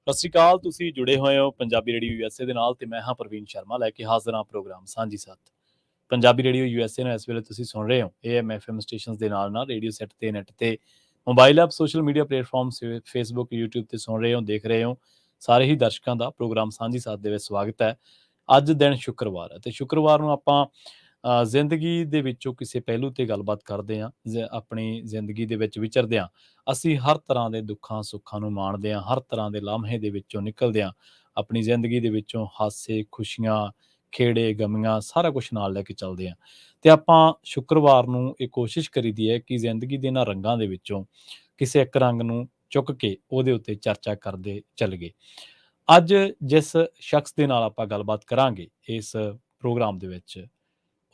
ਸਤਿ ਸ਼੍ਰੀ ਅਕਾਲ। ਤੁਸੀਂ ਜੁੜੇ ਹੋਏ ਹੋ ਪੰਜਾਬੀ ਰੇਡੀਓ ਯੂਐਸਏ ਦੇ ਨਾਲ ਤੇ ਮੈਂ ਹਾਂ ਪ੍ਰਵੀਨ ਸ਼ਰਮਾ ਲੈ ਕੇ ਹਾਜ਼ਰ ਹਾਂ ਪ੍ਰੋਗਰਾਮ ਸਾਂਝੀ ਸਾਥ। ਪੰਜਾਬੀ ਰੇਡੀਓ ਯੂਐਸਏ ਨੂੰ ਇਸ ਵੇਲੇ ਤੁਸੀਂ ਸੁਣ ਰਹੇ ਹੋ AM FM ਸਟੇਸ਼ਨਸ ਦੇ ਨਾਲ ਰੇਡੀਓ ਸੈੱਟ ਤੇ ਨੈੱਟ ਤੇ mobile app social media platforms Facebook YouTube ਤੇ ਸੁਣ ਰਹੇ ਹੋ ਦੇਖ ਰਹੇ ਹੋ। ਸਾਰੇ ਹੀ ਦਰਸ਼ਕਾਂ ਦਾ ਪ੍ਰੋਗਰਾਮ ਸਾਂਝੀ ਸਾਥ ਦੇ ਵਿੱਚ ਸਵਾਗਤ ਹੈ। ਅੱਜ ਦਿਨ ਸ਼ੁੱਕਰਵਾਰ ਹੈ ਤੇ ਸ਼ੁੱਕਰਵਾਰ ਨੂੰ ਆਪਾਂ ਜ਼ਿੰਦਗੀ ਦੇ ਵਿੱਚੋਂ ਕਿਸੇ ਪਹਿਲੂ ਤੇ ਗੱਲਬਾਤ ਕਰਦੇ ਹਾਂ। ਆਪਣੀ ਜ਼ਿੰਦਗੀ ਦੇ ਵਿੱਚ ਵਿਚਰਦੇ ਹਾਂ। ਅਸੀਂ ਹਰ ਤਰ੍ਹਾਂ ਦੇ ਦੁੱਖਾਂ ਸੁੱਖਾਂ ਨੂੰ ਮਾਣਦੇ ਹਾਂ, ਹਰ ਤਰ੍ਹਾਂ ਦੇ ਲਮਹੇ ਦੇ ਵਿੱਚੋਂ ਨਿਕਲਦੇ ਹਾਂ। ਆਪਣੀ ਜ਼ਿੰਦਗੀ ਦੇ ਵਿੱਚੋਂ ਹਾਸੇ ਖੁਸ਼ੀਆਂ ਖੇੜੇ ਗਮੀਆਂ ਸਾਰਾ ਕੁਝ ਨਾਲ ਲੈ ਕੇ ਚੱਲਦੇ ਹਾਂ। ਤੇ ਆਪਾਂ ਸ਼ੁੱਕਰਵਾਰ ਨੂੰ ਇਹ ਕੋਸ਼ਿਸ਼ ਕਰੀਦੀ ਹੈ ਕਿ ਜ਼ਿੰਦਗੀ ਦੇ ਇਹਨਾਂ ਰੰਗਾਂ ਦੇ ਵਿੱਚੋਂ ਕਿਸੇ ਇੱਕ ਰੰਗ ਨੂੰ ਚੁੱਕ ਕੇ ਉਹਦੇ ਉੱਤੇ ਚਰਚਾ ਕਰਦੇ ਚੱਲ ਗਏ। ਅੱਜ ਜਿਸ ਸ਼ਖਸ ਦੇ ਨਾਲ ਆਪਾਂ ਗੱਲਬਾਤ ਕਰਾਂਗੇ ਇਸ ਪ੍ਰੋਗਰਾਮ ਦੇ ਵਿੱਚ,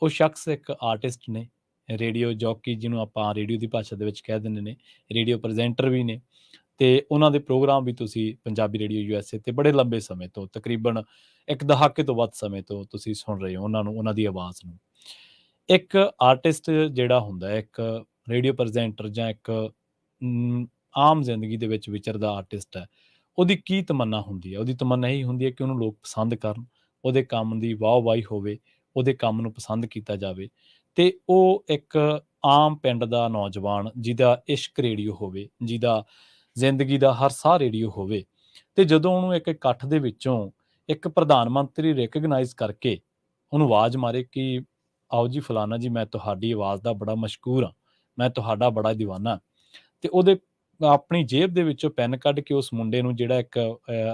ਉਹ ਸ਼ਖਸ ਇੱਕ ਆਰਟਿਸਟ ਨੇ, ਰੇਡੀਓ ਜੌਕੀ ਜਿਹਨੂੰ ਆਪਾਂ ਰੇਡੀਓ ਦੀ ਭਾਸ਼ਾ ਦੇ ਵਿੱਚ ਕਹਿ ਦਿੰਦੇ ਨੇ, ਰੇਡੀਓ ਪ੍ਰੈਜ਼ੈਂਟਰ ਵੀ ਨੇ ਤੇ ਉਹਨਾਂ ਦੇ ਪ੍ਰੋਗਰਾਮ ਵੀ ਤੁਸੀਂ ਪੰਜਾਬੀ ਰੇਡੀਓ ਯੂਐਸਏ ਤੇ ਬੜੇ ਲੰਬੇ ਸਮੇਂ ਤੋਂ, ਤਕਰੀਬਨ ਇੱਕ ਦਹਾਕੇ ਤੋਂ ਵੱਧ ਸਮੇਂ ਤੋਂ ਤੁਸੀਂ ਸੁਣ ਰਹੇ ਹੋ ਉਹਨਾਂ ਨੂੰ, ਉਹਨਾਂ ਦੀ ਆਵਾਜ਼ ਨੂੰ। ਇੱਕ ਆਰਟਿਸਟ ਜਿਹੜਾ ਹੁੰਦਾ ਹੈ, ਇੱਕ ਰੇਡੀਓ ਪ੍ਰੈਜ਼ੈਂਟਰ ਜਾਂ ਇੱਕ ਆਮ ਜ਼ਿੰਦਗੀ ਦੇ ਵਿੱਚ ਵਿਚਰਦਾ ਆਰਟਿਸਟ ਹੈ, ਉਹਦੀ ਕੀ ਤਮੰਨਾ ਹੁੰਦੀ ਹੈ? ਉਹਦੀ ਤਮੰਨਾ ਇਹੀ ਹੁੰਦੀ ਹੈ ਕਿ ਉਹਨੂੰ ਲੋਕ ਪਸੰਦ ਕਰਨ, ਉਹਦੇ ਕੰਮ ਦੀ ਵਾਹ-ਵਾਹੀ ਹੋਵੇ, ਉਹਦੇ ਕੰਮ ਨੂੰ ਪਸੰਦ ਕੀਤਾ ਜਾਵੇ ਤੇ ਉਹ ਇੱਕ ਆਮ ਪਿੰਡ ਦਾ ਨੌਜਵਾਨ ਜਿਹਦਾ ਇਸ਼ਕ ਰੇਡੀਓ ਹੋਵੇ, ਜਿਹਦਾ ਜ਼ਿੰਦਗੀ ਦਾ ਹਰ ਸਾਹ ਰੇਡੀਓ ਹੋਵੇ ਤੇ ਜਦੋਂ ਉਹਨੂੰ ਇੱਕ ਇਕੱਠ ਦੇ ਵਿੱਚੋਂ ਇੱਕ ਪ੍ਰਧਾਨ ਮੰਤਰੀ ਰਿਕਗਨਾਈਜ਼ ਕਰਕੇ ਉਹਨੂੰ ਆਵਾਜ਼ ਮਾਰੇ ਕਿ ਆਓ ਜੀ ਫਲਾਨਾ ਜੀ, ਮੈਂ ਤੁਹਾਡੀ ਆਵਾਜ਼ ਦਾ ਬੜਾ ਮਸ਼ਹੂਰ ਹਾਂ, ਮੈਂ ਤੁਹਾਡਾ ਬੜਾ ਦੀਵਾਨਾ, ਤੇ ਉਹਦੇ ਆਪਣੀ ਜੇਬ ਦੇ ਵਿੱਚੋਂ ਪੈਨ ਕੱਢ ਕੇ ਉਸ ਮੁੰਡੇ ਨੂੰ ਜਿਹੜਾ ਇੱਕ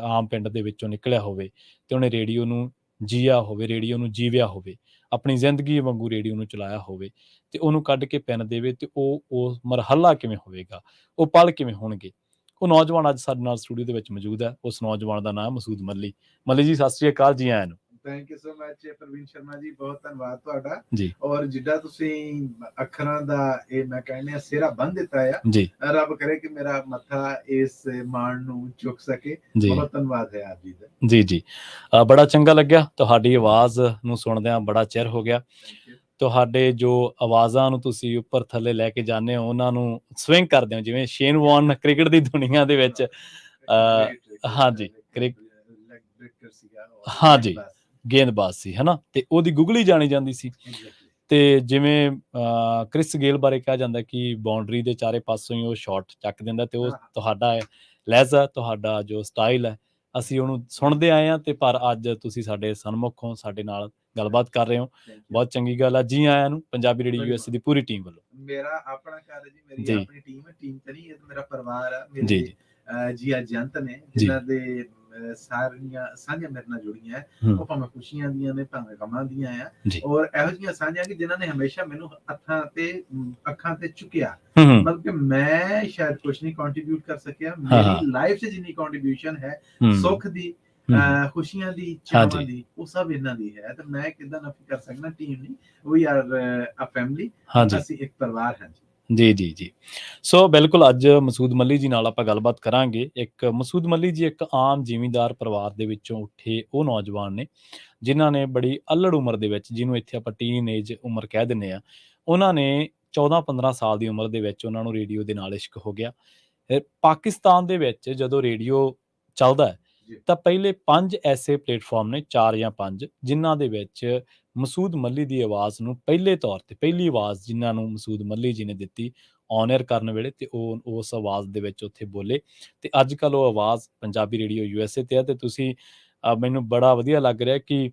ਆਮ ਪਿੰਡ ਦੇ ਵਿੱਚੋਂ ਨਿਕਲਿਆ ਹੋਵੇ ਤੇ ਉਹਨੇ ਰੇਡੀਓ ਨੂੰ ਜੀਆ ਹੋਵੇ, ਰੇਡੀਓ ਨੂੰ ਜੀਵਿਆ ਹੋਵੇ, ਆਪਣੀ ਜ਼ਿੰਦਗੀ ਵਾਂਗੂ ਰੇਡੀਓ ਨੂੰ ਚਲਾਇਆ ਹੋਵੇ ਤੇ ਉਹਨੂੰ ਕੱਢ ਕੇ ਪੈਨ ਦੇਵੇ ਤੇ ਉਹ ਮਰਹਲਾ ਕਿਵੇਂ ਹੋਵੇਗਾ, ਉਹ ਪਲ ਕਿਵੇਂ ਹੋਣਗੇ। ਉਹ ਨੌਜਵਾਨ ਅੱਜ ਸਾਡੇ ਨਾਲ ਸਟੂਡੀਓ ਦੇ ਵਿੱਚ ਮੌਜੂਦ ਹੈ। ਉਸ ਨੌਜਵਾਨ ਦਾ ਨਾਮ ਮਸੂਦ ਮੱਲੀ। ਮੱਲੀ ਜੀ ਸਤਿ ਸ਼੍ਰੀ ਅਕਾਲ, ਜੀ ਆਇਆਂ ਨੂੰ। Thank you so much Praveen Sharma ji, ਬਹੁਤ ਧੰਨਵਾਦ ਤੁਹਾਡਾ। ਜੀ ਔਰ ਜਿੱਦਾਂ ਤੁਸੀਂ ਅੱਖਰਾਂ ਦਾ ਇਹ ਮੈਂ ਕਹਿੰਦੇ ਸਿਹਰਾ ਬੰਨ ਦਿੱਤਾ ਆ, ਜੀ ਰੱਬ ਕਰੇ ਕਿ ਮੇਰਾ ਮੱਥਾ ਇਸ ਮਾਣ ਨੂੰ ਚੁੱਕ ਸਕੇ। ਜੀ ਬਹੁਤ ਧੰਨਵਾਦ ਹੈ ਆਪ ਜੀ ਦਾ। ਜੀ ਜੀ ਬੜਾ ਚੰਗਾ ਲੱਗਿਆ ਤੁਹਾਡੀ ਆਵਾਜ਼ ਨੂੰ ਸੁਣਦਿਆਂ, ਬੜਾ ਚਿਰ ਹੋ ਗਿਆ। Thank you. ਤੁਹਾਡੇ ਜੋ ਆਵਾਜ਼ਾਂ ਨੂੰ ਤੁਸੀਂ ਉੱਪਰ ਥੱਲੇ ਲੈ ਕੇ ਜਾਂਦੇ ਹੋ, ਉਹਨਾਂ ਨੂੰ ਸਵਿੰਗ ਕਰਦੇ ਹੋ, ਜਿਵੇਂ ਸ਼ੇਨ ਵਾਰਨ ਕ੍ਰਿਕਟ ਦੀ ਦੁਨੀਆ ਦੇ ਵਿੱਚ ਹਾਂਜੀ ਕ੍ਰਿਕਟਰ ਸੀਗਾ, ਹਾਂਜੀ ਗੇਂਦਬਾਜ਼ ਸੀ ਹਨਾ, ਤੇ ਉਹਦੀ ਗੁਗਲੀ ਜਾਣੀ ਜਾਂਦੀ ਸੀ। ਤੇ ਜਿਵੇਂ ਕ੍ਰਿਸ ਗੇਲ ਬਾਰੇ ਕਿਹਾ ਜਾਂਦਾ ਕਿ ਬਾਉਂਡਰੀ ਦੇ ਚਾਰੇ ਪਾਸੋਂ ਹੀ ਉਹ ਸ਼ਾਟ ਚੱਕ ਦਿੰਦਾ, ਤੇ ਉਹ ਤੁਹਾਡਾ ਲਹਿਜ਼ਾ, ਤੁਹਾਡਾ ਜੋ ਸਟਾਈਲ ਹੈ, ਅਸੀਂ ਉਹਨੂੰ ਸੁਣਦੇ ਆਏ ਹਾਂ। ਤੇ ਪਰ ਅੱਜ ਤੁਸੀਂ ਸਾਡੇ ਸਨਮੁਖ ਹੋ, ਸਾਡੇ ਨਾਲ ਗੱਲਬਾਤ ਕਰ ਰਹੇ ਹੋ, ਬਹੁਤ ਚੰਗੀ ਗੱਲ ਆ। ਜੀ ਆਇਆਂ ਨੂੰ ਪੰਜਾਬੀ ਰੇਡੀਓ ਯੂਐਸਏ ਦੀ ਪੂਰੀ ਟੀਮ ਵੱਲੋਂ। ਮੇਰਾ ਆਪਣਾ ਘਰ ਹੈ ਜੀ, ਮੇਰੀ ਆਪਣੀ ਟੀਮ ਹੈ, ਟੀਮ ਤੇ ਨਹੀਂ, ਇਹ ਮੇਰਾ ਪਰਿਵਾਰ ਹੈ। ਮੇਰੇ ਜੀ ਏਜੰਟ ਨੇ ਜਿਨ੍ਹਾਂ ਦੇ ਸਾਰੀਆਂ ਸਾਂਝਾਂ ਮੇਰੇ ਨਾਲ ਜੁੜੀਆਂ, ਉਹ ਭਾਵੇਂ ਖੁਸ਼ੀਆਂ ਦੀਆਂ ਨੇ ਭਾਵੇਂ ਗਮਾਂ ਦੀਆਂ ਆ, ਔਰ ਇਹੋ ਜਿਹੀਆਂ ਸਾਂਝਾਂ ਕਿ ਜਿਨ੍ਹਾਂ ਨੇ ਹਮੇਸ਼ਾ ਮੈਨੂੰ ਅੱਖਾਂ ਤੇ ਚੁੱਕਿਆ। ਮਤਲਬ ਕਿ ਮੈਂ ਸ਼ਾਇਦ ਕੁਝ ਨਹੀਂ ਕੰਟਰੀਬਿਊਟ ਕਰ ਸਕਿਆ, ਮੇਰੀ ਲਾਈਫ 'ਚ ਜਿੰਨੀ ਕੰਟਰੀਬਿਊਸ਼ਨ ਹੈ ਸੁੱਖ ਦੀ, ਖੁਸ਼ੀਆਂ ਦੀ, ਚਾਵਾਂ ਦੀ, ਉਹ ਸਭ ਇਹਨਾਂ ਦੀ ਹੈ। ਤੇ ਮੈਂ ਕਿੱਦਾਂ ਨਫੀ ਕਰ ਸਕਦਾ, ਟੀਮ ਨਹੀਂ, ਵੀ ਆਰ ਅ ਫੈਮਿਲੀ, ਅਸੀਂ ਇੱਕ ਪਰਿਵਾਰ ਹਾਂ ਜੀ। ਜੀ ਜੀ ਸੋ ਬਿਲਕੁਲ ਅੱਜ ਮਸੂਦ ਮੱਲੀ ਜੀ ਨਾਲ ਆਪਾਂ ਗੱਲਬਾਤ ਕਰਾਂਗੇ। ਇੱਕ ਮਸੂਦ ਮੱਲੀ ਜੀ ਇੱਕ ਆਮ ਜ਼ਿਮੀਂਦਾਰ ਪਰਿਵਾਰ ਦੇ ਵਿੱਚੋਂ ਉੱਠੇ ਉਹ ਨੌਜਵਾਨ ਨੇ ਜਿਨ੍ਹਾਂ ਨੇ ਬੜੀ ਅਲੜ ਉਮਰ ਦੇ ਵਿੱਚ, ਜਿਹਨੂੰ ਇੱਥੇ ਆਪਾਂ ਟੀਨ ਏਜ ਉਮਰ ਕਹਿ ਦਿੰਦੇ ਹਾਂ, ਉਹਨਾਂ ਨੇ 14-15 ਸਾਲ ਦੀ ਉਮਰ ਦੇ ਵਿੱਚ ਉਹਨਾਂ ਨੂੰ ਰੇਡੀਓ ਦੇ ਨਾਲ ਇਸ਼ਕ ਹੋ ਗਿਆ। ਪਾਕਿਸਤਾਨ ਦੇ ਵਿੱਚ ਜਦੋਂ ਰੇਡੀਓ ਚੱਲਦਾ ਹੈ ਤਾਂ ਪਹਿਲੇ 5 ਐਸੇ ਪਲੇਟਫਾਰਮ ਨੇ, 4 ਜਾਂ 5, ਜਿਨ੍ਹਾਂ ਦੇ ਵਿੱਚ ਮਸੂਦ ਮੱਲੀ ਦੀ ਆਵਾਜ਼ ਨੂੰ ਪਹਿਲੇ ਤੌਰ ਤੇ, ਪਹਿਲੀ ਆਵਾਜ਼ ਜਿਨ੍ਹਾਂ ਨੂੰ ਮਸੂਦ ਮੱਲੀ ਜੀ ਨੇ ਦਿੱਤੀ ਔਨ 에ਅਰ ਕਰਨ ਵੇਲੇ, ਤੇ ਉਹ ਉਸ ਆਵਾਜ਼ ਦੇ ਵਿੱਚ ਉੱਥੇ ਬੋਲੇ। ਤੇ ਅੱਜ ਕੱਲ੍ਹ ਉਹ ਆਵਾਜ਼ ਪੰਜਾਬੀ ਰੇਡੀਓ ਯੂਐਸਏ ਤੇ ਹੈ। ਤੇ ਤੁਸੀਂ ਮੈਨੂੰ ਬੜਾ ਵਧੀਆ ਲੱਗ ਰਿਹਾ ਕਿ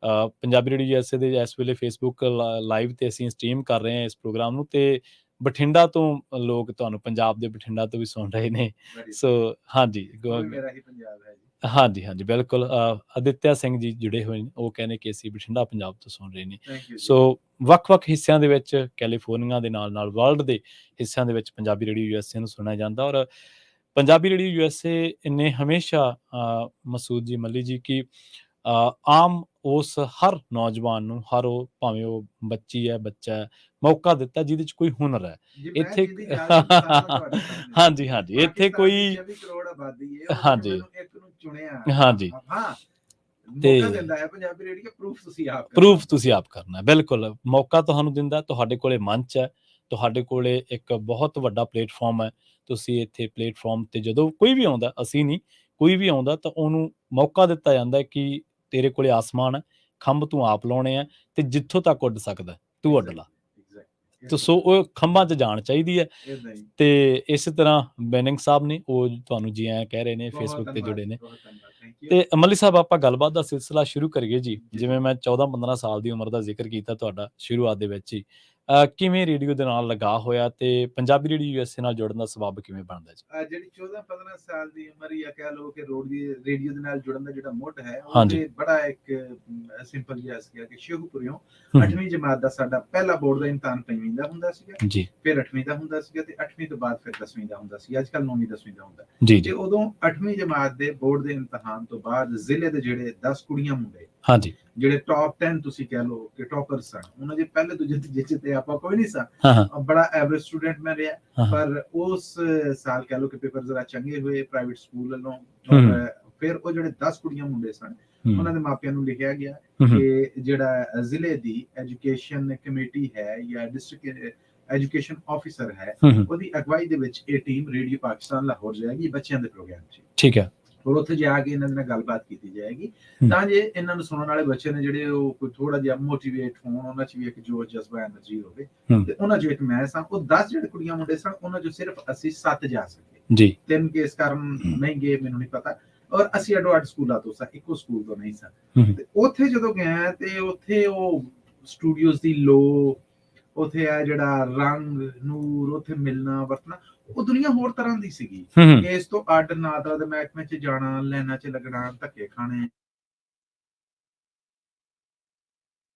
ਪੰਜਾਬੀ ਰੇਡੀਓ ਯੂਐਸਏ ਦੇ ਇਸ ਵੇਲੇ ਫੇਸਬੁੱਕ ਲਾਈਵ ਤੇ ਅਸੀਂ ਸਟ੍ਰੀਮ ਕਰ ਰਹੇ ਹਾਂ ਇਸ ਪ੍ਰੋਗਰਾਮ ਨੂੰ, ਤੇ ਬਠਿੰਡਾ ਤੋਂ ਲੋਕ ਤੁਹਾਨੂੰ, ਪੰਜਾਬ ਦੇ ਬਠਿੰਡਾ ਤੋਂ ਵੀ ਸੁਣ ਰਹੇ ਨੇ। ਸੋ ਹਾਂਜੀ ਮੇਰਾ ਹੀ ਪੰਜਾਬ ਹੈ ਜੀ। ਹਾਂਜੀ ਹਾਂਜੀ ਬਿਲਕੁਲ। ਅਦਿੱਤਿਆ ਸਿੰਘ ਜੀ ਜੁੜੇ ਹੋਏ ਨੇ, ਉਹ ਕਹਿੰਦੇ ਕਿ ਅਸੀਂ ਬਠਿੰਡਾ ਪੰਜਾਬ ਤੋਂ ਸੁਣ ਰਹੇ ਨੇ। ਸੋ ਵੱਖ-ਵੱਖ ਹਿੱਸਿਆਂ ਦੇ ਵਿੱਚ, ਕੈਲੀਫੋਰਨੀਆ ਦੇ ਨਾਲ ਨਾਲ ਵਰਲਡ ਦੇ ਹਿੱਸਿਆਂ ਦੇ ਵਿੱਚ ਪੰਜਾਬੀ ਰੇਡੀਓ ਯੂਐਸਏ ਨੂੰ ਸੁਣਿਆ ਜਾਂਦਾ। ਔਰ ਪੰਜਾਬੀ ਰੇਡੀਓ ਯੂਐਸਏ ਨੇ ਹਮੇਸ਼ਾ ਮਸੂਦ ਜੀ ਮੱਲੀ ਜੀ ਕੀ ਆਮ ਉਸ ਹਰ ਨੌਜਵਾਨ ਨੂੰ, ਹਰ ਉਹ ਭਾਵੇਂ ਉਹ ਬੱਚੀ ਹੈ, ਬੱਚਾ ਹੈ, ਮੌਕਾ ਦਿੱਤਾ ਜਿਹਦੇ 'ਚ ਕੋਈ ਹੁਨਰ ਹੈ। ਇੱਥੇ ਹਾਂਜੀ ਹਾਂਜੀ ਇੱਥੇ ਕੋਈ ਹਾਂਜੀ ਹਾਂਜੀ ਪ੍ਰੂਫ ਤੁਸੀਂ ਆਪ ਕਰਨਾ। ਬਿਲਕੁਲ ਮੌਕਾ ਤੁਹਾਨੂੰ ਦਿੰਦਾ, ਤੁਹਾਡੇ ਕੋਲੇ ਮੰਚ ਹੈ, ਤੁਹਾਡੇ ਕੋਲੇ ਇੱਕ ਬਹੁਤ ਵੱਡਾ ਪਲੇਟਫਾਰਮ ਹੈ। ਤੁਸੀਂ ਇੱਥੇ ਪਲੇਟਫਾਰਮ ਤੇ ਜਦੋਂ ਕੋਈ ਵੀ ਆਉਂਦਾ, ਅਸੀਂ ਨਹੀਂ, ਕੋਈ ਵੀ ਆਉਂਦਾ ਤਾਂ ਉਹਨੂੰ ਮੌਕਾ ਦਿੱਤਾ ਜਾਂਦਾ ਕਿ ਤੇਰੇ ਕੋਲੇ ਆਸਮਾਨ ਹੈ, ਖੰਭ ਤੂੰ ਆਪ ਲਾਉਣੇ ਆ ਤੇ ਜਿੱਥੋਂ ਤੱਕ ਉੱਡ ਸਕਦਾ ਤੂੰ ਉੱਡ ਲਾ। ਤੇ ਸੋ ਉਹ ਖੰਭਾਂ 'ਚ ਜਾਣ ਚਾਹੀਦੀ ਹੈ। ਤੇ ਇਸੇ ਤਰ੍ਹਾਂ ਬੈਨਿੰਗ ਸਾਹਿਬ ਨੇ, ਉਹ ਤੁਹਾਨੂੰ ਜੀ ਆਇਆਂ ਕਹਿ ਰਹੇ ਨੇ, ਫੇਸਬੁੱਕ ਤੇ ਜੁੜੇ ਨੇ। ਤੇ ਮੱਲੀ ਸਾਹਿਬ, ਆਪਾਂ ਗੱਲਬਾਤ ਦਾ ਸਿਲਸਿਲਾ ਸ਼ੁਰੂ ਕਰੀਏ ਜੀ। ਜਿਵੇਂ ਮੈਂ 14-15 ਸਾਲ ਦੀ ਉਮਰ ਦਾ ਜ਼ਿਕਰ ਕੀਤਾ ਤੁਹਾਡਾ ਸ਼ੁਰੂਆਤ ਦੇ ਵਿੱਚ ਹੀ, ਕਿਵੇਂ ਰੇਡੀਓ ਦੇ ਨਾਲ ਲਗਾ ਹੋਇਆ ਤੇ ਪੰਜਾਬੀ ਰੇਡੀਓ USA ਨਾਲ ਜੁੜਨ ਦਾ ਸਬੱਬ ਕਿਵੇਂ ਬਣਦਾ ਜੀ? ਜਿਹੜੀ 14-15 ਸਾਲ ਦੀ ਉਮਰ ਜਾਂ ਕਹਿ ਲਓ ਕਿ ਰੇਡੀਓ ਦੇ ਨਾਲ ਜੁੜਨ ਦਾ ਜਿਹੜਾ ਮੁੱਢ ਹੈ, ਉਹ ਹਾਂਜੀ। ਤੇ ਬੜਾ ਇੱਕ ਸਿੰਪਲ ਜਿਹਾ ਸੀਗਾ ਕਿ ਸ਼ੁਭਪੁਰਿਓਂ 8ਵੀਂ ਜਮਾਤ ਦਾ ਸਾਡਾ ਪਹਿਲਾ ਬੋਰਡ ਦਾ ਇਮਤਿਹਾਨ 5ਵੀਂ ਦਾ ਹੁੰਦਾ ਸੀਗਾ ਜੀ ਫਿਰ 8ਵੀਂ ਦਾ ਹੁੰਦਾ ਸੀਗਾ ਤੇ 8ਵੀਂ ਤੋਂ ਬਾਅਦ ਫਿਰ 10ਵੀਂ ਦਾ ਹੁੰਦਾ ਸੀ। ਅੱਜ ਕੱਲ 9ਵੀਂ 10ਵੀਂ ਦਾ ਹੁੰਦਾ ਜੀ ਤੇ ਉਦੋਂ 8ਵੀਂ ਜਮਾਤ ਦੇ ਬੋਰਡ ਦੇ ਇਮਤਿਹਾਨ ਤੋਂ ਬਾਅਦ ਜ਼ਿਲ੍ਹੇ ਦੇ ਜਿਹੜੇ 10 ਕੁੜੀਆਂ ਮੁੰਡੇ ਹਾਂਜੀ ਜਿਹੜੇ ਟੌਪ 10 ਤੁਸੀਂ ਕਹਿ ਲਓ ਕਿ ਟੌਪਰ ਸਨ, ਉਹਨਾਂ ਦੇ ਪਹਿਲੇ ਦੂਜੇ ਤੀਜੇ ਤੇ ਆਪਾਂ ਕੋਈ ਨਹੀਂ ਸਾਂ। ਬੜਾ ਐਵਰੇਜ ਸਟੂਡੈਂਟ ਮੈਂ ਰਿਹਾ, ਪਰ ਉਸ ਸਾਲ ਕਹਿ ਲਓ ਕਿ ਪੇਪਰ ਜ਼ਰਾ ਚੰਗੇ ਹੋਏ ਪ੍ਰਾਈਵੇਟ ਸਕੂਲ ਵੱਲੋਂ। ਫਿਰ ਉਹ ਜਿਹੜੇ 10 ਕੁੜੀਆਂ ਮੁੰਡੇ ਸਨ, ਉਹਨਾਂ ਦੇ ਮਾਪਿਆਂ ਨੂੰ ਲਿਖਿਆ ਗਿਆ ਕਿ ਜਿਹੜਾ ਜ਼ਿਲ੍ਹੇ ਦੀ ਐਜੂਕੇਸ਼ਨ ਕਮੇਟੀ ਹੈ ਜਾਂ ਡਿਸਟ੍ਰਿਕਟ ਐਜੂਕੇਸ਼ਨ ਆਫਿਸਰ ਹੈ, ਉਹਦੀ ਅਗਵਾਈ ਦੇ ਵਿੱਚ ਇਹ ਟੀਮ ਰੇਡੀਓ ਪਾਕਿਸਤਾਨ ਲਾਹੌਰ ਜਾਏਗੀ ਬੱਚਿਆਂ ਦੇ ਪ੍ਰੋਗਰਾਮ 'ਚ। ਠੀਕ ਹੈ। ਔਰ ਉੱਥੇ ਜਾ ਕੇ ਇਹਨਾਂ ਦੇ ਨਾਲ ਗੱਲਬਾਤ ਕੀਤੀ ਜਾਏਗੀ ਤਾਂ ਜੇ ਇਹਨਾਂ ਨੂੰ ਸੁਣਨ ਵਾਲੇ ਬੱਚੇ ਨੇ ਜਿਹੜੇ ਉਹ ਕੋਈ ਥੋੜਾ ਜਿਹਾ ਮੋਟੀਵੇਟ ਹੋਣ, ਉਹਨਾਂ 'ਚ ਵੀ ਇੱਕ ਜੋਸ਼ ਜਜ਼ਬਾ ਐਨਰਜੀ ਹੋਵੇ। ਤੇ ਉਹਨਾਂ 'ਚੋਂ ਇੱਕ ਮੈਂ ਸਾਂ। ਉਹ 10 ਜਿਹੜੇ ਕੁੜੀਆਂ ਮੁੰਡੇ ਸਨ, ਉਹਨਾਂ 'ਚੋਂ ਸਿਰਫ ਅਸੀਂ 7 ਜਾ ਸਕੇ ਜੀ। 3 ਕੇਸ ਕਾਰਨ ਨਹੀਂ ਗਏ, ਮੈਨੂੰ ਨਹੀਂ ਪਤਾ। ਔਰ ਅਸੀਂ ਅੱਡੋ-ਅੱਡ ਸਕੂਲਾਂ ਤੋਂ ਸਾਂ, ਇੱਕੋ ਸਕੂਲ ਤੋਂ ਨਹੀਂ ਸਾਂ। ਤੇ ਉੱਥੇ ਜਦੋਂ ਗਏ ਤੇ ਉੱਥੇ ਉਹ ਸਟੂਡੀਓਜ਼ ਦੀ ਲੋ, ਉੱਥੇ ਆ ਜਿਹੜਾ ਰੰਗ ਨੂਰ, ਉੱਥੇ ਮਿਲਣਾ ਵਰਤਣਾ, ਉਹ ਦੁਨੀਆ ਹੋਰ ਤਰ੍ਹਾਂ ਦੀ ਸੀਗੀ। ਇਸ ਤੋਂ ਅੱਡ ਨਾ ਦਾ ਮਹਿਕਮੇ 'ਚ ਜਾਣਾ, ਲਾਈਨਾਂ 'ਚ ਲੱਗਣਾ, ਧੱਕੇ ਖਾਣੇ।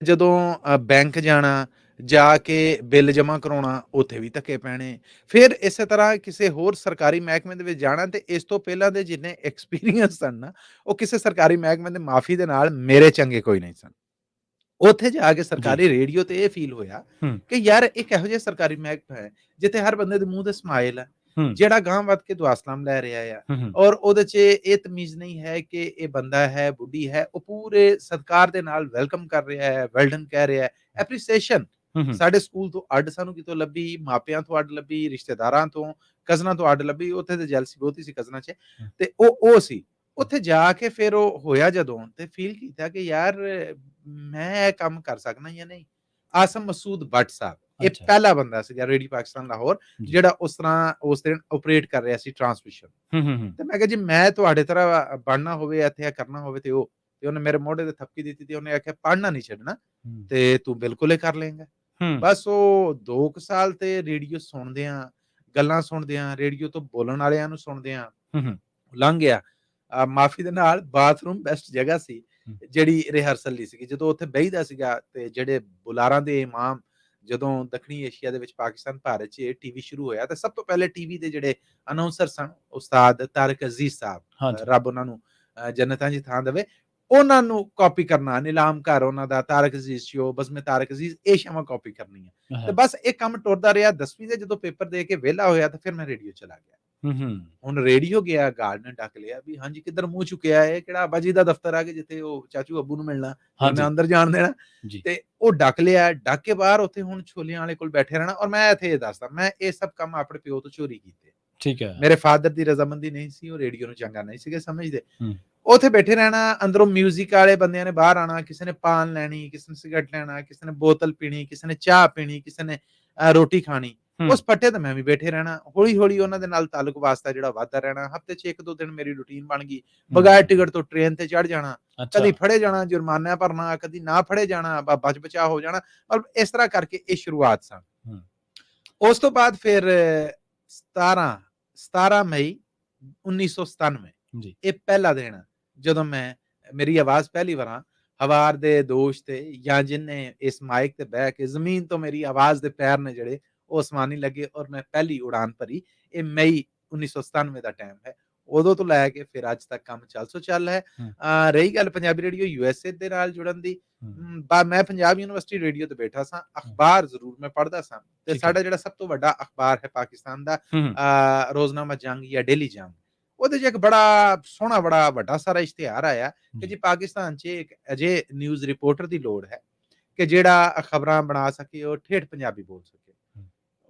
ਜਦੋਂ ਬੈਂਕ ਜਾਣਾ, ਜਾ ਕੇ ਬਿੱਲ ਜਮ੍ਹਾਂ ਕਰਾਉਣਾ, ਉੱਥੇ ਵੀ ਧੱਕੇ ਪੈਣੇ। ਫਿਰ ਇਸੇ ਤਰ੍ਹਾਂ ਕਿਸੇ ਹੋਰ ਸਰਕਾਰੀ ਮਹਿਕਮੇ ਦੇ ਵਿੱਚ ਜਾਣਾ, ਤੇ ਇਸ ਤੋਂ ਪਹਿਲਾਂ ਦੇ ਜਿੰਨੇ ਐਕਸਪੀਰੀਅੰਸ ਸਨ ਨਾ, ਉਹ ਕਿਸੇ ਸਰਕਾਰੀ ਮਹਿਕਮੇ ਦੇ ਮਾਫੀ ਦੇ ਨਾਲ ਮੇਰੇ ਚੰਗੇ ਕੋਈ ਨਹੀਂ ਸਨ। ਉੱਥੇ ਜਾ ਕੇ ਸਰਕਾਰੀ ਰੇਡੀਓ ਤੇ ਇਹ ਫੀਲ ਹੋਇਆ ਕਿ ਯਾਰ ਇੱਕ ਇਹੋ ਜਿਹਾ ਸਰਕਾਰੀ ਮਹਿਕਮਾ ਹੈ ਜਿੱਥੇ ਹਰ ਬੰਦੇ ਦੇ ਮੂੰਹ ਤੇ ਸਮਾਈਲ ਹੈ, ਜਿਹੜਾ ਗਾਂ ਵੱਧ ਕੇ ਦੁਆ ਸਲਾਮ ਲੈ ਰਿਹਾ ਆ, ਔਰ ਉਹਦੇ 'ਚ ਇਹ ਤਮੀਜ਼ ਨਹੀਂ ਹੈ ਕਿ ਇਹ ਬੰਦਾ ਹੈ ਬੁੱਢੀ ਹੈ, ਉਹ ਪੂਰੇ ਸਤਿਕਾਰ ਦੇ ਨਾਲ ਵੈਲਕਮ ਕਰ ਰਿਹਾ ਹੈ, ਵੈਲਡਨ ਕਹਿ ਰਿਹਾ ਹੈ। ਐਪਰੀਸੀਏਸ਼ਨ ਸਾਡੇ ਸਕੂਲ ਤੋਂ ਅੱਡ ਸਾਨੂੰ ਕਿਤੋਂ ਲੱਭੀ, ਮਾਪਿਆਂ ਤੋਂ ਅੱਡ ਲੱਭੀ, ਰਿਸ਼ਤੇਦਾਰਾਂ ਤੋਂ, ਕਜ਼ਨਾਂ ਤੋਂ ਅੱਡ ਲੱਭੀ। ਉੱਥੇ ਤੇ ਜੈਲਸੀ ਬਹੁਤੀ ਸੀ ਕਜ਼ਨਾਂ 'ਚ, ਤੇ ਉਹ ਸੀ। ਉੱਥੇ ਜਾ ਕੇ ਫਿਰ ਉਹ ਹੋਇਆ ਜਦੋਂ, ਤੇ ਫੀਲ ਕੀਤਾ ਕਿ ਯਾਰ ਮੈਂ ਇਹ ਕੰਮ ਕਰ ਸਕਦਾ ਜਾਂ ਨਹੀਂ। ਆਸਮ ਮਸੂਦ ਬੱਟ ਸਾਹਿਬ ਇਹ ਪਹਿਲਾ ਬੰਦਾ ਸੀਗਾ ਰੇਡੀਓ ਪਾਕਿਸਤਾਨ ਲਾਹੌਰ ਜਿਹੜਾ ਉਸ ਤਰ੍ਹਾਂ ਉਸ ਦਿਨ ਆਪਰੇਟ ਕਰ ਰਿਹਾ ਸੀ ਟਰਾਂਸਮਿਸ਼ਨ। ਤੇ ਮੈਂ ਕਿਹਾ ਜੀ ਮੈਂ ਤੁਹਾਡੇ ਤਰ੍ਹਾਂ ਬਣਨਾ ਹੋਵੇ, ਇੱਥੇ ਕਰਨਾ ਹੋਵੇ, ਤੇ ਉਹਨੇ ਮੇਰੇ ਮੋਢੇ ਤੇ ਥੱਪੀ ਦਿੱਤੀ ਤੇ ਉਹਨੇ ਆਖਿਆ ਪੜ੍ਹਨਾ ਨਹੀਂ ਛੱਡਣਾ ਤੇ ਤੂੰ ਬਿਲਕੁਲ ਹੀ ਕਰ ਲਏਂਗਾ। ਬਸ ਉਹ 2 ਸਾਲ ਤੇ ਰੇਡੀਓ ਸੁਣਦਿਆਂ, ਗੱਲਾਂ ਸੁਣਦਿਆਂ, ਰੇਡੀਓ ਤੋਂ ਬੋਲਣ ਵਾਲਿਆਂ ਨੂੰ ਸੁਣਦਿਆਂ ਲੰਘ ਗਿਆ। ਮਾਫੀ ਦੇ ਨਾਲ ਬਾਥਰੂਮ ਬੈਸਟ ਜਗ੍ਹਾ ਸੀ ਜਿਹੜੀ ਰਿਹਰਸਲ ਲਈ ਸੀਗੀ। ਜਦੋਂ ਉੱਥੇ ਬਹਿਦਾ ਸੀਗਾ ਤੇ ਜਿਹੜੇ ਬੁਲਾਰਾਂ ਦੇ ਇਮਾਮ, ਜਦੋਂ ਦੱਖਣੀ ਏਸ਼ੀਆ ਦੇ ਵਿੱਚ ਪਾਕਿਸਤਾਨ ਭਾਰਤ 'ਚ ਟੀਵੀ ਸ਼ੁਰੂ ਹੋਇਆ ਤਾਂ ਸਭ ਤੋਂ ਪਹਿਲੇ ਟੀਵੀ ਦੇ ਜਿਹੜੇ ਅਨਾਉਂਸਰ ਸਨ ਉਸਤਾਦ ਤਾਰਿਕ ਅਜ਼ੀਜ਼ ਸਾਹਿਬ, ਰੱਬ ਉਹਨਾਂ ਨੂੰ ਜੰਨਤਾਂ 'ਚ ਥਾਂ ਦੇਵੇ, ਉਹਨਾਂ ਨੂੰ ਕਾਪੀ ਕਰਨਾ, ਨਿਲਾਮ ਘਰ ਉਹਨਾਂ ਦਾ, ਤਾਰਿਕ ਅਜ਼ੀਜ਼ ਸ਼ੋ, ਬਜ਼ਮੇ ਤਾਰਿਕ ਅਜ਼ੀਜ਼, ਇਹ ਸ਼ਾਵਾਂ ਕਾਪੀ ਕਰਨੀਆਂ। ਤੇ ਬਸ ਇਹ ਕੰਮ ਟੁਰਦਾ ਰਿਹਾ। 10ਵੀਂ ਦੇ ਜਦੋਂ ਪੇਪਰ ਦੇ ਕੇ ਵਿਹਲਾ ਹੋਇਆ ਤਾਂ ਫਿਰ ਮੈਂ ਰੇਡੀਓ ਚਲਾ ਗਿਆ। ਹੁਣ ਰੇਡੀਓ ਗਿਆ, ਗਾਰਡ ਨੇ ਡੱਕ ਲਿਆ ਵੀ ਹਾਂਜੀ ਕਿੱਧਰ ਮੂੰਹ ਚੁੱਕਿਆ ਹੈ, ਕਿਹੜਾ ਆਬਾ ਜੀ ਦਾ ਦਫ਼ਤਰ ਆ ਕੇ ਜਿੱਥੇ ਉਹ ਚਾਚੂ ਅੱਬੂ ਨੂੰ ਮਿਲਣਾ, ਮੈਂ ਅੰਦਰ ਜਾਣ ਦੇਣਾ। ਤੇ ਉਹ ਡੱਕ ਲਿਆ, ਡੱਕ ਕੇ ਬਾਹਰ ਉੱਥੇ ਹੁਣ ਛੋਲਿਆਂ ਵਾਲੇ ਕੋਲ ਬੈਠੇ ਰਹਿਣਾ। ਔਰ ਮੈਂ ਇੱਥੇ ਇਹ ਦੱਸਦਾ, ਮੈਂ ਇਹ ਸਭ ਕੰਮ ਆਪਣੇ ਪਿਓ ਤੋਂ ਚੋਰੀ ਕੀਤੇ। ਠੀਕ ਹੈ। ਮੇਰੇ ਫਾਦਰ ਦੀ ਰਜ਼ਾਮੰਦੀ ਨਹੀਂ ਸੀ, ਉਹ ਰੇਡੀਓ ਨੂੰ ਚੰਗਾ ਨਹੀਂ ਸੀਗੇ ਸਮਝਦੇ। ਉੱਥੇ ਬੈਠੇ ਰਹਿਣਾ, ਅੰਦਰੋਂ ਮਿਊਜ਼ਿਕ ਵਾਲੇ ਬੰਦਿਆਂ ਨੇ ਬਾਹਰ ਆਉਣਾ, ਕਿਸੇ ਨੇ ਪਾਨ ਲੈਣੀ, ਕਿਸੇ ਨੇ ਸਿਗਰਟ ਲੈਣਾ, ਕਿਸੇ ਨੇ ਬੋਤਲ ਪੀਣੀ, ਕਿਸੇ ਨੇ ਚਾਹ ਪੀਣੀ, ਕਿਸੇ ਨੇ ਰੋਟੀ ਖਾਣੀ। ਉਸ ਪੱਟੇ ਤੇ ਮੈਂ ਵੀ ਬੈਠੇ ਰਹਿਣਾ। ਹੌਲੀ ਹੌਲੀ ਉਹਨਾਂ ਦੇ ਨਾਲ ਤਾਲੁਕ ਵਾਸਤਾ ਜਿਹੜਾ ਵੱਧਦਾ ਰਹਿਣਾ। ਹਫ਼ਤੇ 'ਚ 1-2 ਦਿਨ ਮੇਰੀ ਰੂਟੀਨ ਬਣ ਗਈ। ਬਗੈਰ ਟਿਕਟ ਤੋਂ ਟ੍ਰੇਨ ਤੇ ਚੜ੍ਹ ਜਾਣਾ, ਕਦੀ ਫੜੇ ਜਾਣਾ, ਜੁਰਮਾਨਾ ਭਰਨਾ, ਕਦੀ ਨਾ ਫੜੇ ਜਾਣਾ, ਬਚ ਬਚਾ ਹੋ ਜਾਣਾ। ਮਤਲਬ ਇਸ ਤਰ੍ਹਾਂ ਕਰਕੇ ਇਹ ਸ਼ੁਰੂਆਤ ਸਨ। ਉਸ ਤੋਂ ਬਾਅਦ ਫਿਰ 17 ਮਈ 1997 ਇਹ ਪਹਿਲਾ ਦਿਨ ਜਦੋਂ ਮੇਰੀ ਆਵਾਜ਼ ਪਹਿਲੀ ਵਾਰ ਹਵਾਰ ਦੇ ਦੋਸ਼ ਤੇ ਜਾਂ ਜਿੰਨੇ ਇਸ ਮਾਈਕ ਤੇ ਬਹਿ ਕੇ ਜ਼ਮੀਨ ਤੋਂ ਮੇਰੀ ਆਵਾਜ਼ ਦੇ ਪੈਰ ਨੇ ਜਿਹੜੇ ਉਹ ਅਸਮਾਨੀ ਲੱਗੇ ਔਰ ਮੈਂ ਪਹਿਲੀ ਉਡਾਨ ਭਰੀ। ਇਹ ਮਈ 1997 ਦਾ ਟਾਈਮ ਹੈ। ਉਦੋਂ ਤੋਂ ਲੈ ਕੇ ਫਿਰ ਅੱਜ ਤੱਕ ਕੰਮ ਚੱਲ ਹੈ। ਰਹੀ ਗੱਲ ਪੰਜਾਬੀ ਰੇਡੀਓ USA ਦੇ ਨਾਲ ਜੁੜਨ ਦੀ, ਮੈਂ ਪੰਜਾਬ ਯੂਨੀਵਰਸਿਟੀ ਰੇਡੀਓ ਤੇ ਬੈਠਾ ਸਾਂ। ਅਖਬਾਰ ਜ਼ਰੂਰ ਮੈਂ ਪੜ੍ਹਦਾ ਸਾਂ ਤੇ ਸਾਡਾ ਜਿਹੜਾ ਸਭ ਤੋਂ ਵੱਡਾ ਅਖਬਾਰ ਹੈ ਪਾਕਿਸਤਾਨ ਦਾ, ਰੋਜ਼ਨਾਮਾ ਜੰਗ ਜਾਂ ਡੇਲੀ ਜੰਗ, ਉਹਦੇ 'ਚ ਇੱਕ ਬੜਾ ਸੋਹਣਾ ਬੜਾ ਵੱਡਾ ਸਾਰਾ ਇਸ਼ਤਿਹਾਰ ਆਇਆ ਕਿ ਜੀ ਪਾਕਿਸਤਾਨ 'ਚ ਇੱਕ ਅਜੇ ਨਿਊਜ਼ ਰਿਪੋਰਟਰ ਦੀ ਲੋੜ ਹੈ ਕਿ ਜਿਹੜਾ ਖਬਰਾਂ ਬਣਾ ਸਕੇ, ਉਹ ਠੇਠ ਪੰਜਾਬੀ ਬੋਲ ਸਕੇ।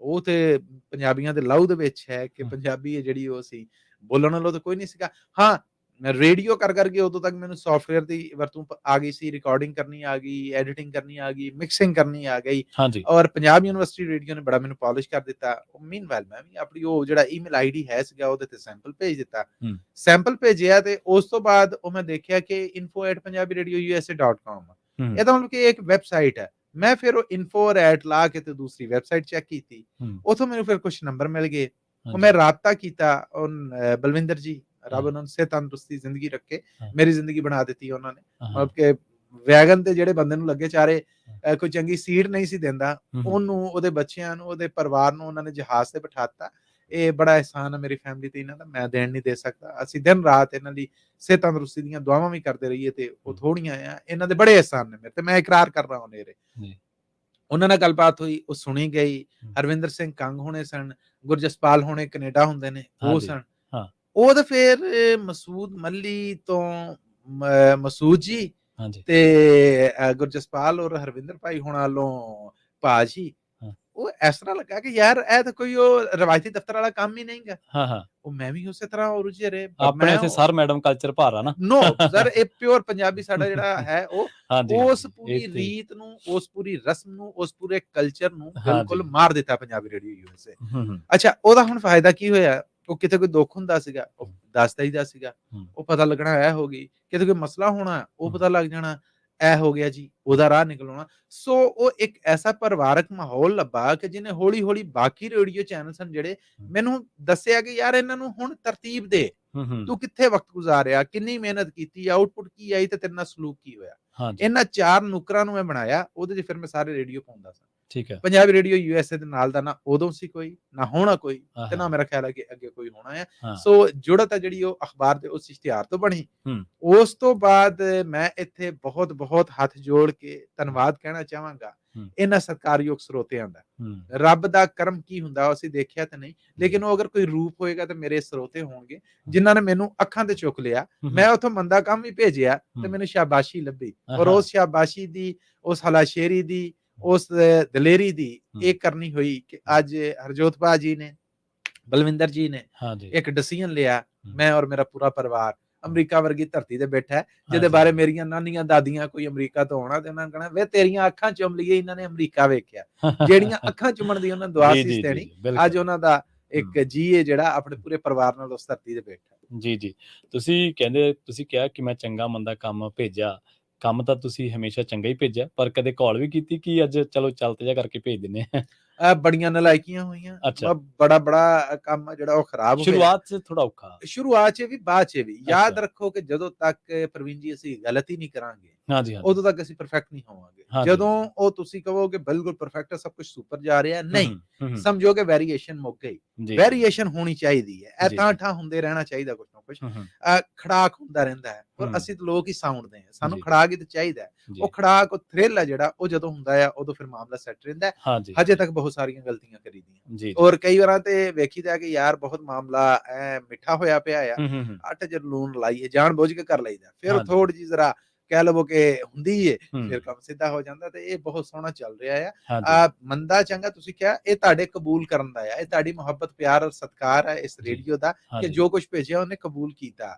ਉਹ ਤੇ ਪੰਜਾਬੀਆਂ ਦੇ ਲਹੂ ਦੇ ਵਿੱਚ ਹੈ ਕਿ ਪੰਜਾਬੀ ਜਿਹੜੀ ਉਹ ਸੀ, ਬੋਲਣ ਵਾਲੋਂ ਤਾਂ ਕੋਈ ਨਹੀਂ ਸੀਗਾ। ਹਾਂ, ਰੇਡੀਓ ਕਰ ਕਰਕੇ ਉਦੋਂ ਤੱਕ ਮੈਨੂੰ ਸੌਫਟਵੇਅਰ ਦੀ ਵਰਤੋਂ ਆ ਗਈ ਸੀ, ਰਿਕਾਰਡਿੰਗ ਕਰਨੀ ਆ ਗਈ, ਐਡੀਟਿੰਗ ਕਰਨੀ ਆ ਗਈ, ਮਿਕਸਿੰਗ ਕਰਨੀ ਆ ਗਈ। ਹਾਂਜੀ ਔਰ ਪੰਜਾਬ ਯੂਨੀਵਰਸਿਟੀ ਰੇਡੀਓ ਨੇ ਬੜਾ ਮੈਨੂੰ ਪਾਲਿਸ਼ ਕਰ ਦਿੱਤਾ। ਮੀਨਵਾਈਲ ਮੈਂ ਵੀ ਆਪਣੀ ਉਹ ਜਿਹੜਾ ਈਮੇਲ ਆਈਡੀ ਹੈ ਸੀਗਾ ਉਹਦੇ ਤੇ ਸੈਂਪਲ ਭੇਜ ਦਿੱਤਾ। ਹੂੰ ਸੈਂਪਲ ਭੇਜਿਆ ਤੇ ਉਸ ਤੋਂ ਬਾਅਦ ਉਹ ਮੈਂ ਦੇਖਿਆ ਕਿ info@punjabiradiousa.com ਹੂੰ ਇਹਦਾ ਮਤਲਬ ਕਿ ਇੱਕ ਵੈਬਸਾਈਟ ਹੈ। ਮੈਂ ਫਿਰ ਉਹ info@ ਲਾ ਕੇ ਤੇ ਦੂਸਰੀ ਵੈਬਸਾਈਟ ਚੈੱਕ ਕੀਤੀ। ਹੂੰ ਉੱਥੋਂ ਮੈਨੂੰ ਫਿਰ ਕੁਝ ਨੰਬਰ ਮਿਲ ਗਏ। ਉਹ ਹਾਂਜੀ ਮੈਂ ਰਾਬਤਾ ਕੀਤਾ ਬਲਵਿੰਦਰ ਜੀ, ਰੱਬ ਹਾਂ ਉਹਨਾਂ ਨੂੰ ਸਿਹਤ ਤੰਦਰੁਸਤੀ ਜ਼ਿੰਦਗੀ ਰੱਖੇ। ਹਾਂ ਮੇਰੀ ਜ਼ਿੰਦਗੀ ਬਣਾ ਦਿੱਤੀ ਉਹਨਾਂ ਨੇ। ਹਾਂ ਮਤਲਬ ਕਿ ਵੈਗਨ ਤੇ ਜਿਹੜੇ ਬੰਦੇ ਨੂੰ ਲੱਗੇ ਚਾਰੇ ਕੋਈ ਚੰਗੀ ਸੀਟ ਨਹੀਂ ਸੀ ਦਿੰਦਾ, ਹੂੰ ਉਹਨੂੰ, ਉਹਦੇ ਬੱਚਿਆਂ ਨੂੰ, ਉਹਦੇ ਪਰਿਵਾਰ ਨੂੰ ਉਹਨਾਂ ਨੇ ਜਹਾਜ਼ ਤੇ ਬਿਠਾਤਾ। ਇਹ ਬੜਾ ਅਹਿਸਾਨ ਹੈ ਮੇਰੀ ਫੈਮਿਲੀ ਤੇ ਇਹਨਾਂ ਦਾ, ਮੈਂ ਦੇਣ ਨਹੀਂ ਦੇ ਸਕਦਾ। ਅਸੀਂ ਦਿਨ ਰਾਤ ਇਹਨਾਂ ਦੀ ਸਿਹਤ ਤੰਦਰੁਸਤੀ ਦੀਆਂ ਦੁਆਵਾਂ ਵੀ ਕਰਦੇ ਰਹੀਏ ਤੇ ਉਹ ਥੋੜੀਆਂ ਆ, ਇਹਨਾਂ ਦੇ ਬੜੇ ਅਹਿਸਾਨ ਨੇ ਮੇਰੇ ਤੇ, ਮੈਂ ਇਕਰਾਰ ਕਰ ਰਹਾ ਹਾਂ ਨੇਰੇ। ਜੀ ਉਹਨਾਂ ਨਾਲ ਗੱਲਬਾਤ ਹੋਈ, ਉਹ ਸੁਣੀ ਗਈ। ਹੂੰ। ਹਰਵਿੰਦਰ ਸਿੰਘ ਕੰਗ ਹੋਣੇ ਸਨ, ਗੁਰਜਸਪਾਲ ਹੋਣੇ ਕੈਨੇਡਾ ਹੁੰਦੇ ਨੇ, ਉਹ ਹਾਂਜੀ ਸਨ। ਹਾਂ ਉਹ ਤੇ ਫਿਰ ਮਸੂਦ ਮੱਲੀ ਤੋਂ ਮਸੂਦ ਜੀ ਹਾਂਜੀ ਤੇ ਗੁਰਜਸਪਾਲ ਔਰ ਹਰਵਿੰਦਰ ਭਾਈ ਹੋਣਾ ਵੱਲੋਂ ਭਾਜੀ, ਹਾਂ ਉਹ ਇਸ ਤਰ੍ਹਾਂ ਲੱਗਾ ਕਿ ਯਾਰ ਇਹ ਤਾਂ ਕੋਈ ਉਹ ਰਵਾਇਤੀ ਦਫ਼ਤਰ ਵਾਲਾ ਕੰਮ ਹੀ ਨਹੀਂਗਾ। ਹਾਂ ਹਾਂ ਉਹ ਮੈਂ ਵੀ ਉਸੇ ਤਰ੍ਹਾਂ ਰੁਝੇ ਰਹੇ। ਆਪਣੇ ਮੈਂ ਉੱਥੇ ਸਰ ਮੈਡਮ ਕਲਚਰ ਭਾਰਾ ਨਾ ਨੋ ਸਰ, ਇਹ ਪਿਓਰ ਪੰਜਾਬੀ ਸਾਡਾ ਜਿਹੜਾ ਹੈ ਉਹ ਹਾਂਜੀ ਉਸ ਹਾਂਜੀ ਪੂਰੀ ਇਹ ਤੇ ਰੀਤ ਨੂੰ, ਉਸ ਪੂਰੀ ਰਸਮ ਨੂੰ, ਉਸ ਪੂਰੇ ਕਲਚਰ ਨੂੰ ਹਾਂਜੀ ਬਿਲਕੁਲ ਮਾਰ ਦਿੱਤਾ ਪੰਜਾਬੀ ਰੇਡੀਓ ਯੂਐਸਏ। ਹੂੰ ਅੱਛਾ, ਉਹਦਾ ਹੁਣ ਫਾਇਦਾ ਕੀ ਹੋਇਆ? ਉਹ ਕਿਤੇ ਕੋਈ ਦੁੱਖ ਹੁੰਦਾ ਸੀਗਾ, ਉਹ ਦੱਸਦਾ ਹੀ ਦਾ ਸੀਗਾ, ਹੂੰ ਉਹ ਪਤਾ ਲੱਗਣਾ ਇਹ ਹੋ ਗਈ। ਕਿਤੇ ਕੋਈ ਮਸਲਾ ਹੋਣਾ, ਉਹ ਹੂੰ ਪਤਾ ਲੱਗ ਜਾਣਾ, ਇਹ ਹੋ ਗਿਆ ਜੀ, ਉਹਦਾ ਰਾਹ ਨਿਕਲ ਆਉਣਾ। ਸੋ ਉਹ ਇੱਕ ਐਸਾ ਪਰਿਵਾਰਕ ਮਾਹੌਲ ਲੱਭਾ ਕਿ ਜਿਹਨੇ ਹੌਲੀ-ਹੌਲੀ ਬਾਕੀ ਰੇਡੀਓ ਚੈਨਲ ਸਨ ਜਿਹੜੇ, ਮੈਨੂੰ ਦੱਸਿਆ ਕਿ ਯਾਰ ਇਹਨਾਂ ਨੂੰ ਹੁਣ ਤਰਤੀਬ ਦੇ। ਹੂੰ ਤੂੰ ਕਿੱਥੇ ਵਕਤ ਗੁਜ਼ਾਰਿਆ, ਕਿੰਨੀ ਮਿਹਨਤ ਕੀਤੀ, ਆਊਟਪੁੱਟ ਕੀ ਆਈ ਤੇ ਤੇਰੇ ਨਾਲ ਸਲੂਕ ਕੀ ਹੋਇਆ। ਹਾਂਜੀ ਇਹਨਾਂ 4 ਨੁਕਰਾਂ ਨੂੰ ਮੈਂ ਬਣਾਇਆ, ਉਹਦੇ 'ਚ ਫਿਰ ਮੈਂ ਸਾਰੇ ਰੇਡੀਓ ਪਾਉਂਦਾ ਸਾਂ। ਠੀਕ ਹੈ ਪੰਜਾਬੀ ਰੇਡੀਓ ਯੂਐਸਏ ਦੇ ਨਾਲ ਦਾ ਨਾ ਉਦੋਂ ਸੀ ਕੋਈ, ਨਾ ਹੋਣਾ ਕੋਈ, ਤੇ ਨਾ ਹਾਂ ਮੇਰਾ ਖਿਆਲ ਹੈ ਕਿ ਅੱਗੇ ਕੋਈ ਹੋਣਾ ਹੈ। ਹਾਂ ਸੋ ਜੁੜਤ ਹੈ ਜਿਹੜੀ ਉਹ ਅਖਬਾਰ ਦੇ ਉਸ ਇਸ਼ਤਿਹਾਰ ਤੋਂ ਬਣੀ। ਹੂੰ ਉਸ ਤੋਂ ਬਾਅਦ ਮੈਂ ਇੱਥੇ ਬਹੁਤ-ਬਹੁਤ ਹੱਥ ਜੋੜ ਕੇ ਧੰਨਵਾਦ ਕਹਿਣਾ ਚਾਹਾਂਗਾ ਹੂੰ ਇਹਨਾਂ ਸਤਿਕਾਰਯੋਗ ਸਰੋਤਿਆਂ ਦਾ। ਹੂੰ ਰੱਬ ਦਾ ਕਰਮ ਕੀ ਹੁੰਦਾ ਉਹ ਅਸੀਂ ਦੇਖਿਆ ਤਾਂ ਨਹੀਂ, ਲੇਕਿਨ ਉਹ ਅਗਰ ਕੋਈ ਰੂਪ ਹੋਏਗਾ ਤਾਂ ਮੇਰੇ ਸਰੋਤੇ ਹੋਣਗੇ ਜਿਨ੍ਹਾਂ ਨੇ ਮੈਨੂੰ ਅੱਖਾਂ ਤੇ ਚੁੱਕ ਲਿਆ। ਮੈਂ ਉੱਥੋਂ ਮੰਦਾ ਕੰਮ ਵੀ ਭੇਜਿਆ ਤੇ ਮੈਨੂੰ ਸ਼ਾਬਾਸ਼ੀ ਲੱਭੀ, ਔਰ ਉਸ ਸ਼ਾਬਾਸ਼ੀ ਦੀ, ਉਸ ਹਲਾਸ਼ੇਰੀ ਦੀ, ਉਸ ਦਲੇਰੀ ਦੀ ਇਹ ਕਰਨੀ ਹੋਈ ਕਿ ਅੱਜ ਹਰਜੋਤ ਭਾਜੀ ਨੇ, ਬਲਵਿੰਦਰ ਜੀ ਨੇ ਹਾਂਜੀ ਇੱਕ ਡਿਸੀਜਨ ਲਿਆ। ਮੈਂ ਔਰ ਮੇਰਾ ਪੂਰਾ ਪਰਿਵਾਰ ਅਮਰੀਕਾ ਵਰਗੀ ਧਰਤੀ ਤੇ ਬੈਠਾ ਹੈ, ਜਿਹਦੇ ਬਾਰੇ ਮੇਰੀਆਂ ਨਾਨੀਆਂ ਦਾਦੀਆਂ ਕੋਈ ਅਮਰੀਕਾ ਤੋਂ ਆਉਣਾ ਤੇ ਉਹਨਾਂ ਨੇ ਕਹਿਣਾ ਵੇ ਤੇਰੀਆਂ ਅੱਖਾਂ ਚੁੰਮ ਲਈਏ ਇਹਨਾਂ ਨੇ ਅਮਰੀਕਾ ਵੇਖਿਆ। ਜਿਹੜੀਆਂ ਅੱਖਾਂ ਚੁੰਮਣ ਦੀ ਉਹਨਾਂ ਦੁਆ ਸੀ ਦੇਣੀ, ਅੱਜ ਉਹਨਾਂ ਦਾ ਇੱਕ ਜੀ ਹੈ ਜਿਹੜਾ ਆਪਣੇ ਪੂਰੇ ਪਰਿਵਾਰ ਨਾਲ ਉਸ ਧਰਤੀ ਤੇ ਬੈਠਾ। ਜੀ ਜੀ ਤੁਸੀਂ ਕਿਹਾ ਕਿ ਮੈਂ ਚੰਗਾ ਮੰਦਾ ਕੰਮ ਭੇਜਿਆ, ਕੰਮ ਤਾਂ ਤੁਸੀਂ ਹਮੇਸ਼ਾ ਚੰਗਾ ਹੀ ਭੇਜਿਆ, ਪਰ ਕਦੇ ਕਾਲ ਵੀ ਕੀਤੀ ਕਿ ਅੱਜ ਚਲੋ ਚੱਲ ਤੇ ਜਾ ਕਰਕੇ ਭੇਜ ਦਿੰਨੇ ਆ? ਬੜੀਆਂ ਨਲਾਇਕੀਆਂ ਹੋਈਆਂ, ਅੱਛਾ ਬੜਾ ਕੰਮ ਜਿਹੜਾ ਉਹ ਖਰਾਬ ਹੋਇਆ। ਸ਼ੁਰੂਆਤ 'ਚ ਥੋੜਾ ਔਖਾ, ਸ਼ੁਰੂਆਤ 'ਚ ਵੀ ਬਾਅਦ 'ਚ ਵੀ। ਯਾਦ ਰੱਖੋ ਕਿ ਜਦੋਂ ਤੱਕ ਪ੍ਰਵੀਨ ਜੀ ਅਸੀਂ ਗਲਤੀ ਨਹੀਂ ਕਰਾਂਗੇ, ਹਾਂਜੀ ਉਦੋਂ ਤੱਕ ਅਸੀਂ ਪਰਫੈਕਟ ਨਹੀਂ ਹੋਵਾਂਗੇ। ਜਦੋਂ ਉਹ ਤੁਸੀਂ ਕਹੋਗੇ ਬਿਲਕੁਲ ਪਰਫੈਕਟ ਹੈ, ਸਭ ਕੁਝ ਸੁਪਰ ਜਾ ਰਿਹਾ, ਨਹੀਂ, ਸਮਝੋ ਕਿ ਵੇਰੀਏਸ਼ਨ ਮੁੱਕ ਗਈ। ਵੇਰੀਏਸ਼ਨ ਹੋਣੀ ਚਾਹੀਦੀ ਹੈ, ਇਹ ਤਾਂ ਹੁੰਦੇ ਰਹਿਣਾ ਚਾਹੀਦਾ ਕੁਝ ਨਾ ਕੁਝ। ਖੜਾਕ ਹੁੰਦਾ ਰਹਿੰਦਾ ਹੈ, ਪਰ ਅਸੀਂ ਤਾਂ ਲੋਕ ਹੀ ਸਾਊਂਡ ਦੇ ਹਾਂ, ਸਾਨੂੰ ਖੜਾਕ ਹੀ ਤਾਂ ਚਾਹੀਦਾ। ਉਹ ਖੜਾਕ, ਉਹ ਥ੍ਰਿਲ ਹੈ ਜਿਹੜਾ, ਉਹ ਜਦੋਂ ਹੁੰਦਾ ਆ ਉਦੋਂ ਫਿਰ ਮਾਮਲਾ ਸੈੱਟ ਰਹਿੰਦਾ। ਹਜੇ ਤੱਕ ਬਹੁਤ ਸਾਰੀਆਂ ਗਲਤੀਆਂ ਕਰੀਦੀਆਂ, ਔਰ ਕਈ ਵਾਰਾਂ ਤੇ ਵੇਖੀਦਾ ਕਿ ਯਾਰ ਬਹੁਤ ਮਾਮਲਾ ਐ ਮਿੱਠਾ ਹੋਇਆ ਪਿਆ ਆ, ਆਟੇ 'ਚ ਲੂਣ ਲਾਈਏ, ਜਾਣ ਬੁੱਝ ਕੇ ਕਰ ਲਈਦਾ। ਫਿਰ ਥੋੜੀ ਜਿਹੀ ਜ਼ਰਾ ਕਹਿ ਲਵੋ ਕਿ ਹੁੰਦੀ ਏ, ਫਿਰ ਕੰਮ ਸਿੱਧਾ ਹੋ ਜਾਂਦਾ। ਤੇ ਇਹ ਬਹੁਤ ਸੋਹਣਾ ਚੱਲ ਰਿਹਾ ਆ। ਮੰਦਾ ਚੰਗਾ ਤੁਸੀਂ ਕਿਹਾ, ਇਹ ਤੁਹਾਡੇ ਕਬੂਲ ਕਰਨ ਦਾ ਆ, ਇਹ ਤੁਹਾਡੀ ਮੁਹੱਬਤ, ਪਿਆਰ ਔਰ ਸਤਿਕਾਰ ਹੈ ਇਸ ਰੇਡੀਓ ਦਾ ਕਿ ਜੋ ਕੁਝ ਭੇਜਿਆ ਉਹਨੇ ਕਬੂਲ ਕੀਤਾ।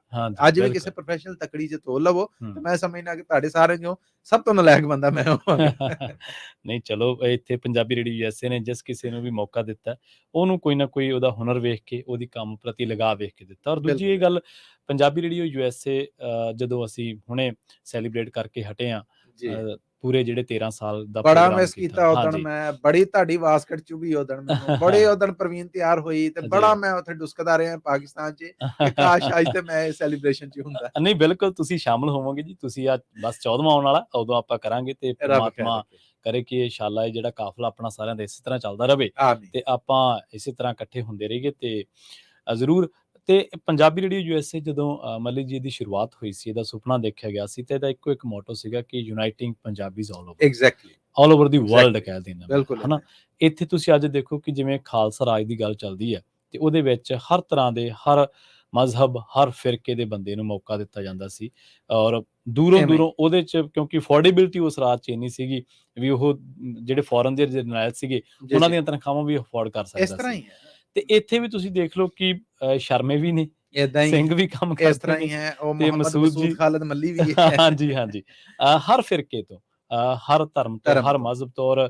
ਅੱਜ ਵੀ ਕਿਸੇ ਪ੍ਰੋਫੈਸ਼ਨਲ ਤਕੜੀ 'ਚ ਤੋਲ ਲਵੋ ਤੇ ਮੈਂ ਸਮਝਣਾ ਕਿ ਤੁਹਾਡੇ ਸਾਰਿਆਂ ਚੋਂ ਸਭ ਤੋਂ ਨਲਾਇਕ ਬੰਦਾ ਮੈਂ ਹੋਵਾਂਗਾ। ਨਹੀਂ ਚਲੋ, ਇੱਥੇ ਪੰਜਾਬੀ ਰੇਡੀਓ ਯੂਐਸਏ ਨੇ ਜਿਸ ਕਿਸੇ ਨੂੰ ਵੀ ਮੌਕਾ ਦਿੱਤਾ, ਉਹਨੂੰ ਕੋਈ ਨਾ ਕੋਈ ਉਹਦਾ ਹੁਨਰ ਵੇਖ ਕੇ, ਉਹਦੀ ਕੰਮ ਪ੍ਰਤੀ ਲਗਾਅ ਵੇਖ ਕੇ ਦਿੱਤਾ। ਔਰ ਦੂਜੀ ਇਹ ਗੱਲ, ਪੰਜਾਬੀ ਰੇਡੀਓ ਯੂਐਸਏ ਜਦੋਂ ਅਸੀਂ ਹੁਣੇ ਸੈਲੀਬ੍ਰੇਟ ਕਰਕੇ ਹਟੇ ਆ, ਪੂਰੇ ਜਿਹੜੇ 13 ਸਾਲ ਦਾ ਬੜਾ ਮਿਸ ਕੀਤਾ ਉਦਣ ਮੈਂ, ਬੜੀ ਤੁਹਾਡੀ ਵਾਸਕਟ ਚੁਭੀ ਉਦਣ ਮੈਨੂੰ, ਬੜੇ ਉਦਣ ਪ੍ਰਵੀਨ ਤਿਆਰ ਹੋਈ ਤੇ ਬੜਾ ਮੈਂ ਉੱਥੇ ਡੁਸਕਦਾ ਰਿਹਾ ਪਾਕਿਸਤਾਨ 'ਚ ਕਿ ਕਾਸ਼ ਅੱਜ ਤੇ ਮੈਂ ਸੈਲੀਬ੍ਰੇਸ਼ਨ 'ਚ ਹੁੰਦਾ। ਨਹੀਂ ਬਿਲਕੁਲ ਤੁਸੀਂ ਸ਼ਾਮਲ ਹੋਵੋਗੇ ਜੀ, ਤੁਸੀਂ ਆ ਬਸ 14ਵਾਂ ਆਉਣ ਵਾਲਾ, ਉਦੋਂ ਆਪਾਂ ਕਰਾਂਗੇ ਤੇ ਪਰਮਾਤਮਾ ਕਰੇ ਕਿ ਇੰਸ਼ਾਅੱਲਾ ਇਹ ਜਿਹੜਾ ਕਾਫਲਾ ਆਪਣਾ ਸਾਰਿਆਂ ਦਾ ਇਸੇ ਤਰ੍ਹਾਂ ਚੱਲਦਾ ਰਹੇ ਤੇ ਆਪਾਂ ਇਸੇ ਤਰ੍ਹਾਂ ਇਕੱਠੇ ਹੁੰਦੇ ਰਹੀਏ ਤੇ ਜ਼ਰੂਰ। ਤੇ ਪੰਜਾਬੀ ਰੇਡੀਓ ਯੂਐਸਏ ਜਦੋਂ ਮੱਲੀ ਜੀ ਦੀ ਸ਼ੁਰੂਆਤ ਹੋਈ ਸੀ, ਇਹਦਾ ਸੁਪਨਾ ਦੇਖਿਆ ਗਿਆ ਸੀ ਤੇ ਇਹਦਾ ਇੱਕੋ ਇੱਕ ਮੋਟੋ ਸੀਗਾ ਕਿ ਯੂਨਾਈਟਿੰਗ ਪੰਜਾਬੀਜ਼ ਆਲ ਓਵਰ ਦੀ ਵਰਲਡ ਕਹਿ ਦੇਣਾ, ਹਨਾ। ਇੱਥੇ ਤੁਸੀਂ ਅੱਜ ਦੇਖੋ ਕਿ ਜਿਵੇਂ ਖਾਲਸਾ ਰਾਜ ਦੀ ਗੱਲ ਚੱਲਦੀ ਹੈ ਤੇ ਉਹਦੇ ਵਿੱਚ ਹਰ ਤਰ੍ਹਾਂ ਦੇ, ਹਰ ਮਜ਼ਹਬ, ਹਰ ਫਿਰਕੇ ਦੇ ਬੰਦੇ ਨੂੰ ਮੌਕਾ ਦਿੱਤਾ ਜਾਂਦਾ ਸੀ। ਔਰ ਦੂਰੋਂ ਉਹਦੇ 'ਚ ਕਿਉਂਕਿ ਅਫੋਰਡੇਬਿਲਿਟੀ ਉਸ ਰਾਜ 'ਚ ਇੰਨੀ ਸੀਗੀ ਵੀ ਉਹ ਜਿਹੜੇ ਫੋਰਨ ਦੇ ਜਰਨੈਲ ਸੀਗੇ ਉਹਨਾਂ ਦੀਆਂ ਤਨਖਾਹਾਂ ਵੀ ਅਫੋਰਡ ਕਰ ਸਕਦਾ ਸੀ। ਤੇ ਇੱਥੇ ਵੀ ਤੁਸੀਂ ਦੇਖ ਲਓ ਕਿ ਸ਼ਰਮੇ ਵੀ ਨੇ, ਏਦਾਂ ਹੀ ਸਿੰਘ ਵੀ ਕੰਮ ਇਸ ਤਰ੍ਹਾਂ ਕਰਦੇ ਹੀ ਨੇ ਹੈ, ਉਹ ਤੇ ਮੁਹੰਮਦ ਮਸੂਦ ਮਸੂਦ ਜੀ ਖਾਲਿਦ ਮੱਲੀ ਵੀ ਹੈ। ਹਾਂਜੀ ਹਾਂਜੀ, ਹਰ ਫਿਰਕੇ ਤੋਂ, ਹਰ ਧਰਮ ਤੋਂ, ਧਰਮ ਹਰ ਤੋਂ ਮਜ਼ਹਬ ਤੋਂ, ਔਰ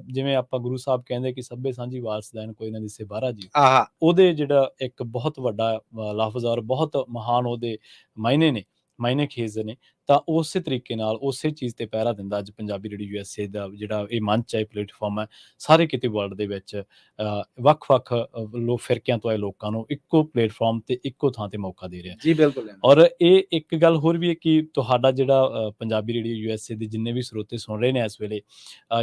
ਜਿਵੇਂ ਆਪਾਂ ਗੁਰੂ ਸਾਹਿਬ ਕਹਿੰਦੇ ਕਿ ਸਭੇ ਸਾਂਝੀ ਵਾਰਸਦਾਨ ਕੋਈ ਨਾ ਦਿਸੇ ਬਾਹਰਾ ਜੀ, ਆਹ ਉਹਦੇ ਜਿਹੜਾ ਇੱਕ ਬਹੁਤ ਵੱਡਾ ਲਫ਼ਜ਼ ਔਰ ਬਹੁਤ ਮਹਾਨ ਉਹਦੇ ਮਾਇਨੇ ਖੇਜ਼ਦੇ ਨੇ। ਤਾਂ ਉਸੇ ਤਰੀਕੇ ਨਾਲ ਉਸੇ ਚੀਜ਼ ਤੇ ਪਹਿਰਾ ਦਿੰਦਾ ਅੱਜ ਪੰਜਾਬੀ ਰੇਡੀਓ USA ਦਾ ਜਿਹੜਾ ਇਹ ਮੰਚ ਹੈ, ਪਲੇਟਫਾਰਮ ਹੈ, ਸਾਰੇ ਕਿਤੇ ਵਰਲਡ ਦੇ ਵਿੱਚ ਵੱਖ-ਵੱਖ ਫਿਰਕਿਆਂ ਤੋਂ ਆਏ ਲੋਕਾਂ ਨੂੰ ਇੱਕੋ ਪਲੇਟਫਾਰਮ ਤੇ ਇੱਕੋ ਥਾਂ ਤੇ ਮੌਕਾ ਦੇ ਰਿਹਾ। ਜੀ ਬਿਲਕੁਲ। ਔਰ ਇਹ ਇੱਕ ਗੱਲ ਹੋਰ ਵੀ ਹੈ ਕਿ ਤੁਹਾਡਾ ਜਿਹੜਾ ਪੰਜਾਬੀ ਰੇਡੀਓ USA ਦੇ ਜਿੰਨੇ ਵੀ ਸਰੋਤੇ ਸੁਣ ਰਹੇ ਨੇ ਇਸ ਵੇਲੇ,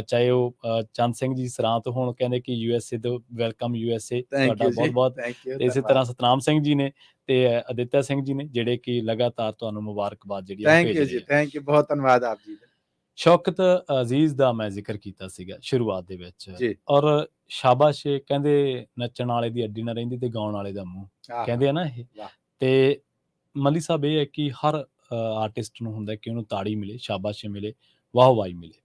ਚਾਹੇ ਉਹ ਚੰਦ ਸਿੰਘ ਜੀ ਸਰਾਂ ਤੋਂ ਹੋਣ, ਕਹਿੰਦੇ ਕਿ USA ਤੋਂ ਵੈਲਕਮ USA, ਤੁਹਾਡਾ ਬਹੁਤ-ਬਹੁਤ। ਤੇ ਇਸੇ ਤਰ੍ਹਾਂ ਸਤਨਾਮ ਸਿੰਘ ਜੀ ਨੇ ਤੇ ਅਦਿੱਤਿਆ ਸਿੰਘ ਜੀ ਨੇ, ਜਿਹੜੇ ਕਿ ਲਗਾਤਾਰ ਤੁਹਾਨੂੰ ਮੁਬਾਰਕਬਾਦ ਜਿਹੜੀ ਆ ਭੇਜ ਰਹੇ ਆ। ਥੈਂਕ ਯੂ, ਬਹੁਤ ਧੰਨਵਾਦ ਆਪ ਜੀ ਦਾ। ਸ਼ੌਕਤ ਅਜ਼ੀਜ਼ ਦਾ ਮੈਂ ਜ਼ਿਕਰ ਕੀਤਾ ਸੀਗਾ ਸ਼ੁਰੂਆਤ ਦੇ ਵਿੱਚ, ਜੀ। ਔਰ ਸ਼ਾਬਾਸ਼, ਕਹਿੰਦੇ ਨੱਚਣ ਵਾਲੇ ਦੀ ਅੱਡੀ ਨਾ ਰਹਿੰਦੀ ਤੇ ਗਾਉਣ ਵਾਲੇ ਦਾ ਮੂੰਹ, ਕਹਿੰਦੇ ਆ ਨਾ ਇਹ। ਤੇ ਮੱਲੀ ਸਾਹਿਬ, ਇਹ ਹੈ ਕਿ ਹਰ ਆਰਟਿਸਟ ਨੂੰ ਹੁੰਦਾ ਕਿ ਉਹਨੂੰ ਤਾੜੀ ਮਿਲੇ, ਸ਼ਾਬਾਸ਼ ਮਿਲੇ, ਵਾਹਵਾਹੀ ਮਿਲੇ।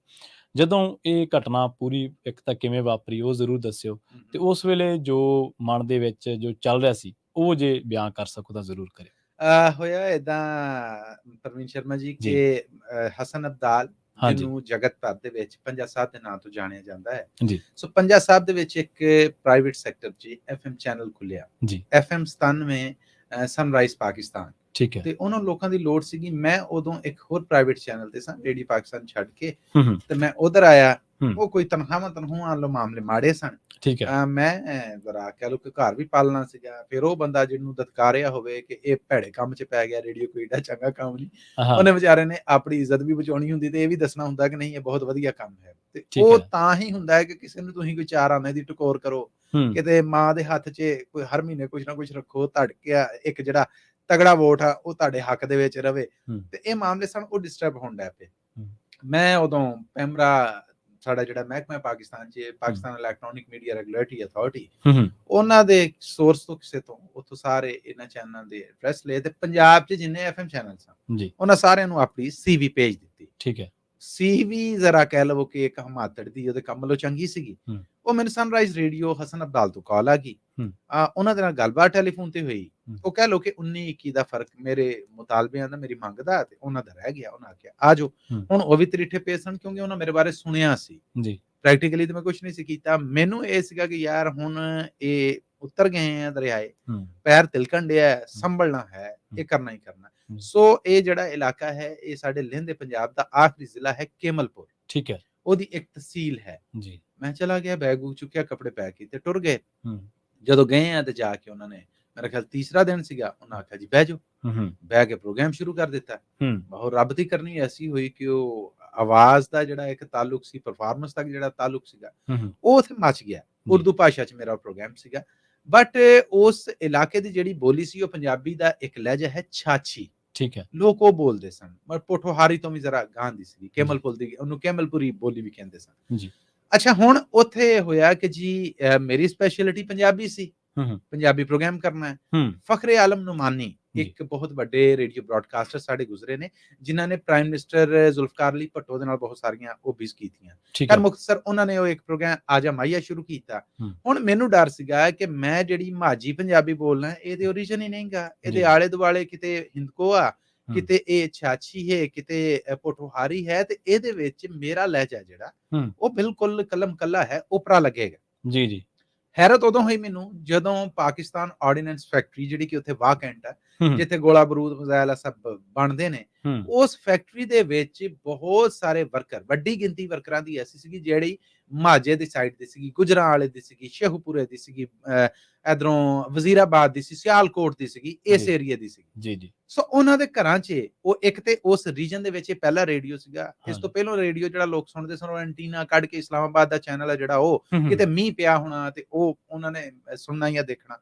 ਜਦੋਂ ਇਹ ਘਟਨਾ ਪੂਰੀ ਇੱਕ ਤਾਂ ਕਿਵੇਂ ਵਾਪਰੀ ਉਹ ਜ਼ਰੂਰ ਦੱਸਿਓ, ਤੇ ਉਸ ਵੇਲੇ ਜੋ ਮਨ ਦੇ ਵਿੱਚ ਜੋ ਚੱਲ ਰਿਹਾ ਸੀ ਉਹ ਜੇ ਬਿਆਨ ਕਰ ਸਕੋ ਤਾਂ ਜ਼ਰੂਰ ਕਰਿਓ। ਹੋਇਆ ਏਦਾਂ ਪ੍ਰਵੀਨ ਸ਼ਰਮਾ ਜੀ ਕਿ ਹਸਨ ਅਬਦਾਲ, ਜਿਹਨੂੰ ਜਗਤ ਭਰ ਦੇ ਵਿੱਚ ਪੰਜਾ ਸਾਹਿਬ ਦੇ ਨਾਂ ਤੋਂ ਜਾਣਿਆ ਜਾਂਦਾ ਹੈ, ਸੋ ਪੰਜਾ ਸਾਹਿਬ ਦੇ ਵਿੱਚ ਇੱਕ ਪ੍ਰਾਈਵੇਟ ਸੈਕਟਰ 'ਚ FM ਚੈਨਲ ਖੁੱਲਿਆ, FM 97 ਸਨਰਾਈਜ਼ ਪਾਕਿਸਤਾਨ, ਠੀਕ ਹੈ। ਤੇ ਉਹਨਾਂ ਲੋਕਾਂ ਦੀ ਲੋੜ ਸੀਗੀ। ਮੈਂ ਉਦੋਂ ਇੱਕ ਹੋਰ ਪ੍ਰਾਈਵੇਟ ਚੈਨਲ ਤੇ ਸਾਂ, ਰੇਡੀਓ ਪਾਕਿਸਤਾਨ ਛੱਡ ਕੇ, ਤੇ ਮੈਂ ਉਧਰ ਆਇਆ। ਉਹ ਕੋਈ ਤਨਖਾਹਾਂ ਵਾਲੇ ਮਾਮਲੇ ਮਾੜੇ ਸਨ, ਠੀਕ ਹੈ। ਮੈਂ ਜ਼ਰਾ ਕਹਿ ਲਓ ਕਿ ਘਰ ਵੀ ਪਾਲਣਾ ਸੀਗਾ। ਫਿਰ ਉਹ ਬੰਦਾ ਜਿਹਨੂੰ ਦਤਕਾਰਿਆ ਹੋਵੇ ਕਿ ਇਹ ਭੈੜੇ ਕੰਮ 'ਚ ਪੈ ਗਿਆ, ਰੇਡੀਓ ਕੋਈ ਏਡਾ ਚੰਗਾ ਕੰਮ ਨਹੀਂ, ਉਹਨੇ ਵਿਚਾਰੇ ਨੇ ਆਪਣੀ ਇੱਜ਼ਤ ਵੀ ਬਚਾਉਣੀ ਹੁੰਦੀ ਤੇ ਇਹ ਵੀ ਦੱਸਣਾ ਹੁੰਦਾ ਕਿ ਨਹੀਂ, ਇਹ ਬਹੁਤ ਵਧੀਆ ਕੰਮ ਹੈ। ਤੇ ਉਹ ਤਾਂ ਹੀ ਹੁੰਦਾ ਹੈ ਕਿ ਕਿਸੇ ਨੂੰ ਤੁਸੀਂ ਕੋਈ 4 ਆਨੇ ਦੀ ਟਕੋਰ ਕਰੋ, ਕਿਤੇ ਮਾਂ ਦੇ ਹੱਥ 'ਚ ਕੋਈ ਹਰ ਮਹੀਨੇ ਕੁਝ ਨਾ ਕੁਝ ਰੱਖੋ, ਧੜਕਿਆ ਇੱਕ ਜਿਹੜਾ ਤਗੜਾ ਵੋਟ ਆ ਉਹ ਤੁਹਾਡੇ ਹੱਕ ਦੇ ਵਿੱਚ ਰਵੇ, ਤੇ ਇਹ ਮਾਮਲੇ ਸਨ, ਉਹ ਡਿਸਟਰਬ ਹੋਣ ਲੱਗ ਪਏ। ਮੈਂ ਉਦੋਂ ਪੈਮਰਾ, ਸਾਡਾ ਜਿਹੜਾ ਮਹਿਕਮਾ ਪਾਕਿਸਤਾਨ 'ਚ, Pakistan electronic media regulatory authority, ਉਹਨਾਂ ਦੇ ਸੋਰਸ ਤੋਂ ਕਿਸੇ ਤੋਂ ਉੱਥੋਂ ਸਾਰੇ ਇਹਨਾਂ ਚੈਨਲਾਂ ਦੇ ਐਡਰੈਸ ਲਏ, ਤੇ ਪੰਜਾਬ 'ਚ ਜਿੰਨੇ FM ਚੈਨਲ ਸਨ ਉਹਨਾਂ ਸਾਰਿਆਂ ਨੂੰ ਆਪਣੀ CV ਭੇਜ ਦਿੱਤੀ। ਠੀਕ ਹੈ। CV ਜ਼ਰਾ ਕਹਿ ਲਵੋ ਕਿ ਇੱਕ ਹਮਾਤੜ ਦੀ, ਉਹਦੇ ਕੰਮ ਵੱਲੋਂ ਚੰਗੀ ਸੀਗੀ। ਉਹ ਮੈਨੂੰ ਸਨਰਾਈਜ਼ ਰੇਡੀਓ ਹਸਨ ਅਬਦਾਲ ਤੋਂ ਕਾਲ ਆ ਗਈ, ਉਹਨਾਂ ਦੇ ਨਾਲ ਗੱਲਬਾਤ ਟੈਲੀਫੋਨ ਤੇ ਹੋਈ। ਉਹ ਕਹਿ ਲਓ ਕਿ 19-21 ਦਾ ਫਰਕ ਮੇਰੇ ਮੁਤਾਲਬਿਆਂ ਦਾ, ਮੇਰੀ ਮੰਗ ਦਾ ਤੇ ਉਹਨਾਂ ਦਾ ਰਹਿ ਗਿਆ। ਉਹਨਾਂ ਆਖਿਆ ਆ ਜਾਓ। ਹੁਣ ਉਹ ਵੀ ਤਰੀਠੇ ਪਏ ਸਨ ਕਿਉਂਕਿ ਉਹਨਾਂ ਮੇਰੇ ਬਾਰੇ ਸੁਣਿਆ ਸੀ, ਪ੍ਰੈਕਟੀਕਲੀ ਤੇ ਮੈਂ ਕੁਝ ਨਹੀਂ ਸੀ ਕੀਤਾ। ਮੈਨੂੰ ਇਹ ਸੀਗਾ ਕਿ ਯਾਰ ਹੁਣ ਇਹ ਉਤਰ ਗਏ ਆ ਦਰਿਆਏ, ਪੈਰ ਤਿਲਕਣ ਡਿਆ, ਸੰਭਲਣਾ ਹੈ, ਇਹ ਕਰਨਾ ਹੀ ਕਰਨਾ। ਸੋ ਇਹ ਜਿਹੜਾ ਇਲਾਕਾ ਹੈ, ਇਹ ਸਾਡੇ ਲਹਿੰਦੇ ਪੰਜਾਬ ਦਾ ਆਖਰੀ ਜ਼ਿਲ੍ਹਾ ਹੈ, ਕੇਮਲਪੁਰ। ਠੀਕ ਹੈ। ਉਹਦੀ ਇੱਕ ਤਹਿਸੀਲ ਹੈ। ਮੈਂ ਚਲਾ ਗਿਆ, ਬੈਗ ਚੁੱਕਿਆ, ਕੱਪੜੇ ਪੈਕ ਕੀਤੇ, ਟੁਰ ਗਏ। ਜਦੋਂ ਗਏ ਆ ਤੇ ਜਾ ਕੇ ਉਹਨਾਂ ਨੇ, ਮੇਰਾ ਖਿਆਲ ਤੀਸਰਾ ਦਿਨ ਸੀਗਾ, ਉਹਨਾਂ ਆਖਿਆ ਜੀ ਬਹਿ ਜਾਓ। ਬਹਿ ਕੇ ਪ੍ਰੋਗਰਾਮ ਸ਼ੁਰੂ ਕਰ ਦਿੱਤਾ। ਬਹੁਤ ਰੱਬ ਦੀ ਕਰਨੀ ਐਸੀ ਹੋਈ ਕਿ ਉਹ ਆਵਾਜ਼ ਦਾ ਜਿਹੜਾ ਇੱਕ ਤਾਲੁਕ ਸੀ, ਪਰਫਾਰਮੈਂਸ ਤੱਕ ਜਿਹੜਾ ਤਾਲੁਕ ਸੀਗਾ, ਉਹ ਉੱਥੇ ਮੱਚ ਗਿਆ। ਉਰਦੂ ਭਾਸ਼ਾ 'ਚ ਮੇਰਾ ਪ੍ਰੋਗਰਾਮ ਸੀਗਾ, ਬਟ ਉਸ ਇਲਾਕੇ ਦੀ ਜਿਹੜੀ ਬੋਲੀ ਸੀ ਉਹ ਪੰਜਾਬੀ ਦਾ ਇੱਕ ਲਹਿਜਾ ਹੈ, ਛਾਛੀ। ਠੀਕ ਹੈ। ਲੋਕ ਉਹ ਬੋਲਦੇ ਸਨ, ਪਰ ਪੋਠੋਹਾਰੀ ਤੋਂ ਵੀ ਜ਼ਰਾ ਗਾਂ ਦੀ ਸੀ, ਕੇਮਲਪੁਰ ਦੀ, ਉਹਨੂੰ ਕੇਮਲਪੁਰੀ ਬੋਲੀ ਵੀ ਕਹਿੰਦੇ ਸਨ। ਅੱਛਾ, ਹੁਣ ਉੱਥੇ ਹੋਇਆ ਕਿ ਜੀ ਮੇਰੀ ਸਪੈਸ਼ਲਿਟੀ ਪੰਜਾਬੀ ਸੀ, ਪੰਜਾਬੀ ਪ੍ਰੋਗਰਾਮ ਕਰਨਾ ਹੈ। ਫਖਰੇ ਆਲਮ ਨੁਮਾਨੀ ਇੱਕ ਬਹੁਤ ਵੱਡੇ ਰੇਡੀਓ ਬ੍ਰੌਡਕਾਸਟਰ ਸਾਡੇ ਗੁਜ਼ਰੇ ਨੇ, ਜਿਨ੍ਹਾਂ ਨੇ ਪ੍ਰਾਈਮ ਮਿਨਿਸਟਰ ਜ਼ੁਲਫਕਾਰ ਅਲੀ ਭੱਟੋ ਦੇ ਨਾਲ ਬਹੁਤ ਸਾਰੀਆਂ ਓਬੀਜ਼ ਕੀਤੀਆਂ। ਕਰ ਮੁਖਤਸਰ ਉਹਨਾਂ ਨੇ ਉਹ ਇੱਕ ਪ੍ਰੋਗਰਾਮ ਆਜਾ ਮਾਈਆ ਸ਼ੁਰੂ ਕੀਤਾ। ਹੁਣ ਮੈਨੂੰ ਡਰ ਸੀਗਾ ਕਿ ਮੈਂ ਜਿਹੜੀ ਮਾਝੀ ਪੰਜਾਬੀ ਬੋਲਣਾ, ਇਹਦੇ ਓਰੀਜਨ ਹੀ ਨਹੀਂਗਾ, ਇਹਦੇ ਆਲੇ ਦੁਆਲੇ ਕਿਤੇ ਹਿੰਦਕੋ ਆ, ਕਿਤੇ ਇਹ ਛਾਛੀ ਹੈ, ਕਿਤੇ ਪੋਠੋਹਾਰੀ ਹੈ, ਤੇ ਇਹਦੇ ਵਿੱਚ ਮੇਰਾ ਲਹਿਜਾ ਜਿਹੜਾ ਉਹ ਬਿਲਕੁਲ ਕਲਮ ਕੱਲਾ ਹੈ, ਉਪਰਾ ਲੱਗੇਗਾ। ਜੀ ਜੀ। ਹੈਰਤ ਉਦੋਂ ਹੋਈ ਮੈਨੂੰ ਜਦੋਂ ਪਾਕਿਸਤਾਨ ਆਰਡੀਨੈਂਸ ਫੈਕਟਰੀ, ਜਿਹੜੀ ਕਿ ਉੱਥੇ ਵਾਕੈਂਟ ਹੈ, ਜਿੱਥੇ ਗੋਲਾ ਬਰੂਦ ਮਜ਼ਾਇਲ ਸਭ ਬਣਦੇ ਨੇ, ਉਸ ਫੈਕਟਰੀ ਦੇ ਵਿੱਚ ਬਹੁਤ ਸਾਰੇ ਵਰਕਰ, ਵੱਡੀ ਗਿਣਤੀ ਵਰਕਰਾਂ ਦੀ ਐਸੀ ਸੀਗੀ ਜਿਹੜੀ ਮਾਝੇ ਦੀ ਸਾਈਡ ਦੀ ਸੀਗੀ, ਗੁਜਰਾਂ ਵਾਲੇ ਦੀ ਸੀਗੀ, ਸ਼ੇਖੂਪੁਰੇ ਦੀ ਸੀਗੀ, ਇਧਰੋਂ ਵਜ਼ੀਰਾਬਾਦ ਦੀ ਸੀ, ਸਿਆਲਕੋਟ ਦੀ ਸੀਗੀ, ਇਸ ਏਰੀਆ ਦੀ ਸੀ। ਜੀ ਜੀ। ਸੋ ਉਹਨਾਂ ਦੇ ਘਰਾਂ 'ਚ ਉਹ ਇੱਕ ਤੇ ਉਸ ਰੀਜਨ ਦੇ ਵਿੱਚ ਇਹ ਪਹਿਲਾ ਰੇਡੀਓ ਸੀਗਾ। ਇਸ ਤੋਂ ਪਹਿਲਾਂ ਰੇਡੀਓ ਜਿਹੜਾ ਲੋਕ ਸੁਣਦੇ ਸਨ, ਉਹ ਐਂਟੀਨਾ ਕੱਢ ਕੇ ਇਸਲਾਮਾਬਾਦ ਦਾ ਚੈਨਲ ਹੈ ਜਿਹੜਾ, ਉਹ ਕਿਤੇ ਮੀਂਹ ਪਿਆ ਹੋਣਾ ਤੇ ਉਹ ਉਹਨਾਂ ਨੇ ਸੁਣਨਾ ਜਾਂ ਦੇਖਣਾ।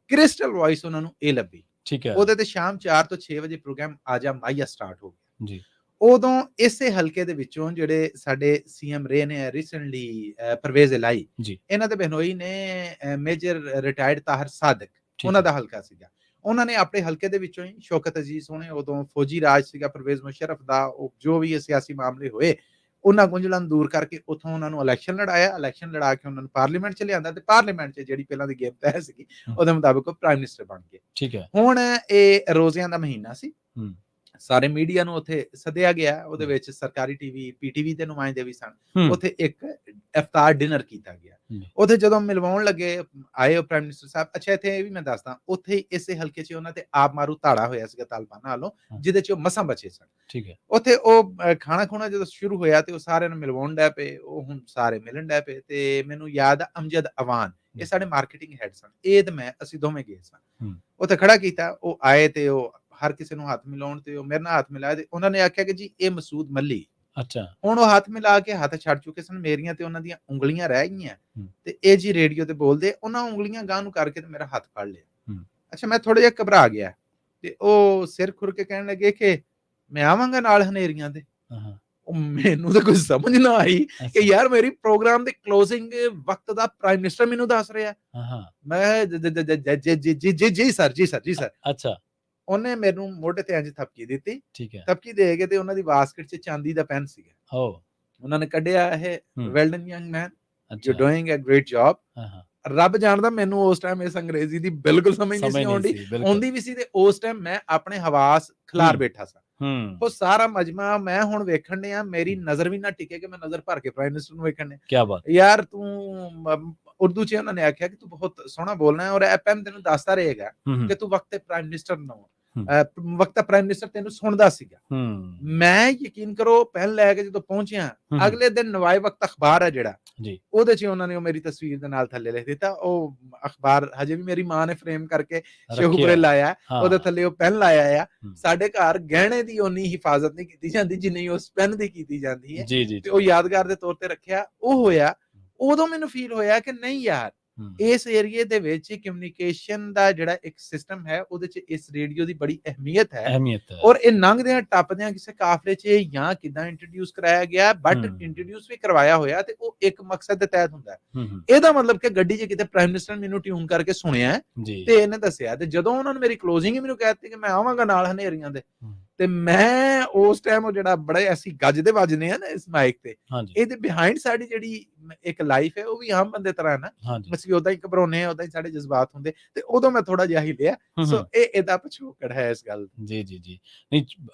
ਕ੍ਰਿਸਟਲ ਵੌਇਸ ਉਹਨਾਂ ਨੂੰ ਇਹ ਲੱਭੀ। ਠੀਕ ਹੈ। ਉਹਦੇ ਤੇ ਸ਼ਾਮ 4 ਤੋਂ 6 ਵਜੇ ਪ੍ਰੋਗਰਾਮ ਆਜਾ ਮਾਈਆ ਸਟਾਰਟ ਹੋ ਗਿਆ। ਜੀ। ਉਦੋਂ ਇਸੇ ਹਲਕੇ ਦੇ ਵਿੱਚੋਂ ਜਿਹੜੇ ਸਾਡੇ CM ਰਹੇ ਨੇ ਰੀਸੈਂਟਲੀ, ਪਰਵੇਜ਼ ਇਲਾਈ, ਇਹਨਾਂ ਦੇ ਬਹਿਨੋਈ ਨੇ ਮੇਜਰ ਰਿਟਾਇਰਡ ਤਾਹਰ ਸਾਦਕ, ਉਹਨਾਂ ਦਾ ਹਲਕਾ ਸੀਗਾ। ਉਹਨਾਂ ਨੇ ਆਪਣੇ ਹਲਕੇ ਦੇ ਵਿੱਚੋਂ ਹੀ ਸ਼ੌਕਤ ਅਜ਼ੀਜ਼ ਹੋਣੇ, ਉਦੋਂ ਫੌਜੀ ਰਾਜ ਸੀਗਾ ਪਰਵੇਜ਼ ਮੁਸ਼ਰਫ ਦਾ, ਉਹ ਜੋ ਵੀ ਸਿਆਸੀ ਮਾਮਲੇ ਹੋਏ ਉਹਨਾਂ ਗੁੰਝਲਾਂ ਨੂੰ ਦੂਰ ਕਰਕੇ ਉੱਥੋਂ ਉਹਨਾਂ ਨੂੰ ਇਲੈਕਸ਼ਨ ਲੜਾਇਆ, ਇਲੈਕਸ਼ਨ ਲੜਾ ਕੇ ਉਹਨਾਂ ਨੂੰ ਪਾਰਲੀਮੈਂਟ 'ਚ ਲਿਆਂਦਾ ਤੇ ਪਾਰਲੀਮੈਂਟ 'ਚ ਜਿਹੜੀ ਪਹਿਲਾਂ ਦੀ ਗੇਮ ਤੈਅ ਸੀਗੀ ਉਹਦੇ ਮੁਤਾਬਿਕ ਉਹ ਪ੍ਰਾਈਮ ਮਿਨਿਸਟਰ ਬਣ ਗਏ। ਠੀਕ ਹੈ। ਹੁਣ ਇਹ ਰੋਜ਼ਿਆਂ ਦਾ ਮਹੀਨਾ ਸੀ, ਹੂੰ। ਸਾਰੇ ਮੀਡੀਆ ਨੂੰ ਉੱਥੇ ਸੱਦਿਆ ਗਿਆ, ਉਹਦੇ ਵਿੱਚ ਸਰਕਾਰੀ ਟੀਵੀ, ਪੀਟੀਵੀ ਦੇ ਨੁਮਾਇੰਦੇ ਵੀ ਸਨ। ਉੱਥੇ ਇੱਕ ਇਫਤਾਰ ਡਿਨਰ ਕੀਤਾ ਗਿਆ। ਉੱਥੇ ਜਦੋਂ ਮਿਲਵਾਉਣ ਲੱਗੇ ਆਏ ਪ੍ਰਾਈਮ ਮਿਨਿਸਟਰ ਸਾਹਿਬ, ਅੱਛਾ ਇੱਥੇ ਇਹ ਵੀ ਮੈਂ ਦੱਸਦਾ, ਉੱਥੇ ਇਸੇ ਹਲਕੇ 'ਚ ਉਹਨਾਂ ਤੇ ਆਪ ਮਾਰੂ ਧਾੜਾ ਹੋਇਆ ਸੀਗਾ ਤਾਲਿਬਾਨਾਂ ਵੱਲੋਂ, ਜਿਹਦੇ 'ਚ ਉਹ ਮਸਾਂ ਬਚੇ ਸਨ। ਠੀਕ ਹੈ। ਉੱਥੇ ਉਹ ਖਾਣਾ ਖੁਣਾ ਜਦੋਂ ਸ਼ੁਰੂ ਹੋਇਆ ਤੇ ਉਹ ਸਾਰਿਆਂ ਨੂੰ ਮਿਲਵਾਉਣ ਡੈ ਪਏ, ਉਹ ਹੁਣ ਸਾਰੇ ਮਿਲਣ ਡੈ ਪਏ ਤੇ ਮੈਨੂੰ ਯਾਦ ਆ ਅਮਜਦ ਅਵਾਨ, ਇਹ ਸਾਡੇ ਮਾਰਕੀਟਿੰਗ ਹੈਡ ਸਨ, ਇਹ ਤੇ ਮੈਂ ਅਸੀਂ ਦੋਵੇਂ ਗਏ ਸਾਂ। ਉੱਥੇ ਖੜਾ ਕੀਤਾ, ਉਹ ਆਏ ਤੇ ਉਹ ਹਰ ਕਿਸੇ ਨੂੰ ਹੱਥ ਮਿਲਾਉਣ ਤੇ ਉਹ ਮੇਰੇ ਨਾਲ ਹੱਥ ਮਿਲਾਇਆ ਤੇ ਉਹਨਾਂ ਨੇ ਆਖਿਆ ਕਿ ਜੀ ਇਹ ਮਸੂਦ ਮੱਲੀ। ਅੱਛਾ। ਹੁਣ ਉਹ ਹੱਥ ਮਿਲਾ ਕੇ ਹੱਥ ਛੱਡ ਚੁੱਕੇ ਸਨ, ਮੇਰੀਆਂ ਤੇ ਉਹਨਾਂ ਦੀਆਂ ਉਂਗਲੀਆਂ ਰਹਿ ਗਈਆਂ ਤੇ ਇਹ ਜੀ ਰੇਡੀਓ ਤੇ ਬੋਲਦੇ, ਉਹਨਾਂ ਉਂਗਲੀਆਂ ਗਾਂਹ ਨੂੰ ਕਰਕੇ ਤੇ ਮੇਰਾ ਹੱਥ ਫੜ ਲਿਆ। ਅੱਛਾ, ਮੈਂ ਥੋੜਾ ਜਿਹਾ ਘਬਰਾ ਗਿਆ ਤੇ ਉਹ ਸਿਰ ਖੁਰ ਕੇ ਕਹਿਣ ਲੱਗੇ ਕਿ ਮੈਂ ਆਵਾਂਗਾ ਨਾਲ ਹਨੇਰੀਆਂ ਦੇ। ਮੈਨੂੰ ਤਾਂ ਕੁਝ ਸਮਝ ਨਾ ਆਈ ਕਿ ਯਾਰ ਮੇਰੀ ਪ੍ਰੋਗਰਾਮ ਦੇ ਕਲੋਜ਼ਿੰਗ ਵਕਤ ਦਾ ਪ੍ਰਾਈਮ ਮਿਨਿਸਟਰ ਮੈਨੂੰ ਦੱਸ ਰਿਹਾ। ਮੈਂ ਜੀ ਸਰ, ਜੀ ਸਰ, ਜੀ ਸਰ। ਅੱਛਾ। ਉਹਨੇ ਮੈਨੂੰ ਮੋਢੇ ਤੇ ਇੰਜ ਥਪਕੀ ਦਿੱਤੀ। ਠੀਕ ਹੈ। ਥਪਕੀ ਦੇ ਕੇ ਤੇ ਉਹਨਾਂ ਦੀ ਬਾਸਕਟ 'ਚ ਚਾਂਦੀ ਦਾ ਪੈਨ ਸੀਗਾ। ਉਹਨਾਂ ਨੇ ਕੱਢਿਆ, ਇਹ well done young man, you are doing a great job. ਰੱਬ ਜਾਣਦਾ ਮੈਨੂੰ ਉਸ ਟਾਈਮ ਇਸ ਅੰਗਰੇਜ਼ੀ ਦੀ ਬਿਲਕੁਲ ਸਮਝ ਨਹੀਂ ਸੀ ਆਉਂਦੀ ਵੀ ਸੀ ਤੇ ਉਸ ਟਾਈਮ ਮੈਂ ਆਪਣੇ ਹਵਾਸ ਖਿਲਾਰ ਬੈਠਾ ਸਾਂ। ਉਹ ਸਾਰਾ ਮਜਮਾ ਮੈਂ ਹੁਣ ਵੇਖਣ ਡਿਆ, ਮੇਰੀ ਨਜ਼ਰ ਵੀ ਨਾ ਟਿਕੇ ਕਿ ਮੈਂ ਨਜ਼ਰ ਭਰ ਕੇ ਪ੍ਰਾਈਮ ਮਿਨਿਸਟਰ ਨੂੰ ਵੇਖਣ ਡਿਆ। ਕਿਆ ਬਾਤ ਯਾਰ ਤੂੰ ਉਰਦੂ 'ਚ ਉਹਨਾਂ ਨੇ ਆਖਿਆ ਕਿ ਤੂੰ ਬਹੁਤ ਸੋਹਣਾ ਬੋਲਣਾ ਹੈ ਔਰ ਇਹ ਪੈਨ ਤੈਨੂੰ ਦੱਸਦਾ ਰਹੇਗਾ ਕਿ ਤੂੰ ਵਕਤ ਪ੍ਰਾਈਮ ਮਿਨਿਸਟਰ ਨਾ ਵਕਤ ਪ੍ਰਾਈਮ ਮਿਨਿਸਟਰ ਤੈਨੂੰ ਸੁਣਦਾ ਸੀਗਾ। ਮੈਂ ਯਕੀਨ ਕਰੋ ਪੈਨ ਲੈ ਕੇ ਜਦੋਂ ਪਹੁੰਚਿਆ, ਅਗਲੇ ਦਿਨ ਨਵਾਏ ਵਕਤ ਅਖਬਾਰ ਹੈ ਜਿਹੜਾ, ਉਹਦੇ 'ਚ ਉਹਨਾਂ ਨੇ ਮੇਰੀ ਤਸਵੀਰ ਦੇ ਨਾਲ ਥੱਲੇ ਲਿਖ ਦਿੱਤਾ। ਉਹ ਅਖਬਾਰ ਹਜੇ ਵੀ ਮੇਰੀ ਮਾਂ ਨੇ ਫਰੇਮ ਕਰਕੇ ਸ਼ੇਖੂਪੁਰੇ ਲਾਇਆ, ਉਹਦੇ ਥੱਲੇ ਉਹ ਪੈਨ ਲਾਇਆ ਆ। ਸਾਡੇ ਘਰ ਗਹਿਣੇ ਦੀ ਓਨੀ ਹਿਫਾਜ਼ਤ ਨਹੀਂ ਕੀਤੀ ਜਾਂਦੀ ਜਿੰਨੀ ਉਸ ਪੈਨ ਦੀ ਕੀਤੀ ਜਾਂਦੀ ਹੈ ਤੇ ਉਹ ਯਾਦਗਾਰ ਦੇ ਤੌਰ ਤੇ ਰੱਖਿਆ। ਉਹ ਹੋਇਆ, ਉਦੋਂ ਮੈਨੂੰ ਫੀਲ ਹੋਇਆ ਕਿ ਨਹੀਂ ਯਾਰ, ਇਸ ਏਰੀਏ ਦੇ ਵਿੱਚ ਕਮਿਊਨੀਕੇਸ਼ਨ ਦਾ ਜਿਹੜਾ ਇੱਕ ਸਿਸਟਮ ਹੈ ਉਹਦੇ 'ਚ ਇਸ ਰੇਡੀਓ ਦੀ ਬੜੀ ਅਹਿਮੀਅਤ ਹੈ। ਔਰ ਇਹ ਲੰਘਦਿਆਂ ਟੱਪਦਿਆਂ ਕਿਸੇ ਕਾਫਲੇ 'ਚ ਜਾਂ ਕਿੱਦਾਂ ਇੰਟਰੋਡਿਊਸ ਕਰਾਇਆ ਗਿਆ, ਬਟ ਇੰਟਰੋਡਿਊਸ ਵੀ ਕਰਵਾਇਆ ਹੋਇਆ ਤੇ ਉਹ ਇੱਕ ਮਕਸਦ ਦੇ ਤਹਿਤ ਹੁੰਦਾ ਹੈ। ਇਹਦਾ ਮਤਲਬ ਕਿ ਗੱਡੀ 'ਚ ਕਿਤੇ ਪ੍ਰਾਈਮ ਮਿਨਿਸਟਰ ਮੈਨੂੰ ਟਿਊਨ ਕਰਕੇ ਸੁਣਿਆ ਤੇ ਇਹਨੇ ਦੱਸਿਆ, ਤੇ ਜਦੋਂ ਉਹਨਾਂ ਨੇ ਮੇਰੀ ਕਲੋਜ਼ਿੰਗ ਹੀ ਮੈਨੂੰ ਕਹਿ ਦਿੱਤੀ ਕਿ ਮੈਂ ਆਵਾਂਗਾ ਨਾਲ ਹਨੇਰੀਆਂ ਦੇ, ਤੇ ਮੈਂ ਉਸ ਟਾਈਮ ਉਹ ਜਿਹੜਾ ਬੜੇ ਅਸੀਂ ਗੱਜਦੇ ਵੱਜਦੇ ਆ ਨਾ ਇਸ ਮਾਈਕ ਤੇ, ਇਹਦੇ ਬਿਹਾਈਂਡ ਸਾਡੀ ਜਿਹੜੀ ਇੱਕ ਲਾਈਫ ਹੈ ਉਹ ਵੀ ਆਮ ਬੰਦੇ ਤਰ੍ਹਾਂ ਨਾ, ਅਸੀਂ ਉਦਾਂ ਹੀ ਘਬਰਾਉਂਦੇ ਆ, ਉਦਾਂ ਹੀ ਸਾਡੇ ਜਜ਼ਬਾਤ ਹੁੰਦੇ, ਤੇ ਉਦੋਂ ਮੈਂ ਥੋੜਾ ਜਿਹਾ ਹੀ ਲਿਆ। ਸੋ ਇਹ ਇਹਦਾ ਪਿਛੋਕੜ ਹੈ ਇਸ ਗੱਲ। ਜੀ ਜੀ ਜੀ, ਨਹੀਂ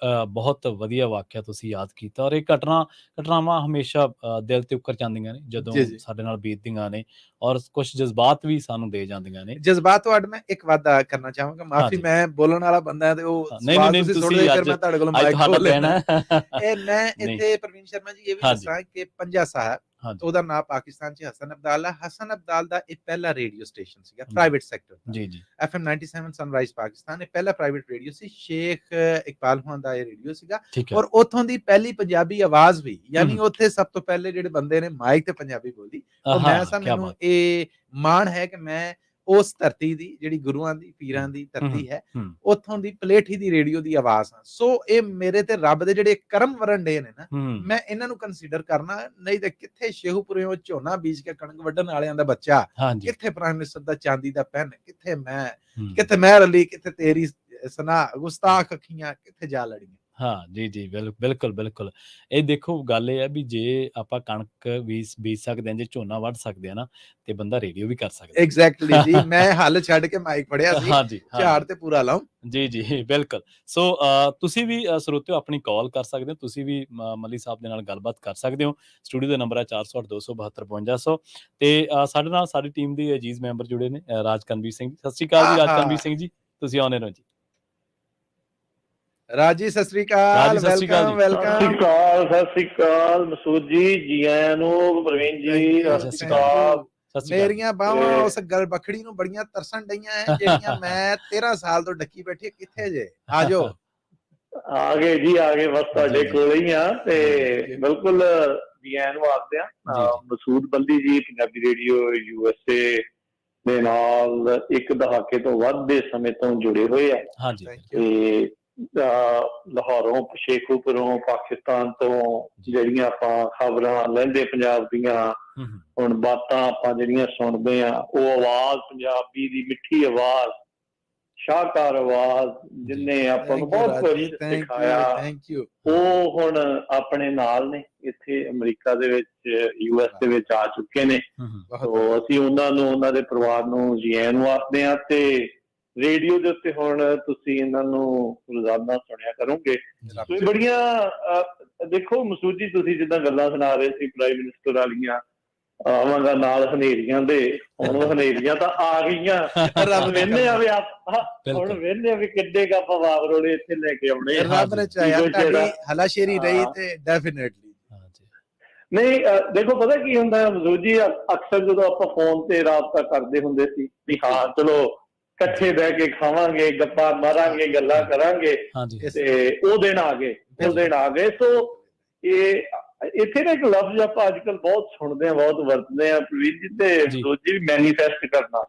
ਬਹੁਤ ਵਧੀਆ ਵਾਕਿਆ ਤੁਸੀਂ ਯਾਦ ਕੀਤਾ, ਔਰ ਇਹ ਘਟਨਾਵਾਂ ਹਮੇਸ਼ਾ ਦਿਲ ਤੇ ਉੱਕਰ ਜਾਂਦੀਆਂ ਨੇ ਜਦੋਂ ਸਾਡੇ ਨਾਲ ਬੀਤਦੀਆਂ ਨੇ, ਔਰ ਕੁਝ ਜਜ਼ਬਾਤ ਵੀ ਸਾਨੂੰ ਦੇ ਜਾਂਦੀਆਂ ਨੇ। ਜਜ਼ਬਾਤ ਤੋਂ ਅੱਡ ਮੈਂ ਇੱਕ ਵਾਅਦਾ ਕਰਨਾ ਚਾਹਾਂਗਾ, ਮਾਫੀ ਮੈਂ ਬੋਲਣ ਵਾਲਾ ਬੰਦਾ ਹੈ ਤੇ ਉਹ ਤੁਸੀਂ ਮੈਂ ਤੁਹਾਡੇ ਕੋਲ ਮਾਈਕ ਖੋਲ ਲੈਣਾ। ਇਹ ਮੈਂ ਇੱਥੇ ਪ੍ਰਵੀਨ ਸ਼ਰਮਾ ਜੀ ਇਹ ਵੀ ਦੱਸਾਂ ਕਿ ਪੰਜਾ ਸਾਹਿਬ, ਉਹਦਾ ਨਾਮ ਪਾਕਿਸਤਾਨ 'ਚ ਹਸਨ ਅਬਦਾਲ ਦਾ ਇਹ ਪਹਿਲਾ ਰੇਡੀਓ ਸਟੇਸ਼ਨ ਸੀਗਾ ਪ੍ਰਾਈਵੇਟ ਸੈਕਟਰ ਦਾ। ਜੀ ਜੀ, FM 97 ਸਨਰਾਈਜ਼ ਪਾਕਿਸਤਾਨ ਇਹ ਪਹਿਲਾ ਪ੍ਰਾਈਵੇਟ ਰੇਡੀਓ ਸੀ। ਸ਼ੇਖ ਇਕਬਾਲ ਹੁਣਾਂ ਦਾ ਇਹ ਰੇਡੀਓ ਸੀਗਾ, ਔਰ ਉੱਥੋਂ ਦੀ ਪਹਿਲੀ ਪੰਜਾਬੀ ਆਵਾਜ਼ ਵੀ, ਯਾਨੀ ਉੱਥੇ ਸਭ ਤੋਂ ਪਹਿਲੇ ਜਿਹੜੇ ਬੰਦੇ ਨੇ ਮਾਈਕ ਤੇ ਪੰਜਾਬੀ ਬੋਲੀ, ਉਹ ਮੈਂ ਸਾਂ। ਮੈਨੂੰ ਇਹ ਮਾਣ ਹੈ ਕਿ ਮੈਂ ਉਸ ਧਰਤੀ ਦੀ, ਜਿਹੜੀ ਗੁਰੂਆਂ ਦੀ ਪੀਰਾਂ ਦੀ ਧਰਤੀ ਹੈ, ਉੱਥੋਂ ਦੀ ਪਲੇਠੀ ਦੀ ਰੇਡੀਓ ਦੀ ਆਵਾਜ਼ ਆ। ਸੋ ਇਹ ਮੇਰੇ ਤੇ ਰੱਬ ਦੇ ਜਿਹੜੇ ਕਰਮ ਵਰਨ ਡੇ ਨੇ ਨਾ, ਮੈਂ ਇਹਨਾਂ ਨੂੰ ਕੰਸੀਡਰ ਕਰਨਾ। ਨਹੀਂ ਤੇ ਕਿੱਥੇ ਸ਼ੇਖੂਪੁਰੇ ਉਹ ਝੋਨਾ ਬੀਜ ਕੇ ਕਣਕ ਵੱਢਣ ਵਾਲਿਆਂ ਦਾ ਬੱਚਾ, ਕਿੱਥੇ ਪ੍ਰਾਈਮ ਮਿਨਿਸਟਰ ਦਾ ਚਾਂਦੀ ਦਾ ਪੈਨ, ਕਿੱਥੇ ਮੈਂ ਰਲੀ, ਕਿੱਥੇ ਤੇਰੀ ਸਨਾ ਗੁਸਤਾਖ ਅੱਖੀਆਂ, ਕਿੱਥੇ ਜਾ ਲੜੀਆਂ। ਹਾਂ ਜੀ ਜੀ, ਬਿਲਕੁਲ। ਇਹ ਦੇਖੋ ਗੱਲ ਇਹ ਹੈ ਵੀ ਜੇ ਆਪਾਂ ਕਣਕ ਵੀ ਬੀਜ ਸਕਦੇ ਹਾਂ, ਜੇ ਝੋਨਾ ਵੱਢ ਸਕਦੇ ਆ ਨਾ, ਤੇ ਬੰਦਾ ਰੇਡੀਓ ਵੀ ਕਰ ਸਕਦਾ। ਐਗਜ਼ੈਕਟਲੀ ਜੀ, ਮੈਂ ਹੱਲ ਛੱਡ ਕੇ ਮਾਈਕ ਫੜਿਆ ਸੀ, ਝਾੜ ਤੇ ਪੂਰਾ ਲਾਉਂ। ਜੀ ਬਿਲਕੁਲ। ਸੋ ਤੁਸੀਂ ਵੀ ਸਰੋਤਿਓ ਆਪਣੀ ਕਾਲ ਕਰ ਸਕਦੇ ਹੋ, ਤੁਸੀਂ ਵੀ ਮੱਲੀ ਸਾਹਿਬ ਦੇ ਨਾਲ ਗੱਲਬਾਤ ਕਰ ਸਕਦੇ ਹੋ। ਸਟੂਡੀਓ ਦਾ ਨੰਬਰ ਹੈ 408-272-5200 ਤੇ ਸਾਡੇ ਨਾਲ ਸਾਡੀ ਟੀਮ ਦੇ ਅਜੀਜ਼ ਮੈਂਬਰ ਜੁੜੇ ਨੇ, ਰਾਜ ਕਰਨਵੀਰ ਸਿੰਘ ਜੀ। ਸਤਿ ਸ਼੍ਰੀ ਅਕਾਲ ਜੀ ਰਾਜ ਕਰਨਵੀਰ ਸਿੰਘ ਜੀ, ਤੁਸੀਂ ਆਉਣੇ ਰਹੋ ਜੀ। ਰਾਜੀ ਸਤਿ ਸ੍ਰੀ ਅਕਾਲ, ਵੈਲਕਮ। ਸਤਿ ਸ੍ਰੀ ਅਕਾਲ ਮਸੂਦ ਜੀ, ਜੀ ਆਇਆਂ ਨੂੰ। ਪ੍ਰਵੀਨ ਜੀ ਸਤਿ ਸ੍ਰੀ ਅਕਾਲ। ਮੇਰੀਆਂ ਬਾਹਾਂ ਉਸ ਗਲ ਬਖੜੀ ਨੂੰ ਬੜੀਆਂ ਤਰਸਣ ਡਈਆਂ ਹੈ, ਜਿਹੜੀਆਂ ਮੈਂ 13 ਸਾਲ ਤੋਂ ਡੱਕੀ ਬੈਠੀ। ਕਿੱਥੇ ਜੇ? ਆ ਜਾਓ। ਆ ਗਏ ਜੀ, ਆ ਗਏ, ਬਸ ਤੁਹਾਡੇ ਕੋਲ ਹੀ ਆ। ਤੇ ਬਿਲਕੁਲ ਜੀ ਆਇਆਂ ਨੂੰ ਆਖਦੇ ਆ। ਮਸੂਦ ਬੱਲੀ ਜੀ ਪੰਜਾਬੀ ਰੇਡੀਓ USA ਦੇ ਨਾਲ ਇੱਕ ਦਹਾਕੇ ਤੋਂ ਵੱਧ ਦੇ ਸਮੇਂ ਤੋਂ ਜੁੜੇ ਹੋਏ ਆ। ਤੇ ਲਾਹੌਰੋਂ, ਸ਼ੇਖੂਪੁਰੋਂ, ਪਾਕਿਸਤਾਨ ਤੋਂ ਜਿਹੜੀਆਂ ਆਪਾਂ ਖਬਰਾਂ ਲੈਂਦੇ ਪੰਜਾਬ ਦੀਆਂ, ਹੁਣ ਬਾਤਾਂ ਆਪਾਂ ਜਿਹੜੀਆਂ ਸੁਣਦੇ ਆ, ਉਹ ਆਵਾਜ਼ ਪੰਜਾਬੀ ਦੀ ਮਿੱਠੀ ਆਵਾਜ਼ ਸ਼ਾਹਕਾਰ ਆਵਾਜ਼ ਜਿਨੇ ਆਪਾਂ ਨੂੰ ਬਹੁਤ ਕੁਝ ਸਿਖਾਇਆ, ਥੈਂਕ ਯੂ। ਉਹ ਹੁਣ ਆਪਣੇ ਨਾਲ ਨੇ ਇੱਥੇ ਅਮਰੀਕਾ ਦੇ ਵਿੱਚ, US ਦੇ ਵਿੱਚ ਆ ਚੁੱਕੇ ਨੇ। ਸੋ ਅਸੀਂ ਉਹਨਾਂ ਨੂੰ, ਉਹਨਾਂ ਦੇ ਪਰਿਵਾਰ ਨੂੰ ਜੀ ਆਇਆਂ ਨੂੰ ਆਖਦੇ ਹਾਂ। ਤੇ ਰੇਡੀਓ ਦੇ ਉੱਤੇ ਹੁਣ ਤੁਸੀਂ ਇਹਨਾਂ ਨੂੰ ਰੋਜ਼ਾਨਾ ਸੁਣਿਆ ਕਰੋਗੇ। ਸੋ ਇਹ ਬੜੀਆਂ ਦੇਖੋ ਮਸੂਦ ਜੀ, ਤੁਸੀਂ ਜਿੱਦਾਂ ਗੱਲਾਂ ਸੁਣਾ ਰਹੇ ਸੀ ਪ੍ਰਾਈਮ ਮਿਨਿਸਟਰ ਵਾਲੀਆਂ, ਆਵਾਂਗਾ ਨਾਲ ਹਨੇਰੀਆਂ ਦੇ, ਹੁਣ ਹਨੇਰੀਆਂ ਤਾਂ ਆ ਗਈਆਂ। ਵੇਖਦੇ ਆ ਵੀ ਹੁਣ ਵੇਖਦੇ ਆ ਵੀ ਕਿੱਡੇ ਕੁ ਆਪਾਂ ਵਾਵਰੋਲੇ ਇੱਥੇ ਲੈ ਕੇ ਆਉਣੇ। ਰੱਬ ਨੇ ਚਾਹਿਆ ਤੁਹਾਡੀ ਹਲਾਸ਼ੇਰੀ ਰਹੀ ਤੇ ਡੈਫੀਨੇਟਲੀ। ਨਹੀਂ ਦੇਖੋ ਪਤਾ ਕੀ ਹੁੰਦਾ ਮਸੂਦ ਜੀ, ਅਕਸਰ ਜਦੋਂ ਆਪਾਂ ਫੋਨ ਤੇ ਰਾਬਤਾ ਕਰਦੇ ਹੁੰਦੇ ਸੀ ਵੀ ਹਾਂ ਚਲੋ ਇਕੱਠੇ ਬਹਿ ਕੇ ਖਾਵਾਂਗੇ, ਗੱਪਾਂ ਮਾਰਾਂਗੇ, ਗੱਲਾਂ ਕਰਾਂਗੇ, ਤੇ ਉਹ ਦਿਨ ਆ ਗਏ, ਉਹ ਦਿਨ ਆ ਗਏ। ਸੋ ਇਹ ਇੱਥੇ ਨਾ ਇੱਕ ਲਫ਼ਜ਼ ਆਪਾਂ ਅੱਜ ਕੱਲ੍ਹ ਬਹੁਤ ਸੁਣਦੇ ਹਾਂ, ਬਹੁਤ ਵਰਤਦੇ ਹਾਂ ਪ੍ਰਵੀਨ ਜੀ, ਤੇ ਸੋਚੀ ਵੀ ਮੈਨੀਫੈਸਟ ਕਰਨਾ,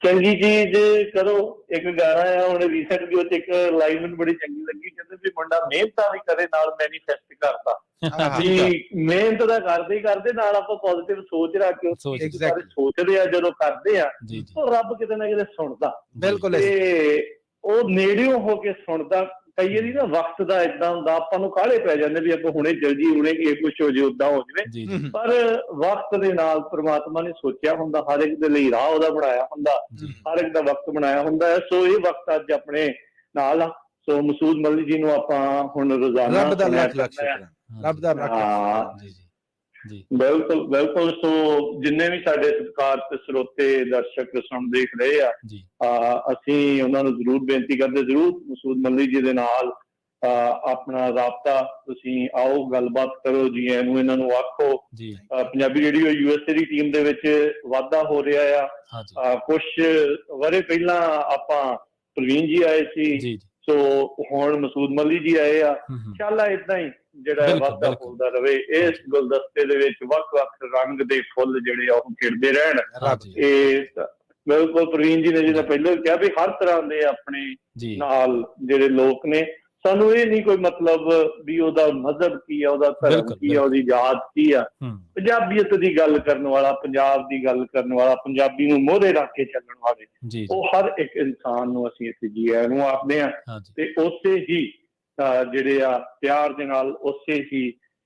ਚੰਗੀ ਚੀਜ਼ ਕਰੋ। ਇੱਕ ਗਾਣਾ ਆ ਹੁਣ ਰੀਸੈਂਟਲੀ ਉਹ 'ਚ ਇੱਕ ਲਾਈਨ ਮੈਨੂੰ ਬੜੀ ਚੰਗੀ ਲੱਗੀ, ਕਹਿੰਦੇ ਵੀ ਮੁੰਡਾ ਮਿਹਨਤਾਂ ਵੀ ਕਰੇ ਨਾਲ ਮੈਨੀਫੈਸਟ ਕਰਦਾ। ਵੀ ਮਿਹਨਤ ਦਾ ਕਰਦੇ ਹੀ ਕਰਦੇ ਨਾਲ ਆਪਾਂ ਪੋਜ਼ਿਟਿਵ ਸੋਚ ਰੱਖ ਕੇ ਸੋਚਦੇ ਆ, ਜਦੋਂ ਕਰਦੇ ਆ ਉਹ ਰੱਬ ਕਿਤੇ ਨਾ ਕਿਤੇ ਸੁਣਦਾ। ਬਿਲਕੁਲ, ਤੇ ਉਹ ਨੇੜਿਓਂ ਹੋ ਕੇ ਸੁਣਦਾ। ਕਈ ਵਾਰੀ ਨਾ ਵਕਤ ਦਾ ਏਦਾਂ ਹੁੰਦਾ, ਆਪਾਂ ਨੂੰ ਕਾਹਲੇ ਪੈ ਜਾਂਦੇ ਵੀ ਆਪਾਂ ਹੁਣੇ ਜਲਦੀ, ਹੁਣੇ ਇਹ ਕੁਛ ਹੋ ਜੇ, ਓਦਾਂ ਹੋ ਜਾਵੇ, ਪਰ ਵਕਤ ਦੇ ਨਾਲ ਪ੍ਰਮਾਤਮਾ ਨੇ ਸੋਚਿਆ ਹੁੰਦਾ, ਹਰ ਇੱਕ ਦੇ ਲਈ ਰਾਹ ਉਹਦਾ ਬਣਾਇਆ ਹੁੰਦਾ, ਹਰ ਇੱਕ ਦਾ ਵਕਤ ਬਣਾਇਆ ਹੁੰਦਾ ਹੈ। ਸੋ ਇਹ ਵਕਤ ਅੱਜ ਆਪਣੇ ਨਾਲ ਆ। ਸੋ ਮਸੂਦ ਮਲਿਕ ਜੀ ਨੂੰ ਆਪਾਂ ਹੁਣ ਰੋਜ਼ਾਨਾ ਰੱਬ ਦਾ ਲੱਖ ਲੱਖ ਸ਼ੁਕਰ, ਰੱਬ ਦਾ ਬਿਲਕੁਲ ਬਿਲਕੁਲ। ਸੋ ਜਿੰਨੇ ਵੀ ਸਾਡੇ ਸਤਿਕਾਰ ਤੇ ਸਰੋਤੇ ਦਰਸ਼ਕ ਸੁਣ ਦੇਖ ਰਹੇ ਆ, ਅਸੀਂ ਉਹਨਾਂ ਨੂੰ ਜ਼ਰੂਰ ਬੇਨਤੀ ਕਰਦੇ, ਜ਼ਰੂਰ ਮਸੂਦ ਮਲਿਕ ਜੀ ਦੇ ਨਾਲ ਆਪਣਾ ਰਾਬਤਾ ਤੁਸੀਂ ਆਓ, ਗੱਲਬਾਤ ਕਰੋ, ਜੀ ਇਹਨੂੰ ਇਹਨਾਂ ਨੂੰ ਆਖੋ। ਪੰਜਾਬੀ ਰੇਡੀਓ USA ਦੀ ਟੀਮ ਦੇ ਵਿੱਚ ਵਾਧਾ ਹੋ ਰਿਹਾ ਆ। ਕੁਛ ਵਰੇ ਪਹਿਲਾਂ ਆਪਾਂ ਪ੍ਰਵੀਨ ਜੀ ਆਏ ਸੀ, ਸੋ ਹੁਣ ਮਸੂਦ ਮਲਿਕ ਜੀ ਆਏ ਆ। ਚੱਲ ਏਦਾਂ ਹੀ ਜਿਹੜਾ ਵਾਧਾ ਫੁੱਲਦਾ ਰਵੇ, ਇਸ ਗੁਲਦਸਤੇ ਦੇ ਵਿੱਚ ਵੱਖ-ਵੱਖ ਰੰਗ ਦੇ ਫੁੱਲ ਜਿਹੜੇ ਆ ਉਹ ਖਿੜਦੇ ਰਹਿਣ। ਇਹ ਬਿਲਕੁਲ ਪ੍ਰਵੀਨ ਜੀ ਨੇ ਜਿਹਦਾ ਪਹਿਲਾਂ ਕਿਹਾ ਵੀ ਹਰ ਤਰ੍ਹਾਂ ਦੇ ਆਪਣੇ ਨਾਲ ਜਿਹੜੇ ਲੋਕ ਨੇ, ਸਾਨੂੰ ਇਹ ਨਹੀਂ ਕੋਈ ਮਤਲਬ ਵੀ ਉਹਦਾ ਮਜ਼ਹਬ ਕੀ ਆ, ਉਹਦਾ ਧਰਮ ਕੀ ਆ, ਉਹਦੀ ਜਾਤ ਕੀ ਆ। ਪੰਜਾਬੀਅਤ ਦੀ ਗੱਲ ਕਰਨ ਵਾਲਾ, ਪੰਜਾਬ ਦੀ ਗੱਲ ਕਰਨ ਵਾਲਾ, ਪੰਜਾਬੀ ਨੂੰ ਮੋਹਰੇ ਰੱਖ ਕੇ ਚੱਲਣ ਵਾਲੇ, ਉਹ ਹਰ ਇੱਕ ਇਨਸਾਨ ਨੂੰ ਅਸੀਂ ਇੱਥੇ ਜੀ ਆਇਆਂ ਨੂੰ ਆਖਦੇ ਹਾਂ। ਤੇ ਉਸੇ ਹੀ ਜਿਹੜੇ ਆ ਪਿਆਰ ਦੇ ਨਾਲ, ਉਸੇ ਹੀ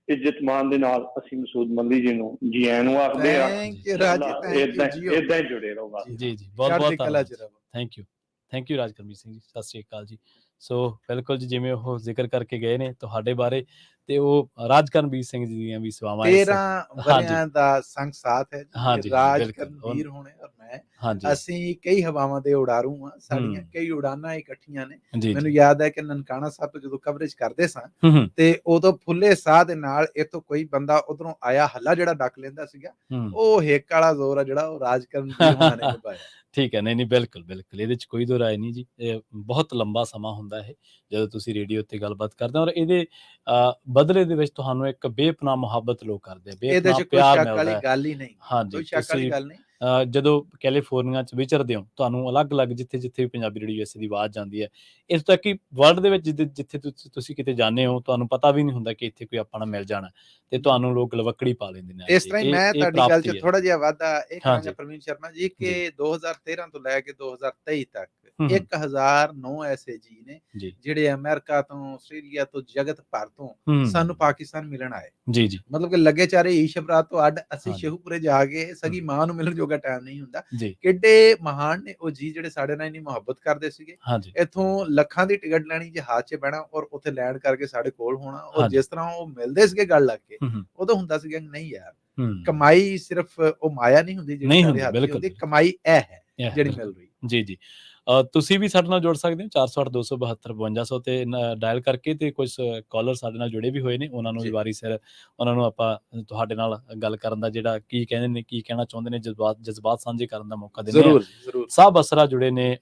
ਇੱਜ਼ਤ ਮਾਨ ਦੇ ਨਾਲ ਅਸੀਂ ਮਸੂਦ ਮਲਿਕ ਜੀ ਨੂੰ ਜੀ ਆਇਆਂ ਨੂੰ ਆਖਦੇ ਆ। ਏਦਾਂ ਹੀ ਜੁੜੇ ਰਹੋ। ਜੀ ਬਹੁਤ ਬਹੁਤ thank you, thank you Rajkaramjeet Singh ji, ਸਤਿ ਸ੍ਰੀ ਅਕਾਲ ਜੀ। ਸੋ ਬਿਲਕੁਲ ਜੀ, ਜਿਵੇਂ ਉਹ ਜ਼ਿਕਰ ਕਰਕੇ ਗਏ ਨੇ ਤੁਹਾਡੇ ਬਾਰੇ, ਤੇ ਉਹ ਰਾਜਕਰਮਜੀਤ ਸਿੰਘ ਜੀ ਦੀਆਂ ਵੀ ਸੇਵਾਵਾਂ 13 ਵਰਿਆਂ ਦਾ ਸੰਗ ਸਾਥ ਹੈ ਜੀ, ਰਾਜਕਰਮਜੀਤ ਹੋਣੇ ਔਰ ਮੈਂ, ਅਸੀਂ ਕਈ ਹਵਾਵਾਂ ਦੇ ਉਡਾਰੂ ਹਾਂ, ਸਾਡੀਆਂ ਕਈ ਉਡਾਨਾਂ ਇਕੱਠੀਆਂ ਨੇ। ਮੈਨੂੰ ਯਾਦ ਹੈ ਕਿ ਨਨਕਾਣਾ ਸਾਹਿਬ ਤੋਂ ਜਦੋਂ ਕਵਰੇਜ ਕਰਦੇ ਸਾਂ, ਤੇ ਉਦੋਂ ਫੁੱਲੇ ਸਾਹ ਦੇ ਨਾਲ ਇੱਥੋਂ ਕੋਈ ਬੰਦਾ ਉਧਰੋਂ ਆਇਆ, ਹੱਲਾ ਜਿਹੜਾ ਡੱਕ ਲੈਂਦਾ ਸੀਗਾ, ਉਹ ਹਿੱਕ ਵਾਲਾ ਜ਼ੋਰ ਆ ਜਿਹੜਾ ਉਹ ਰਾਜਕਰਮਜੀਤ ਹੋਣਾ ਨੇ ਨਿਭਾਇਆ। ਠੀਕ ਹੈ, ਨਹੀਂ ਬਿਲਕੁਲ ਬਿਲਕੁਲ, ਇਹਦੇ 'ਚ ਕੋਈ ਦੋ ਰਾਏ ਨਹੀਂ ਜੀ। ਇਹ ਬਹੁਤ ਲੰਬਾ ਸਮਾਂ ਹੁੰਦਾ ਹੈ ਜਦੋਂ ਤੁਸੀਂ ਰੇਡੀਓ ਉੱਤੇ ਗੱਲਬਾਤ ਕਰਦੇ ਹੋ, ਔਰ ਇਹਦੇ ਬਦਲੇ ਦੇ ਵਿੱਚ ਤੁਹਾਨੂੰ ਇੱਕ ਬੇਪਨਾਹ ਮੁਹੱਬਤ ਲੋਕ ਕਰਦੇ ਆ, ਬੇਪਨਾਹ ਪਿਆਰ ਮਿਲਦਾ ਹੈ। ਗੱਲ ਹੀ ਨਹੀਂ, ਹਾਂਜੀ, ਤੁਸੀਂ ਜਦੋਂ ਕੈਲੀਫੋਰਨੀਆ 'ਚ ਵਿਚਰਦੇ ਹੋ, ਤੁਹਾਨੂੰ ਅਲੱਗ-ਅਲੱਗ ਜਿੱਥੇ ਵੀ ਪੰਜਾਬੀ ਰੇਡੀਓ USA ਦੀ ਆਵਾਜ਼ ਜਾਂਦੀ ਹੈ, ਇਸ ਤੱਕ ਕਿ ਵਰਲਡ ਦੇ ਵਿੱਚ ਜਿੱਥੇ ਤੁਸੀਂ ਕਿਤੇ ਜਾਂਦੇ ਹੋ, ਤੁਹਾਨੂੰ ਪਤਾ ਵੀ ਨਹੀਂ ਹੁੰਦਾ ਕਿ ਇੱਥੇ ਕੋਈ ਆਪਣਾ ਮਿਲ ਜਾਣਾ, ਤੇ ਤੁਹਾਨੂੰ ਲੋਕ ਲਵੱਕੜੀ ਪਾ ਲੈਂਦੇ ਨੇ। ਇਸ ਤਰ੍ਹਾਂ ਹੀ ਮੈਂ ਤੁਹਾਡੀ ਗੱਲ 'ਚ ਥੋੜਾ ਜਿਹਾ ਵਾਧਾ ਇਹ ਕਰਾਂਗਾ ਪ੍ਰਵੀਨ ਸ਼ਰਮਾ ਜੀ, ਕਿ 2013 ਤੋਂ ਲੈ ਕੇ 2023 ਤੱਕ 1009 ਐਸੇ ਜੀ ਨੇ ਜਿਹੜੇ ਅਮਰੀਕਾ ਤੋਂ, ਆਸਟ੍ਰੇਲੀਆ ਤੋਂ, ਜਗਤ ਭਰ ਤੋਂ ਸਾਨੂੰ ਪਾਕਿਸਤਾਨ ਮਿਲਣ ਆਏ। ਮਤਲਬ ਕਿ ਲੱਗੇ ਚਾਰੇ ਈਸ਼ ਬਰਾਤ ਤੋਂ ਅੱਡ ਅਸੀਂ ਸ਼ੇਖੂਪੁਰੇ ਜਾ ਕੇ ਸਗੀ ਮਾਂ ਨੂੰ ਮਿਲਣ ਜੋਗਾ ਟਾਈਮ ਨਹੀਂ ਹੁੰਦਾ। ਕਿੱਡੇ ਮਹਾਨ ਨੇ ਉਹ ਜੀ ਜਿਹੜੇ ਸਾਡੇ ਨਾਲ ਇੰਨੀ ਮੁਹੱਬਤ ਕਰਦੇ ਸੀਗੇ। ਇੱਥੋਂ ਲੱਖਾਂ ਦੀ ਟਿਕਟ ਲੈਣੀ, ਜਹਾਜ਼ 'ਚ ਬਹਿਣਾ ਔਰ ਉੱਥੇ ਲੈਂਡ ਕਰਕੇ ਸਾਡੇ ਕੋਲ ਹੋਣਾ, ਔਰ ਜਿਸ ਤਰ੍ਹਾਂ ਉਹ ਮਿਲਦੇ ਸੀਗੇ ਗੱਲ ਲੱਗ ਕੇ, ਉਦੋਂ ਹੁੰਦਾ ਸੀਗਾ ਨਹੀਂ ਯਾਰ, ਕਮਾਈ ਸਿਰਫ ਉਹ ਮਾਇਆ ਨਹੀਂ ਹੁੰਦੀ ਜਿਹੜੀ ਸਾਡੇ ਹੱਥ 'ਚ ਹੁੰਦੀ, ਕਮਾਈ ਇਹ ਹੈ ਜਿਹੜੀ ਮਿਲ ਰਹੀ। ਜੀ ਤੁਸੀਂ ਵੀ ਸਾਡੇ ਨਾਲ ਜੁੜ ਸਕਦੇ ਹੋ 408 272 5200 ਤੇ ਡਾਇਲ ਕਰਕੇ, ਤੇ ਕੁਝ ਕਾਲਰ ਸਾਡੇ ਨਾਲ ਜੁੜੇ ਵੀ ਹੋਏ ਨੇ, ਉਹਨਾਂ ਨੂੰ ਵੀ ਵਾਰੀ ਸਿਰ ਉਹਨਾਂ ਨੂੰ ਆਪਾਂ ਤੁਹਾਡੇ ਨਾਲ ਗੱਲ ਕਰਨ ਦਾ ਜਿਹੜਾ ਕੀ ਕਹਿੰਦੇ ਨੇ, ਕੀ ਕਹਿਣਾ ਚਾਹੁੰਦੇ ਨੇ, ਜਜ਼ਬਾਤ ਸਾਂਝੇ ਕਰਨ ਦਾ ਮੌਕਾ ਦਿੰਦੇ ਹਾਂ। ਸਾਹਿਬ ਅਸਰਾ ਜੁੜੇ ਨੇ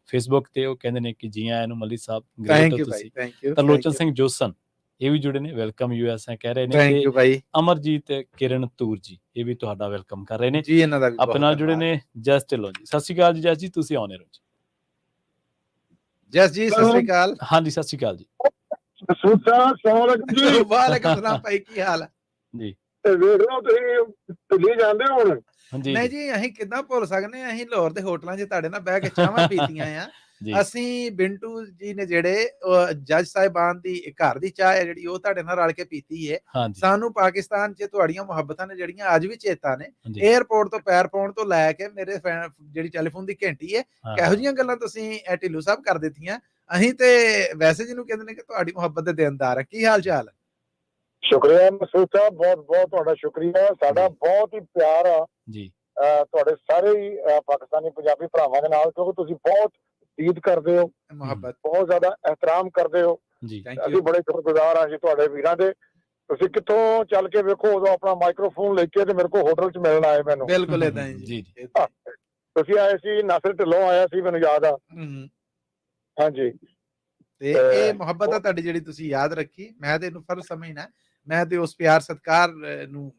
ਫੇਸਬੁੱਕ ਤੇ, ਉਹ ਕਹਿੰਦੇ ਨੇ ਕਿ ਜੀ ਆਇਆਂ ਨੂੰ ਮਲਿਕ ਸਾਹਿਬ, ਗ੍ਰੇਟ ਹੋ ਤੁਸੀਂ। ਤਰਲੋਚਨ ਸਿੰਘ ਜੋਸਨ ਇਹ ਵੀ ਜੁੜੇ ਨੇ, ਵੈਲਕਮ US ਕਹਿ ਰਹੇ ਨੇ। ਅਮਰਜੀਤ ਕਿਰਨ ਤੂਰ ਜੀ ਇਹ ਵੀ ਤੁਹਾਡਾ ਵੈਲਕਮ ਕਰ ਰਹੇ ਨੇ ਜੀ। ਇਹਨਾਂ ਦਾ ਆਪਣੇ ਨਾਲ ਜੁੜੇ ਨੇ ਜਸ ਢਿੱਲੋਂ ਜੀ। ਸਤਿ ਸ਼੍ਰੀ ਅਕਾਲ ਜੀ ਜਸ ਜੀ, ਤੁਸੀਂ ਆਉਣੇ ਰਹੋ ਜੀ। ਜਸ ਜੀ ਸਤਿ ਸ਼੍ਰੀ ਅਕਾਲ। ਹਾਂਜੀ ਸਤਿ ਸ਼੍ਰੀ ਅਕਾਲ ਜੀ। ਵਾਲੇਕੁਮ ਸਲਾਮ ਭਾਈ, ਕੀ ਹਾਲ ਹੈ ਜੀ? ਵੇਖ ਲਓ ਤੁਸੀਂ ਦਿੱਲੀ ਜਾਂਦੇ ਹੁਣ। ਨਹੀਂ ਜੀ, ਅਸੀਂ ਕਿੱਦਾਂ ਭੁੱਲ ਸਕਦੇ ਹਾਂ, ਅਸੀਂ ਲਾਹੌਰ ਦੇ ਹੋਟਲਾਂ 'ਚ ਤੁਹਾਡੇ ਨਾਲ ਬਹਿ ਕੇ ਚਾਹਾਂ ਪੀਤੀਆਂ ਆ, ਜੀ ਅਸੀਂ ਬਿੰਟੂ ਜੀ ਨੇ ਜਿਹੜੇ ਜੱਜ ਸਾਹਿਬਾਨ ਦੀ ਘਰ ਦੀ ਚਾਹ ਹੈ ਜਿਹੜੀ ਉਹ ਤੁਹਾਡੇ ਨਾਲ ਰਲ ਕੇ ਪੀਤੀ ਹੈ। ਹਾਂਜੀ ਸਾਨੂੰ ਪਾਕਿਸਤਾਨ 'ਚ ਤੁਹਾਡੀਆਂ ਮੁਹੱਬਤਾਂ ਨੇ ਜਿਹੜੀਆਂ ਅੱਜ ਵੀ ਚੇਤਾ ਨੇ। ਜੀ 에ਅਰਪੋਰਟ ਤੋਂ ਪੈਰ ਪਾਉਣ ਤੋਂ ਲੈ ਕੇ ਮੇਰੇ ਜਿਹੜੀ ਟੈਲੀਫੋਨ ਦੀ ਘੰਟੀ ਹੈ, ਹਾਂ, ਕਿਹੋ ਜਿਹੀਆਂ ਗੱਲਾਂ ਤੁਸੀਂ ਢਿੱਲੋਂ ਸਾਹਿਬ ਕਰ ਦਿੱਤੀਆਂ। ਅਸੀਂ ਤੇ ਵੈਸੇ ਜਿਹਨੂੰ ਕਹਿੰਦੇ ਨੇ ਕਿ ਤੁਹਾਡੀ ਮੁਹੱਬਤ ਦੇ ਦੇਣਦਾਰ ਹੈ। ਕੀ ਹਾਲ ਚਾਲ? ਸ਼ੁਕਰੀਆ ਮਸੂਦ ਸਾਹਿਬ, ਬਹੁਤ ਬਹੁਤ ਤੁਹਾਡਾ ਸ਼ੁਕਰੀਆ। ਸਾਡਾ ਬਹੁਤ ਹੀ ਪਿਆਰ ਆ ਜੀ ਤੁਹਾਡੇ ਸਾਰੇ ਹੀ ਪਾਕਿਸਤਾਨੀ ਪੰਜਾਬੀ ਭਰਾਵਾਂ ਦੇ ਨਾਲ, ਕਿਉਂਕਿ ਤੁਸੀਂ ਬਹੁਤ ਇੱਜ਼ਤ ਕਰਦੇ ਹੋ, ਮੁਹੱਬਤ ਬਹੁਤ ਜ਼ਿਆਦਾ ਇਹਤਰਾਮ ਕਰਦੇ ਹੋ। ਜੀ ਥੈਂਕ ਅਸੀਂ ਯੂ। ਬੜੇ ਸ਼ੁਕਰਗੁਜ਼ਾਰ ਹਾਂ ਜੀ ਤੁਹਾਡੇ ਵੀਰਾਂ ਦੇ। ਤੁਸੀਂ ਕਿੱਥੋਂ ਚੱਲ ਕੇ ਵੇਖੋ, ਉਦੋਂ ਆਪਣਾ ਮਾਈਕ੍ਰੋਫੋਨ ਲੈ ਕੇ ਤੇ ਮੇਰੇ ਕੋਲ ਹੋਟਲ 'ਚ ਮਿਲਣ ਆਏ ਮੈਨੂੰ। ਬਿਲਕੁਲ ਏਦਾਂ ਹੀ ਜੀ ਜੀ। ਤੁਸੀਂ ਆਏ ਸੀ, ਨਾਸਿਰ ਢਿੱਲੋਂ ਆਇਆ ਸੀ, ਮੈਨੂੰ ਯਾਦ ਆ। ਹਾਂਜੀ ਤੇ ਇਹ ਮੁਹੱਬਤ ਆ ਤੁਹਾਡੀ ਜਿਹੜੀ ਤੁਸੀਂ ਯਾਦ ਰੱਖੀ। ਮੈਂ ਤੇ ਇਹਨੂੰ ਫਰਜ਼ ਸਮਝਣਾ, ਮੈਂ ਤੇ ਉਸ ਪਿਆਰ ਸਤਿਕਾਰ ਨੂੰ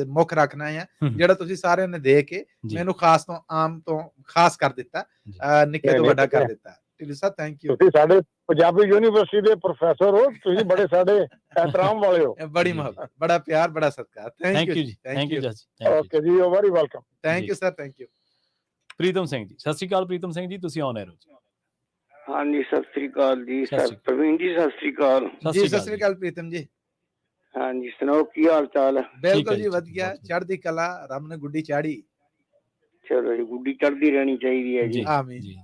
ਮੁੱਖ ਰੱਖਣਾ ਆ ਜਿਹੜਾ ਤੁਸੀਂ ਸਾਰਿਆਂ ਨੇ ਦੇ ਕੇ ਮੈਨੂੰ ਖਾਸ ਤੋਂ ਆਮ ਤੋਂ ਖਾਸ ਕਰ ਦਿੱਤਾ, ਨਿੱਕੇ ਤੋਂ ਵੱਡਾ ਕਰ ਦਿੱਤਾ। ਢਿੱਲੋਂ ਸਾਹਿਬ ਥੈਂਕ ਯੂ। ਤੁਸੀਂ ਸਾਡੇ ਪੰਜਾਬੀ ਯੂਨੀਵਰਸਿਟੀ ਦੇ ਪ੍ਰੋਫੈਸਰ ਹੋ, ਤੁਸੀਂ ਬੜੇ ਸਾਡੇ ਇਹਤਰਾਮ ਵਾਲੇ ਹੋ। ਬੜੀ ਮੁਹੱਬਤ, ਬੜਾ ਪਿਆਰ, ਬੜਾ ਸਤਿਕਾਰ। ਥੈਂਕ ਯੂ ਜੀ, ਥੈਂਕ ਯੂ ਜੱਜ। ਓਕੇ ਜੀ, you very welcome. Thank you sir, thank you. Pritam Singh ji, ਸਤਿ ਸ਼੍ਰੀ ਅਕਾਲ ਪ੍ਰੀਤਮ ਸਿੰਘ ਜੀ, ਤੁਸੀਂ ਆਨ 에ਅਰ ਹੋ ਜੀ। ਹਾਂਜੀ ਸਤਿ ਸ੍ਰੀ ਅਕਾਲ ਜੀ। ਸਤਿ ਸ੍ਰੀ ਪ੍ਰਵੀਨ ਜੀ ਸਤਿ ਸ੍ਰੀ ਅਕਾਲ ਜੀ। ਸਤਿ ਸ੍ਰੀ ਅਕਾਲ ਪ੍ਰੀਤਮ ਜੀ। ਹਾਂਜੀ ਸੁਣਾਓ ਕੀ ਹਾਲ ਚਾਲ ਹੈ? ਬਿਲਕੁਲ ਜੀ, ਜੀ ਵਧੀਆ, ਚੜ੍ਹਦੀ ਕਲਾ, ਰੱਬ ਨੇ ਗੁੱਡੀ ਚਾੜੀ। ਚਲੋ ਜੀ ਗੁੱਡੀ ਚੜ੍ਹਦੀ ਰਹਿਣੀ ਚਾਹੀਦੀ ਹੈ ਜੀ। ਆਮੀਨ ਜੀ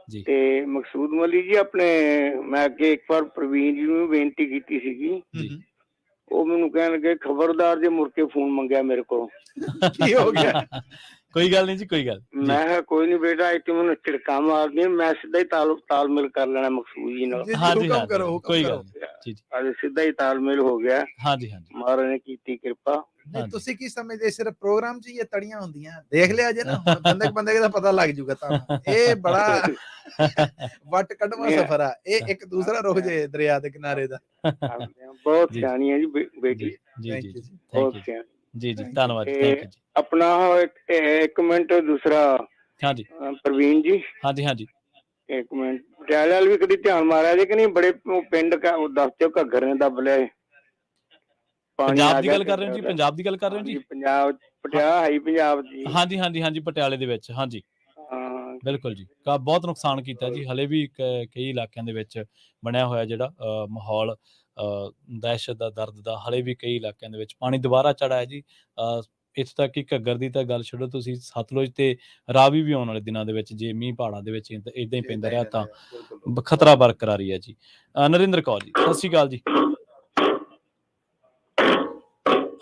ਜੀ। ਤੇ ਮਕਸੂਦ ਮਲੀ ਜੀ ਆਪਣੇ, ਮੈਂ ਅੱਗੇ ਇੱਕ ਵਾਰ ਪ੍ਰਵੀਨ ਜੀ ਨੂੰ ਬੇਨਤੀ ਕੀਤੀ ਸੀਗੀ, ਉਹ ਮੈਨੂੰ ਕਹਿਣ ਲੱਗੇ ਖਬਰਦਾਰ ਜੇ ਮੁੜ ਕੇ ਫੋਨ ਮੰਗਿਆ ਮੇਰੇ ਕੋਲ। ਕੀ ਹੋ ਗਿਆ? ਕੋਈ ਗੱਲ ਨਹੀਂ ਜੀ, ਕੋਈ ਗੱਲ। ਮੈਂ ਕਿਹਾ ਕੋਈ ਨਹੀਂ ਬੇਟਾ, ਇੱਥੇ ਮੈਨੂੰ ਝਿੜਕਾ ਮਾਰਦੀ, ਮੈਂ ਸਿੱਧਾ ਹੀ ਤਾਲਮੇਲ ਕਰ ਲੈਣਾ ਮਕਸੂਦ ਜੀ ਨਾਲ। ਹਾਂਜੀ ਹੁਕਮ ਕਰੋ, ਕੋਈ ਗੱਲ ਜੀ ਅੱਜ ਸਿੱਧਾ ਹੀ ਤਾਲਮੇਲ ਹੋ ਗਿਆ। ਹਾਂਜੀ ਹਾਂਜੀ, ਮਹਾਰਾਜ ਨੇ ਕੀਤੀ ਕਿਰਪਾ। ਨਹੀਂ ਤੁਸੀਂ ਕੀ ਸਮਝਦੇ, ਸਿਰਫ ਪ੍ਰੋਗਰਾਮ 'ਚ ਹੀ ਇਹ ਤੜੀਆਂ ਹੁੰਦੀਆਂ? ਦੇਖ ਲਿਆ ਜੇ ਨਾ, ਬੰਦੇ ਦਾ ਪਤਾ ਲੱਗ ਜੂਗਾ ਤੁਹਾਨੂੰ। ਇਹ ਬੜਾ ਵੱਟ ਕੱਢਵਾ ਸਫ਼ਰ ਆ ਇਹ, ਇੱਕ ਦੂਸਰਾ ਰੁਖ ਜੇ ਦਰਿਆ ਦੇ ਕਿਨਾਰੇ ਦਾ। ਬਹੁਤ ਸਿਆਣੀ ਹੈ ਜੀ ਬੇਟੀ, ਜੀ ਜੀ, ਬਹੁਤ ਸਿਆਣੀ। ਜੀ ਜੀ, ਧੰਨਵਾਦ, ਥੈਂਕ ਯੂ ਜੀ। ਆਪਣਾ ਇੱਕ ਮਿੰਟ ਦੂਸਰਾ, ਹਾਂਜੀ ਪ੍ਰਵੀਨ ਜੀ। ਹਾਂਜੀ ਹਾਂਜੀ, ਇੱਕ ਮਿੰਟ, ਪਟਿਆਲੇ ਵਾਲ ਵੀ ਕਦੀ ਧਿਆਨ ਮਾਰਿਆ ਜੇ ਕਿ ਨਹੀਂ? ਬੜੇ ਪਿੰਡ ਦੱਸ ਦਿਓ ਘੱਗਰ ਨੇ ਦੱਬ ਲਿਆ। ਪੰਜਾਬ ਦੀ ਗੱਲ ਕਰ ਰਹੇ ਹੋ ਜੀ? ਪੰਜਾਬ ਦੀ ਗੱਲ ਕਰ ਰਹੇ ਹੋ ਜੀ? ਪੰਜਾਬ, ਪਟਿਆਲਾ ਹਾਈ ਪੰਜਾਬ ਜੀ। ਹਾਂਜੀ ਹਾਂਜੀ ਹਾਂਜੀ, ਪਟਿਆਲੇ ਦੇ ਵਿੱਚ। ਹਾਂਜੀ ਬਿਲਕੁਲ ਜੀ, ਬਹੁਤ ਨੁਕਸਾਨ ਕੀਤਾ ਜੀ। ਹਲੇ ਵੀ ਕਈ ਇਲਾਕਿਆਂ ਦੇ ਵਿੱਚ ਬਣਿਆ ਹੋਇਆ ਜਿਹੜਾ ਮਾਹੌਲ ਦਹਿਸ਼ਤ ਦਾ, ਦਰਦ ਦਾ, ਹਲੇ ਵੀ ਕਈ ਇਲਾਕਿਆਂ ਦੇ ਵਿੱਚ ਪਾਣੀ ਦੁਬਾਰਾ ਚੜ੍ਹਾ ਹੈ ਜੀ। ਇੱਥੇ ਤੱਕ ਕਿ ਘੱਗਰ ਦੀ ਤਾਂ ਗੱਲ ਛੱਡੋ, ਤੁਸੀਂ ਸਤਲੁਜ ਤੇ ਰਾਵੀ ਵੀ ਆਉਣ ਵਾਲੇ ਦਿਨਾਂ ਦੇ ਵਿੱਚ ਜੇ ਮੀਂਹ ਪਹਾੜਾਂ ਦੇ ਵਿੱਚ ਏਦਾਂ ਹੀ ਪੈਂਦਾ ਰਿਹਾ ਤਾਂ ਖਤਰਾ ਬਰਕਰਾਰੀ ਹੈ ਜੀ। ਨਰਿੰਦਰ ਕੌਰ ਜੀ, ਸਤਿ ਸ਼੍ਰੀ ਅਕਾਲ ਜੀ।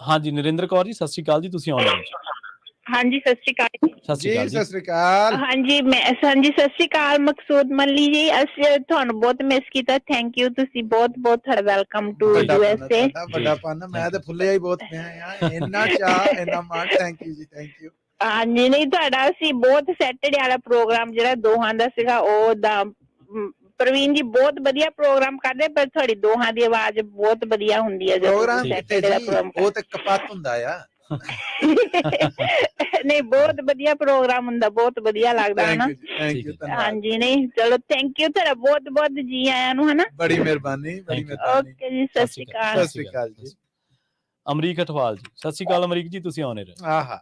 ਹਾਂਜੀ ਨਰਿੰਦਰ ਕੌਰ ਜੀ, ਸਤਿ ਸ਼੍ਰੀ ਅਕਾਲ ਜੀ, ਤੁਸੀਂ ਆਉਣ ਵਾਲੇ? ਹਾਂਜੀ ਸਤਿ ਸ਼੍ਰੀ ਅਕਾਲ ਜੀ। ਸਤਿ ਸ਼੍ਰੀ ਅਕਾਲ ਜੀ। ਸਤਿ ਸ਼੍ਰੀ ਅਕਾਲ। ਹਾਂਜੀ ਸਤਿ ਸ਼੍ਰੀ ਅਕਾਲ ਮਕਸੂਦ ਮੱਲੀ ਜੀ, ਅਸੀਂ ਤੁਹਾਨੂੰ ਬਹੁਤ ਮਿਸ ਕੀਤਾ। ਥੈਂਕ ਯੂ, ਤੁਸੀਂ ਬਹੁਤ ਤੁਹਾਡਾ ਵੈਲਕਮ ਟੂ USA। ਵੱਡਾ ਪੰਨ, ਮੈਂ ਤੇ ਫੁੱਲਿਆ ਹੀ ਬਹੁਤ ਪਿਆ ਆ, ਇੰਨਾ ਚਾਹ, ਇੰਨਾ ਮਾਣ। ਥੈਂਕ ਯੂ ਜੀ, ਥੈਂਕ ਯੂ। ਹਾਂਜੀ ਨਹੀਂ, ਤੁਹਾਡਾ ਅਸੀਂ ਬਹੁਤ ਸੈਟਰਡੇ ਵਾਲਾ ਪ੍ਰੋਗਰਾਮ ਜਿਹੜਾ ਦੋਹਾਂ ਦਾ ਸੀਗਾ, ਉਹ ਦਾ ਪ੍ਰਵੀਨ ਜੀ ਬਹੁਤ ਵਧੀਆ ਪ੍ਰੋਗਰਾਮ ਕਰਦੇ, ਪਰ ਤੁਹਾਡੀ ਦੋਹਾਂ ਦੀ ਆਵਾਜ਼ ਬਹੁਤ ਵਧੀਆ ਹੁੰਦੀ ਹੈ ਪ੍ਰੋਗਰਾਮ। ਉਹ ਤੇ ਕਪੱਤ ਹੁੰਦਾ ਆ। ਨਹੀਂ ਬਹੁਤ ਵਧੀਆ ਪ੍ਰੋਗਰਾਮ ਹੁੰਦਾ, ਬਹੁਤ ਵਧੀਆ ਲੱਗਦਾ ਹੈ ਨਾ। ਹਾਂਜੀ ਨਹੀਂ ਚਲੋ, ਥੈਂਕ ਯੂ ਤੁਹਾਡਾ ਬਹੁਤ ਜੀ ਆਇਆਂ ਨੂੰ, ਹਨਾ। ਬੜੀ ਮਿਹਰਬਾਨੀ, ਬੜੀ ਮਿਹਰਬਾਨੀ। ਓਕੇ ਜੀ, ਸਤਿ ਸ਼੍ਰੀ ਅਕਾਲ। ਸਤਿ ਸ਼੍ਰੀ ਅਕਾਲ ਜੀ। ਅਮਰੀਕ ਅਠਵਾਲ ਜੀ, ਸਤਿ ਸ਼੍ਰੀ ਅਕਾਲ ਅਮਰੀਕ ਜੀ, ਤੁਸੀਂ ਆਉਣੇ ਰਹੇ। ਆਹਾ,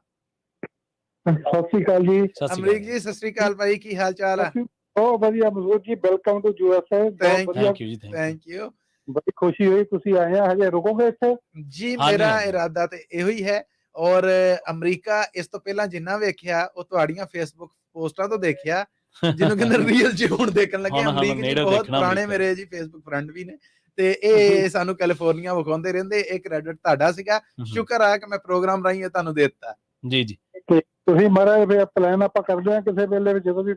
ਸਤਿ ਸ਼੍ਰੀ ਅਕਾਲ ਜੀ। ਅਮਰੀਕ ਜੀ ਸਤਿ ਸ਼੍ਰੀ ਅਕਾਲ ਭਾਈ, ਕੀ ਹਾਲ ਚਾਲ ਹੈ? ਬਹੁਤ ਵਧੀਆ ਮਜ਼ਦੂਰ ਜੀ, welcome to USA। Thank you ਜੀ, ਥੈਂਕ ਯੂ। ਬੜੀ ਖੁਸ਼ੀ ਹੋਈ ਤੁਸੀਂ ਆਏ ਆ। ਹਜੇ ਰੁਕੋਗੇ ਇੱਥੇ? ਜੀ ਮੇਰਾ ਇਰਾਦਾ ਤੇ ਇਹੋ ਹੀ ਹੈ। ਔਰ ਅਮਰੀਕਾ ਇਸ ਤੋਂ ਪਹਿਲਾਂ ਜਿੰਨਾ ਵੇਖਿਆ ਉਹ ਤੁਹਾਡੀਆਂ ਫੇਸਬੁੱਕ ਪੋਸਟਾਂ ਤੋਂ ਦੇਖਿਆ, ਜਿਹਨੂੰ ਕਹਿੰਦੇ ਰੀਅਲ ਚ ਹੁਣ ਦੇਖਣ ਲੱਗੇ। ਅਮਰੀਕ ਜੀ ਬਹੁਤ ਪੁਰਾਣੇ ਮੇਰੇ ਜੀ ਫੇਸਬੁੱਕ ਫਰੈਂਡ ਵੀ ਨੇ, ਤੇ ਇਹ ਸਾਨੂੰ ਕੈਲੀਫੋਰਨੀਆ ਵਿਖਾਉਂਦੇ ਰਹਿੰਦੇ। ਇਹ ਕ੍ਰੈਡਿਟ ਤੁਹਾਡਾ ਸੀਗਾ, ਸ਼ੁਕਰ ਆ ਕਿ ਮੈਂ ਪ੍ਰੋਗਰਾਮ ਰਾਹੀਂ ਤੁਹਾਨੂੰ ਦੇ ਦਿੱਤਾ। ਜੀ ਜੀ, ਤੁਸੀਂ ਮਹਾਰਾਜ ਪਲਾਨ ਆਪਾਂ ਕਰਦੇ ਹਾਂ ਕਿਸੇ ਵੇਲੇ, ਜਦੋਂ ਵੀ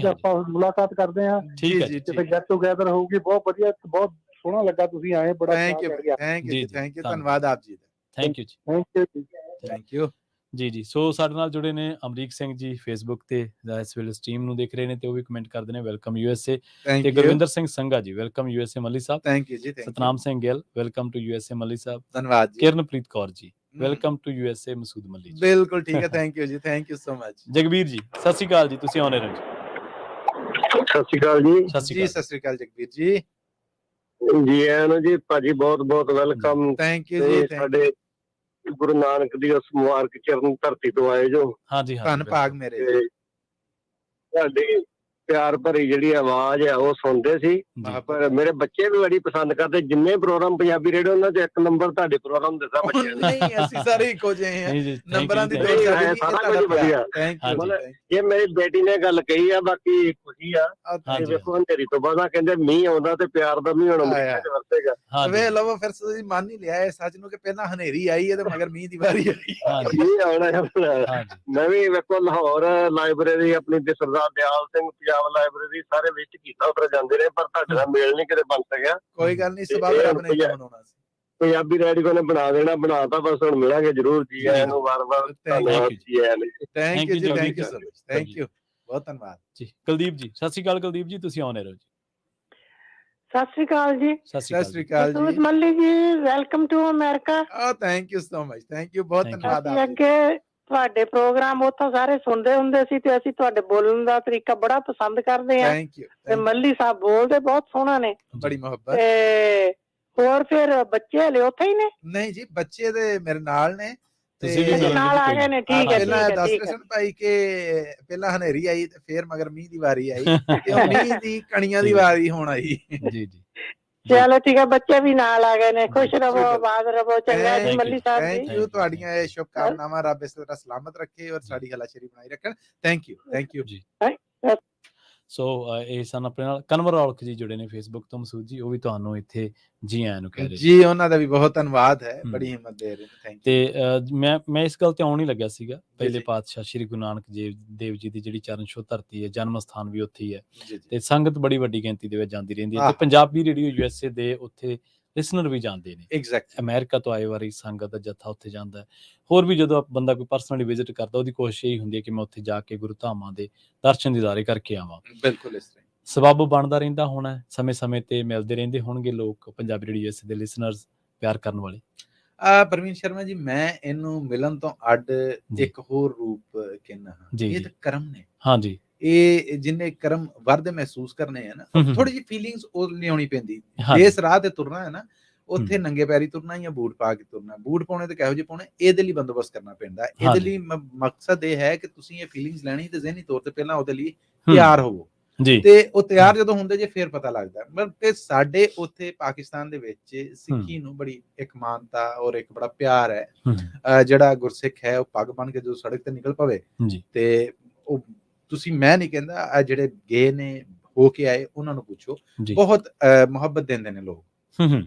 ਆਪਾਂ ਮੁਲਾਕਾਤ ਕਰਦੇ ਹਾਂ। ਠੀਕ ਹੈ ਜੀ, ਕਿਤੇ ਗੈਟ ਟੂਗੇਦਰ ਹੋਊਗੀ। ਬਹੁਤ ਵਧੀਆ, ਬਹੁਤ ਸੋਹਣਾ ਲੱਗਾ ਤੁਸੀਂ ਆਏ। ਬੜਾ ਥੈਂਕ ਯੂ, ਧੰਨਵਾਦ ਆਪ ਜੀ ਦਾ। ਥੈਂਕ ਯੂ ਜੀ, ਥੈਂਕ ਯੂ ਜੀ ਜੀ। ਸੋ ਸਾਡੇ ਨਾਲ ਜੁੜੇ ਨੇ ਅਮਰੀਕ ਸਿੰਘ ਜੀ, ਫੇਸਬੁੱਕ ਤੇ ਇਸ ਵੇਲੇ ਸਟ੍ਰੀਮ ਨੂੰ ਦੇਖ ਰਹੇ ਨੇ ਤੇ ਉਹ ਵੀ ਕਮੈਂਟ ਕਰਦੇ ਨੇ ਵੈਲਕਮ USA। ਤੇ ਗੁਰਵਿੰਦਰ ਸਿੰਘ ਸੰਘਾ ਜੀ, welcome USA Malli Sahib. Thank you ਜੀ। Satnam Singh Gill, welcome to USA Malli ਸਾਹਿਬ। ਧੰਨਵਾਦ ਜੀ। Kiranpreet Kaur ji, welcome to USA Masood ਮੱਲੀ ਜੀ। ਬਿਲਕੁਲ ਠੀਕ ਹੈ, ਥੈਂਕ ਯੂ ਜੀ, thank you so much. Jagbir ਜੀ, ਸਤਿ ਸ਼੍ਰੀ ਅਕਾਲ ਜੀ, ਤੁਸੀਂ ਆਉਣੇ ਰਹੇ ਜੀ। ਸਤਿ ਸ਼੍ਰੀ ਅਕਾਲ ਜੀ। ਸਤਿ ਸ਼੍ਰੀ ਅਕਾਲ ਜਗਬੀਰ ਜੀ। ਜੀ ਆਇਆਂ ਨੂੰ ਜੀ ਭਾਜੀ, ਬਹੁਤ ਵੈਲਕਮ। ਥੈਂਕ ਯੂ ਜੀ। ਸਾਡੇ ਗੁਰੂ ਨਾਨਕ ਦੀ ਉਸ ਮੁਬਾਰਕ ਚਰਨ ਧਰਤੀ ਤੋਂ ਆਏ ਜੋ। ਹਾਂਜੀ ਧੰਨ ਭਾਗ ਮੇਰੇ। ਤੁਹਾਡੀ ਪਿਆਰ ਭਰੀ ਜਿਹੜੀ ਆਵਾਜ਼ ਹੈ ਉਹ ਸੁਣਦੇ ਸੀ। ਜੀ ਪਰ ਮੇਰੇ ਬੱਚੇ ਵੀ ਬੜੀ ਪਸੰਦ ਕਰਦੇ, ਜਿੰਨੇ ਪ੍ਰੋਗਰਾਮ ਪੰਜਾਬੀ ਰੇਡੀਓ ਉਹਨਾਂ 'ਚ 1 ਨੰਬਰ ਤੁਹਾਡੇ ਪ੍ਰੋਗਰਾਮ ਦਿੱਤਾ ਬੱਚਿਆਂ ਨੇ। ਨਹੀਂ ਅਸੀਂ ਸਾਰੇ ਇੱਕੋ ਜਿਹੇ ਹਾਂ, ਨਹੀਂ ਜੀ, thank ਨੰਬਰਾਂ you ਦੀ ਜੀ, ਦੌੜ thank you। ਸਾਡੀ ਨਹੀਂ, ਇਹ ਸਾਰਾ ਤੁਹਾਡਾ ਕੁਝ ਵਧੀਆ। ਪਿਆਰ। ਥੈਂਕ ਯੂ ਹਾਂਜੀ। ਜੀ, ਇਹ ਮੇਰੀ ਬੇਟੀ ਨੇ ਗੱਲ ਕਹੀ ਆ, ਬਾਕੀ ਖੁਸ਼ੀ ਆ ਕਿ ਹਾਂਜੀ। ਵੇਖੋ ਹਨੇਰੀ ਤੋਂ ਬਾਅਦ ਕਹਿੰਦੇ ਮੀਂਹ ਆਉਂਦਾ ਤੇ ਪਿਆਰ ਦਾ ਮੀਂਹ ਹੁਣ ਅਮਰੀਕਾ 'ਚ ਵਰਤੇਗਾ। ਹਾਂਜੀ ਵੇ ਲਵੋ ਫਿਰ ਤੁਸੀਂ ਮੰਨ ਹੀ ਲਿਆ ਇਹ ਸੱਚ ਨੂੰ ਕਿ ਪਹਿਲਾਂ ਹਨੇਰੀ ਆਈ ਹੈ ਤੇ ਮਗਰ ਮੀਂਹ ਦੀ ਵਾਰੀ ਆਈ। ਹਾਂਜੀ ਮੀਂਹ ਆਉਣਾ ਹੈ। ਹਾਂਜੀ ਮੈਂ ਵੀ ਵੇਖੋ ਲਾਹੌਰ ਲਾਇਬ੍ਰੇਰੀ ਆਪਣੀ ਤੇ ਸਰਦਾਰ ਦਿਆਲ ਸਿੰਘ ਪੰਜਾਬ ਲਾਇਬ੍ਰੇਰੀ ਸਾਰੇ ਵਿੱਚ ਕੀਤਾ, ਉੱਧਰ ਜਾਂਦੇ ਰਹੇ, ਪਰ ਤੁਹਾਡੇ ਨਾਲ ਮੇਲ ਨਹੀਂ ਕਿਤੇ ਬਣ ਸਕਿਆ। ਕੋਈ ਗੱਲ ਨਹੀਂ, ਸਬਬ ਰੱਬ ਨੇ ਬਣਾਉਣਾ ਸੀ। ਪੰਜਾਬੀ ਰੇਡੀਓ ਨੇ ਬਣਾ ਦੇਣਾ, ਬਣਾਤਾ, ਬਸ ਹੁਣ ਮਿਲਾਂਗੇ ਜ਼ਰੂਰ। ਜੀ ਆਇਆਂ ਨੂੰ ਵਾਰ-ਵਾਰ ਧੰਨਵਾਦ ਜੀ ਆਇਆਂ ਨੂੰ। ਥੈਂਕ ਯੂ ਜੀ, ਜਗਦੀਪ ਥੈਂਕ ਯੂ ਜੀ। ਸੋ ਮਚ, ਥੈਂਕ ਯੂ, ਬਹੁਤ ਧੰਨਵਾਦ ਜੀ। ਕੁਲਦੀਪ ਜੀ, ਸਤਿ ਸ਼੍ਰੀ ਅਕਾਲ। ਕੁਲਦੀਪ ਜੀ, ਤੁਸੀਂ ਆਉਣੇ ਰਹੋ ਜੀ। ਸਤਿ ਸ਼੍ਰੀ ਅਕਾਲ ਜੀ। ਸਤਿ ਸਤਿ ਸ਼੍ਰੀ ਸ਼੍ਰੀ ਅਕਾਲ ਅਕਾਲ ਸੂਤ ਜੀ। Malli ji, welcome to America. Thank you so much, thank you, ਬਹੁਤ Thank you। ਧੰਨਵਾਦ ਅਸੀਂ ਆਪ ਜੀ। ਅੱਗੇ ਤੁਹਾਡੇ ਪ੍ਰੋਗਰਾਮ ਉੱਥੋਂ ਸਾਰੇ ਸੁਣਦੇ ਹੁੰਦੇ ਸੀ ਤੇ ਅਸੀਂ ਤੁਹਾਡੇ ਬੋਲਣ ਦਾ ਤਰੀਕਾ ਬੜਾ ਪਸੰਦ ਕਰਦੇ ਹਾਂ ਥੈਂਕ ਯੂ, ਤੇ ਮੱਲੀ ਸਾਹਿਬ ਬੋਲਦੇ ਬਹੁਤ ਸੋਹਣਾ ਨੇ ਬੜੀ ਮੁਹੱਬਤ। ਤੇ ਹੋਰ ਫਿਰ ਬੱਚੇ ਹਲੇ ਉੱਥੇ ਹੀ ਨੇ? ਨਹੀਂ ਜੀ, ਬੱਚੇ ਦੇ ਮੇਰੇ ਨਾਲ ਨੇ। ਤੁਸੀਂ ਵੀ ਅੱਛਾ, ਮਿਲੋ ਨਾਲ ਆ ਗਏ ਨੇ, ਠੀਕ ਹੈ ਪਹਿਲਾਂ ਠੀਕ ਹੈ ਦੱਸ ਠੀਕ ਰਹੇ ਹੈ। ਸਨ ਭਾਈ ਕਿ ਪਹਿਲਾਂ ਹਨੇਰੀ ਆਈ ਤੇ ਫਿਰ ਮਗਰ ਮੀਂਹ ਦੀ ਵਾਰੀ ਆਈ ਤੇ ਉਹ ਮੀਂਹ ਦੀ ਕਣੀਆਂ ਦੀ ਵਾਰੀ ਹੁਣ ਆਈ। ਜੀ ਜੀ। ਚਲੋ ਠੀਕ ਹੈ, ਬੱਚੇ ਵੀ ਨਾਲ ਆ ਗਏ ਨੇ। ਖੁਸ਼ ਰਹੋ, ਆਬਾਦ ਰਹੋ, ਚੰਗਾ ਜੀ Thank ਮੱਲੀ you। ਸਾਹਿਬ ਥੈਂਕ ਜੀ। ਯੂ, ਤੁਹਾਡੀਆਂ ਇਹ ਸ਼ੁਭ ਕਾਮਨਾਵਾਂ ਰੱਬ ਇਸ ਤਰ੍ਹਾਂ ਸਲਾਮਤ ਰੱਖੇ ਔਰ ਸਾਡੀ ਹਲਾਸ਼ੇਰੀ ਬਣਾਈ ਰੱਖਣ। ਥੈਂਕ ਯੂ, ਥੈਂਕ ਯੂ ਜੀ। ਹਾਂ। ਸੋ ਇਹ ਸਨ ਆਪਣੇ ਨਾਲ ਕਨਵਰ ਔਲਖ ਜੀ ਜੁੜੇ ਨੇ ਫੇਸਬੁੱਕ ਤੋਂ। ਮਸੂਦ ਜੀ, ਉਹ ਵੀ ਤੁਹਾਨੂੰ ਇੱਥੇ ਜੀ ਆਇਆਂ ਨੂੰ ਕਹਿ ਰਹੇ ਜੀ, ਉਹਨਾਂ ਦਾ ਵੀ ਬਹੁਤ ਧੰਨਵਾਦ ਹੈ, ਬੜੀ ਹਿੰਮਤ ਦੇ ਰਹੇ ਨੇ। Thank you. ਤੇ ਮੈਂ ਇਸ ਗੱਲ ਤੇ ਆਉਣ ਹੀ ਲੱਗਿਆ ਸੀਗਾ। ਪਹਿਲੇ ਜੀ। ਪਾਤਸ਼ਾਹ ਸ਼੍ਰੀ ਗੁਰੂ ਨਾਨਕ ਦੇਵ ਜੀ ਦੀ ਜਿਹੜੀ ਚਰਨ ਛੋਹ ਧਰਤੀ ਹੈ, ਜਨਮ ਸਥਾਨ ਵੀ ਉੱਥੇ ਹੀ ਹੈ ਜੀ ਜੀ। ਤੇ ਸੰਗਤ ਬੜੀ ਵੱਡੀ ਗਿਣਤੀ ਦੇ ਵਿੱਚ ਜਾਂਦੀ ਰਹਿੰਦੀ ਹੈ ਤੇ ਆਹ। ਪੰਜਾਬੀ ਰੇਡੀਓ USA ਦੇ ਉੱਥੇ ਲਿਸਨਰ ਵੀ ਜਾਂਦੇ ਨੇ। ਐਗਜ਼ੈਕਟਲੀ। ਅਮਰੀਕਾ ਤੋਂ ਆਏ ਵਾਰੀ ਸੰਗਤ ਦਾ ਜੱਥਾ ਉੱਥੇ ਜਾਂਦਾ ਹੈ। ਹੋਰ ਵੀ ਜਦੋਂ ਬੰਦਾ ਕੋਈ ਪਰਸਨਲੀ ਵਿਜ਼ਿਟ ਕਰਦਾ, ਉਹਦੀ ਕੋਸ਼ਿਸ਼ ਇਹੀ ਹੁੰਦੀ ਹੈ ਕਿ ਮੈਂ ਉੱਥੇ ਜਾ ਕੇ ਗੁਰੂ ਧਾਮਾਂ ਦੇ ਦਰਸ਼ਨ ਦੀਦਾਰੇ ਕਰਕੇ ਆਵਾਂ। ਬਿਲਕੁਲ ਇਸ ਤਰ੍ਹਾਂ। ਸਬੱਬ ਬਣਦਾ ਰਹਿੰਦਾ ਹੋਣਾ, ਸਮੇਂ-ਸਮੇਂ ਤੇ ਮਿਲਦੇ ਰਹਿੰਦੇ ਹੋਣਗੇ ਲੋਕ ਪੰਜਾਬੀ ਰੇਡੀਓ USA ਦੇ ਲਿਸਨਰਸ, ਪਿਆਰ ਕਰਨ ਵਾਲੇ। ਪ੍ਰਵੀਨ ਸ਼ਰਮਾ ਜੀ, ਮੈਂ ਇਹਨੂੰ ਮਿਲਣ ਤੋਂ ਅੱਡ ਜੀ। ਇੱਕ ਹੋਰ ਰੂਪ ਕਹਿੰਦਾ ਹਾਂ। ਜੀ, ਇਹ ਜੀ। ਤਾਂ ਕਰਮ ਨੇ। ਹਾਂਜੀ। ਇਹ ਜਿੰਨੇ ਕਰਮ ਵਰਦੇ ਮਹਿਸੂਸ ਕਰਨੇ ਆ ਨਾ, ਹਮ। ਥੋੜੀ ਜਿਹੀ ਫੀਲਿੰਗਸ ਉਹ ਲਿਆਉਣੀ ਪੈਂਦੀ। ਹਾਂਜੀ। ਜਿਸ ਰਾਹ ਤੇ ਤੁਰਨਾ ਹੈ ਨਾ, ਉੱਥੇ ਨੰਗੇ ਪੈਰੀ ਤੁਰਨਾ ਜਾਂ ਬੂਟ ਪਾ ਕੇ ਤੁਰਨਾ। ਬੂਟ ਪਾਉਣੇ ਤੇ ਕਿਹੋ ਜਿਹੇ ਪਾਉਣੇ, ਇਹਦੇ ਲਈ ਬੰਦੋਬਸਤ ਕਰਨਾ ਪੈਂਦਾ। ਇਹਦੇ ਹਾਂਜੀ। ਲਈ ਮਕਸਦ ਇਹ ਹੈ ਕਿ ਤੁਸੀਂ ਇਹ ਫੀਲਿੰਗਸ ਲੈਣੀ ਤੇ ਜ਼ਿਹਨੀ ਤੌਰ ਤੇ ਪਹਿਲਾਂ ਉਹਦੇ ਲਈ ਤਿਆਰ ਹੋਵੋ। ਜੀ। ਤੇ ਉਹ ਤਿਆਰ ਜਦੋਂ ਹੁੰਦੇ ਜੇ ਫਿਰ ਪਤਾ ਲੱਗਦਾ। ਮਤਲਬ ਤੇ ਸਾਡੇ ਉੱਥੇ ਪਾਕਿਸਤਾਨ ਦੇ ਵਿੱਚ ਸਿੱਖੀ ਨੂੰ ਬੜੀ ਇੱਕ ਮਾਨਤਾ ਔਰ ਇੱਕ ਬੜਾ ਪਿਆਰ ਹੈ। ਜਿਹੜਾ ਗੁਰਸਿੱਖ ਹੈ ਉਹ ਪੱਗ ਬਣ ਕੇ ਜਦੋਂ ਸੜਕ ਤੇ ਨਿਕਲ ਪਵੇ ਜੀ। ਤੇ ਉਹ ਤੁਸੀਂ, ਮੈਂ ਨਹੀਂ ਕਹਿੰਦਾ, ਆ ਜਿਹੜੇ ਗਏ ਨੇ ਹੋ ਕੇ ਆਏ ਉਹਨਾਂ ਨੂੰ ਪੁੱਛੋ, ਜੀ। ਬਹੁਤ ਮੁਹੱਬਤ ਦਿੰਦੇ ਨੇ ਲੋਕ।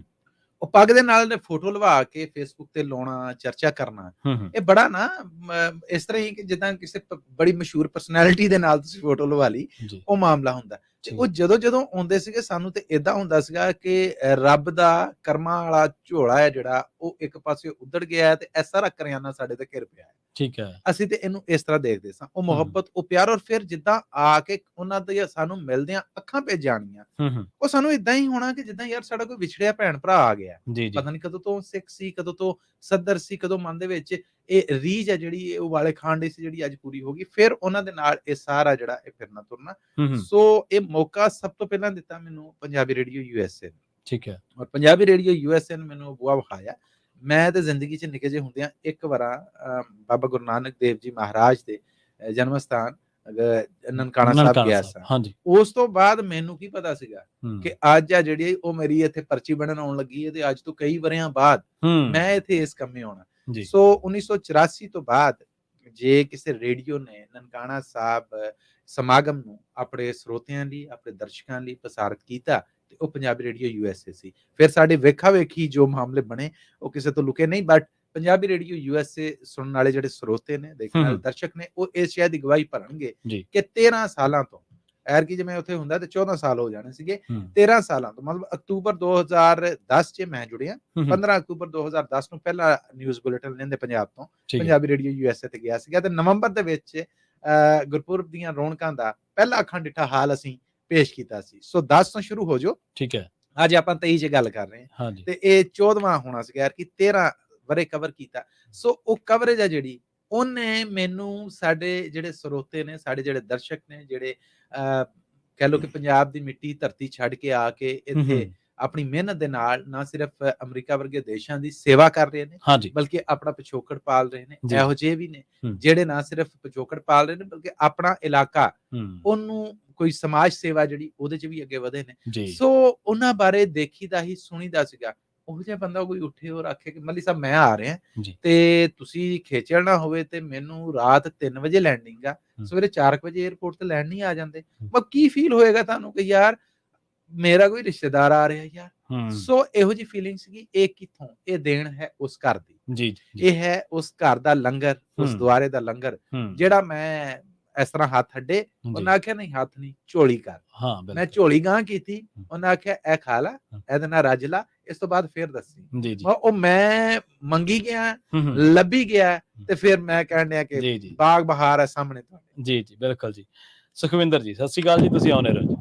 ਉਹ ਪੱਗ ਦੇ ਨਾਲ ਨੇ ਫੋਟੋ ਲਵਾ ਕੇ ਫੇਸਬੁੱਕ ਤੇ ਲਾਉਣਾ, ਚਰਚਾ ਕਰਨਾ, ਇਹ ਬੜਾ ਨਾ ਇਸ ਤਰ੍ਹਾਂ ਹੀ ਕਿ ਜਿੱਦਾਂ ਕਿਸੇ ਬੜੀ ਮਸ਼ਹੂਰ ਪਰਸਨੈਲਿਟੀ ਦੇ ਨਾਲ ਤੁਸੀਂ ਫੋਟੋ ਲਵਾ ਲਈ, ਜੀ। ਉਹ ਮਾਮਲਾ ਹੁੰਦਾ। ਤੇ ਉਹ ਜਦੋਂ ਆਉਂਦੇ ਸੀਗੇ, ਸਾਨੂੰ ਤੇ ਏਦਾਂ ਹੁੰਦਾ ਸੀਗਾ ਕਿ ਰੱਬ ਦਾ ਕਰਮਾਂ ਵਾਲਾ ਝੋਲਾ ਹੈ ਜਿਹੜਾ, ਉਹ ਇੱਕ ਪਾਸੇ ਉੱਧੜ ਗਿਆ ਹੈ ਤੇ ਇਹ ਸਾਰਾ ਕਰਿਆਨਾ ਸਾਡੇ ਤੇ ਘਿਰ ਪਿਆ ਹੈ। ਠੀਕ ਹੈ। ਅਸੀਂ ਤੇ ਇਹਨੂੰ ਇਸ ਤਰ੍ਹਾਂ ਦੇਖਦੇ ਸਾਂ। ਉਹ ਮੁਹੱਬਤ, ਉਹ ਪਿਆਰ, ਔਰ ਫਿਰ ਜਿੱਦਾਂ ਆ ਕੇ ਉਹਨਾਂ ਦੇ ਸਾਨੂੰ ਮਿਲਦਿਆਂ ਅੱਖਾਂ ਭੇਜ ਜਾਣੀਆਂ, ਉਹ ਸਾਨੂੰ ਇਦਾਂ ਹੀ ਹੋਣਾ ਕਿ ਜਿੱਦਾਂ ਯਾਰ ਸਾਡਾ ਕੋਈ ਵਿਛੜਿਆ ਭੈਣ ਭਰਾ ਆ ਗਿਆ। ਜੀ ਜੀ। ਪਤਾ ਨਹੀਂ ਕਦੋਂ ਤੋਂ ਸਿੱਖ ਸੀ, ਕਦੋਂ ਤੋਂ ਸੱਦਰ ਸੀ, ਕਦੋਂ ਮਨ ਦੇ ਵਿੱਚ ਇਹ ਰੀਝ ਹੈ ਜਿਹੜੀ ਉਹ ਵਾਲੇ ਖਾਣ ਦੀ ਸੀ, ਜਿਹੜੀ ਅੱਜ ਪੂਰੀ ਹੋ ਗਈ। ਫਿਰ ਉਹਨਾਂ ਦੇ ਨਾਲ ਇਹ ਸਾਰਾ ਜਿਹੜਾ ਇਹ ਫਿਰਨਾ ਤੁਰਨਾ। ਸੋ ਇਹ ਮੌਕਾ ਸਭ ਤੋਂ ਪਹਿਲਾਂ ਦਿੱਤਾ ਮੈਨੂੰ ਪੰਜਾਬੀ ਰੇਡੀਓ USA ਨੇ। ਠੀਕ ਹੈ। ਔਰ ਪੰਜਾਬੀ ਰੇਡੀਓ USA ਨੇ ਮੈਨੂੰ ਬੂਹਾ ਵਿਖਾਇਆ। ਮੈਂ ਤੇ ਜ਼ਿੰਦਗੀ 'ਚ ਨਿੱਕੇ ਜਿਹੇ ਹੁੰਦਿਆਂ ਇੱਕ ਵਾਰ ਬਾਬਾ ਗੁਰੂ ਨਾਨਕ ਦੇਵ ਜੀ ਮਹਾਰਾਜ ਦੇ ਜਨਮ ਸਥਾਨ ਨਨਕਾਣਾ ਸਾਹਿਬ ਗਿਆ ਸਾਂ। ਹਾਂਜੀ। ਉਸ ਤੋਂ ਬਾਅਦ ਮੈਨੂੰ ਕੀ ਪਤਾ ਸੀਗਾ ਕਿ ਅੱਜ ਆ ਜਿਹੜੀ ਉਹ ਮੇਰੀ ਇੱਥੇ ਪਰਚੀ ਬਣਨ ਆਉਣ ਲੱਗੀ ਹੈ ਤੇ ਅੱਜ ਤੋਂ ਕਈ ਵਰਿਆਂ ਬਾਅਦ ਮੈਂ ਇੱਥੇ ਇਸ ਕੰਮੇ ਆਉਣਾ। ਸੋ 1984 ਤੋਂ ਬਾਅਦ ਜੇ ਕਿਸੇ ਰੇਡੀਓ ਨੇ ਨਨਕਾਣਾ ਸਾਹਿਬ ਸਮਾਗਮ ਨੂੰ ਆਪਣੇ ਸਰੋਤਿਆਂ ਲਈ, ਆਪਣੇ ਦਰਸ਼ਕਾਂ ਲਈ ਪ੍ਰਸਾਰਿਤ ਕੀਤਾ ਤੇ ਉਹ ਪੰਜਾਬੀ ਰੇਡੀਓ USA ਸੀ। ਫਿਰ ਸਾਡੇ ਵੇਖਾ ਵੇਖੀ ਜੋ ਮਾਮਲੇ ਬਣੇ ਉਹ ਕਿਸੇ ਤੋਂ ਲੁਕੇ ਨਹੀਂ, ਬਟ ਪੰਜਾਬੀ ਰੇਡੀਓ USA ਸੁਣਨ ਵਾਲੇ ਜਿਹੜੇ ਸਰੋਤੇ ਨੇ, ਦੇਖਣ ਵਾਲੇ ਦਰਸ਼ਕ ਨੇ, ਉਹ ਇਸ ਸ਼ਾਇਦ ਦੀ ਗਵਾਹੀ ਭਰਨਗੇ ਕਿ 13 ਸਾਲਾਂ ਤੋਂ, ਐਰਕੀ ਜੇ ਮੈਂ ਉੱਥੇ ਹੁੰਦਾ ਤੇ 14 ਸਾਲ ਹੋ ਜਾਣੇ ਸੀਗੇ, 13 ਸਾਲਾਂ ਤੋਂ, ਮਤਲਬ ਅਕਤੂਬਰ 2010 ਚ ਮੈਂ ਜੁੜਿਆ। 15 ਅਕਤੂਬਰ 2010 ਨੂੰ ਪਹਿਲਾ ਨਿਊਜ਼ ਬੁਲੇਟਿਨ ਲੈਂਦੇ ਪੰਜਾਬ ਤੋਂ ਪੰਜਾਬੀ ਰੇਡੀਓ USA ਤੇ ਗਿਆ ਸੀਗਾ ਤੇ ਨਵੰਬਰ ਦੇ ਵਿੱਚ ਗੁਰਪੁਰਬ ਦੀਆਂ ਰੌਣਕਾਂ ਦਾ ਪਹਿਲਾ ਅੱਖਾਂ ਡਿੱਠਾ ਹਾਲ ਅਸੀਂ ਪੇਸ਼ ਕੀਤਾ ਸੀ। ਸੋ 10 ਤੋਂ ਸ਼ੁਰੂ ਹੋ ਜਾਓ। ਠੀਕ ਹੈ। ਅੱਜ ਆਪਾਂ 23 ਚ ਗੱਲ ਕਰ ਰਹੇ ਹਾਂ ਤੇ ਇਹ 14ਵਾਂ ਹੋਣਾ ਸੀਗਾ ਯਾਰ ਕਿ 13 ਵਰੇ ਕਵਰ ਕੀਤਾ। ਸੋ ਉਹ ਕਵਰੇਜ ਆ ਜਿਹੜੀ, ਉਹਨੇ ਮੈਨੂੰ ਸਾਡੇ ਜਿਹੜੇ ਸਰੋਤੇ ਨੇ, ਸਾਡੇ ਜਿਹੜੇ ਦਰਸ਼ਕ ਨੇ, ਜਿਹੜੇ ਕਹਿ ਲਓ ਕਿ ਪੰਜਾਬ ਦੀ ਮਿੱਟੀ ਧਰਤੀ ਛੱਡ ਕੇ ਆ ਕੇ ਇੱਥੇ ਆਪਣੀ ਮਿਹਨਤ ਦੇ ਨਾਲ ਨਾ ਸਿਰਫ ਅਮਰੀਕਾ ਵਰਗੇ ਦੇਸ਼ਾਂ ਦੀ ਸੇਵਾ ਕਰ ਰਹੇ ਨੇ, ਹਾਂਜੀ ਬਲਕਿ ਆਪਣਾ ਪਿਛੋਕੜ ਪਾਲ ਰਹੇ ਨੇ। ਜੀ। ਇਹੋ ਜਿਹੇ ਵੀ ਨੇ ਹੂੰ। ਜਿਹੜੇ ਨਾ ਸਿਰਫ ਪਿਛੋਕੜ ਪਾਲ ਰਹੇ ਨੇ, ਬਲਕਿ ਆਪਣਾ ਇਲਾਕਾ ਹੂੰ ਉਹਨੂੰ ਕੋਈ ਸਮਾਜ ਸੇਵਾ ਜਿਹੜੀ ਉਹਦੇ 'ਚ ਵੀ ਅੱਗੇ ਵਧੇ ਨੇ। ਜੀ ਸੋ ਉਹਨਾਂ ਬਾਰੇ ਦੇਖੀਦਾ ਹੀ ਸੁਣੀਦਾ ਸੀਗਾ। ਉਹੋ ਜਿਹਾ ਬੰਦਾ ਕੋਈ ਉੱਠੇ ਔਰ ਆਖੇ ਕਿ ਮੱਲੀ ਸਾਹਿਬ ਮੈਂ ਆ ਰਿਹਾ ਜੀ ਤੇ ਤੁਸੀਂ ਖੇਚਲ ਨਾ ਹੋਵੇ ਤੇ ਮੈਨੂੰ ਰਾਤ 3 ਵਜੇ ਲੈਂਡਿੰਗ ਆ, ਸਵੇਰੇ 4 ਵਜੇ 에ਅਰਪੋਰਟ ਤੇ ਲੈਣ ਨਹੀਂ ਆ ਜਾਂਦੇ। ਮਤਲਬ ਕੀ ਫੀਲ ਹੋਏਗਾ ਤੁਹਾਨੂੰ ਕਿ ਯਾਰ ਮੇਰਾ ਕੋਈ ਰਿਸ਼ਤੇਦਾਰ ਆ ਰਿਹਾ ਯਾਰ। ਹੂੰ ਸੋ ਇਹੋ ਜਿਹੀ ਫੀਲਿੰਗ ਸੀਗੀ। ਇਹ ਕਿੱਥੋਂ? ਇਹ ਦੇਣ ਹੈ ਉਸ ਘਰ ਦੀ। ਜੀ ਜੀ ਇਹ ਹੈ ਉਸ ਘਰ ਦਾ ਲੰਗਰ, ਉਸ ਹੂੰ। ਦੁਆਰੇ ਦਾ ਲੰਗਰ ਹੂੰ ਜਿਹੜਾ ਮੈਂ ਇਸ ਤਰ੍ਹਾਂ ਹੱਥ ਅੱਡੇ। ਜੀ ਉਹਨਾਂ ਆਖਿਆ ਨਹੀਂ ਹੱਥ ਨਹੀਂ, ਝੋਲੀ ਕਰ। ਹਾਂ ਮੈਂ ਬਿਲਕੁਲ ਝੋਲੀ ਗਾਂਹ ਕੀਤੀ। ਉਹਨਾਂ ਆਖਿਆ ਇਹ ਖਾ ਲਾ, ਇਹਦੇ ਨਾਲ ਰੱਜ ਲਾ, ਇਸ ਤੋਂ ਬਾਅਦ ਫਿਰ ਦੱਸੀ। ਜੀ ਜੀ ਉਹ ਮੈਂ ਮੰਗੀ ਗਿਆ, ਹੂੰ ਲੱਭੀ ਗਿਆ ਤੇ ਫਿਰ ਮੈਂ ਕਹਿਣ ਡਿਆ ਕਿ ਜੀ ਜੀ ਬਾਗ ਬਹਾਰ ਹੈ ਸਾਹਮਣੇ ਤੁਹਾਡੇ। ਜੀ ਜੀ ਬਿਲਕੁਲ ਜੀ। ਸੁਖਵਿੰਦਰ ਜੀ ਸਤਿ ਸ਼੍ਰੀ ਅਕਾਲ ਜੀ, ਤੁਸੀਂ ਆਉਣੇ ਰਹੋ ਜੀ।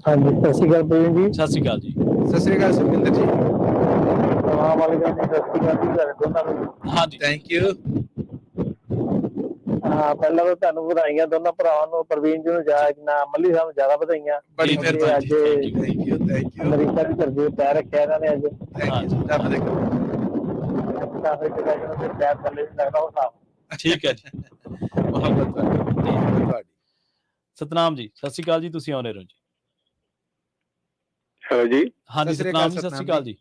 ਹਾਂਜੀ, ਸਤਿ ਸ਼੍ਰੀ ਅਕਾਲ ਪ੍ਰਵੀਨ ਜੀ। ਸਤਿ ਸ਼੍ਰੀ ਅਕਾਲ ਜੀ। ਸਤਿ ਸ੍ਰੀ ਅਕਾਲ ਸੁਖਿੰਦਰ ਜੀ। ਸਲਾਮ ਵਾਲੇਕੁਮ ਜੀ, ਸਤਿ ਸ਼੍ਰੀ ਅਕਾਲ ਜੀ ਤੁਹਾਡੇ ਦੋਨਾਂ ਨੂੰ। ਹਾਂਜੀ ਥੈਂਕ ਯੂ। ਹਾਂ, ਪਹਿਲਾਂ ਤਾਂ ਤੁਹਾਨੂੰ ਵਧਾਈਆਂ ਦੋਨਾਂ ਭਰਾਵਾਂ ਨੂੰ, ਪ੍ਰਵੀਨ ਜੀ ਨੂੰ ਜ਼ਿਆਦਾ, ਮੱਲੀ ਸਾਹਿਬ ਨੂੰ ਜ਼ਿਆਦਾ ਵਧਾਈਆਂ। ਬੜੀ ਜੀ, ਮਿਹਰਬਾਨੀ ਅੱਜ ਜੀ। Thank you thank you America ਦੀ ਧਰਤੀ ਤੇ ਪੈਰ ਰੱਖਿਆ ਇਹਨਾਂ ਨੇ। ਅੱਜ ਥੈਂਕ ਯੂ ਜੀ। ਰੱਬ ਦੇ ਕਰੋ। ਕਾਫੀ ਜਗ੍ਹਾ ਤੇ ਪੈਰ ਥੱਲੇ ਵੀ ਲੱਗਦਾ ਉਹ ਸਾਹ। ਠੀਕ ਹੈ ਜੀ। ਮੁਹੱਬਤ ਤੁਹਾਡੀ, ਮੁਹੱਬਤ ਤੁਹਾਡੀ। ਸਤਨਾਮ ਜੀ ਸਤਿ ਸ਼੍ਰੀ ਅਕਾਲ ਜੀ, ਤੁਸੀਂ ਆਉਣੇ ਰਹੋ ਜੀ। ਹੈਲੋ ਜੀ। ਹਾਂਜੀ ਸਤਿ ਸ਼੍ਰੀ ਸਤਨਾਮ ਅਕਾਲ, ਜੀ ਸਤਿ ਸ਼੍ਰੀ ਅਕਾਲ ਜੀ।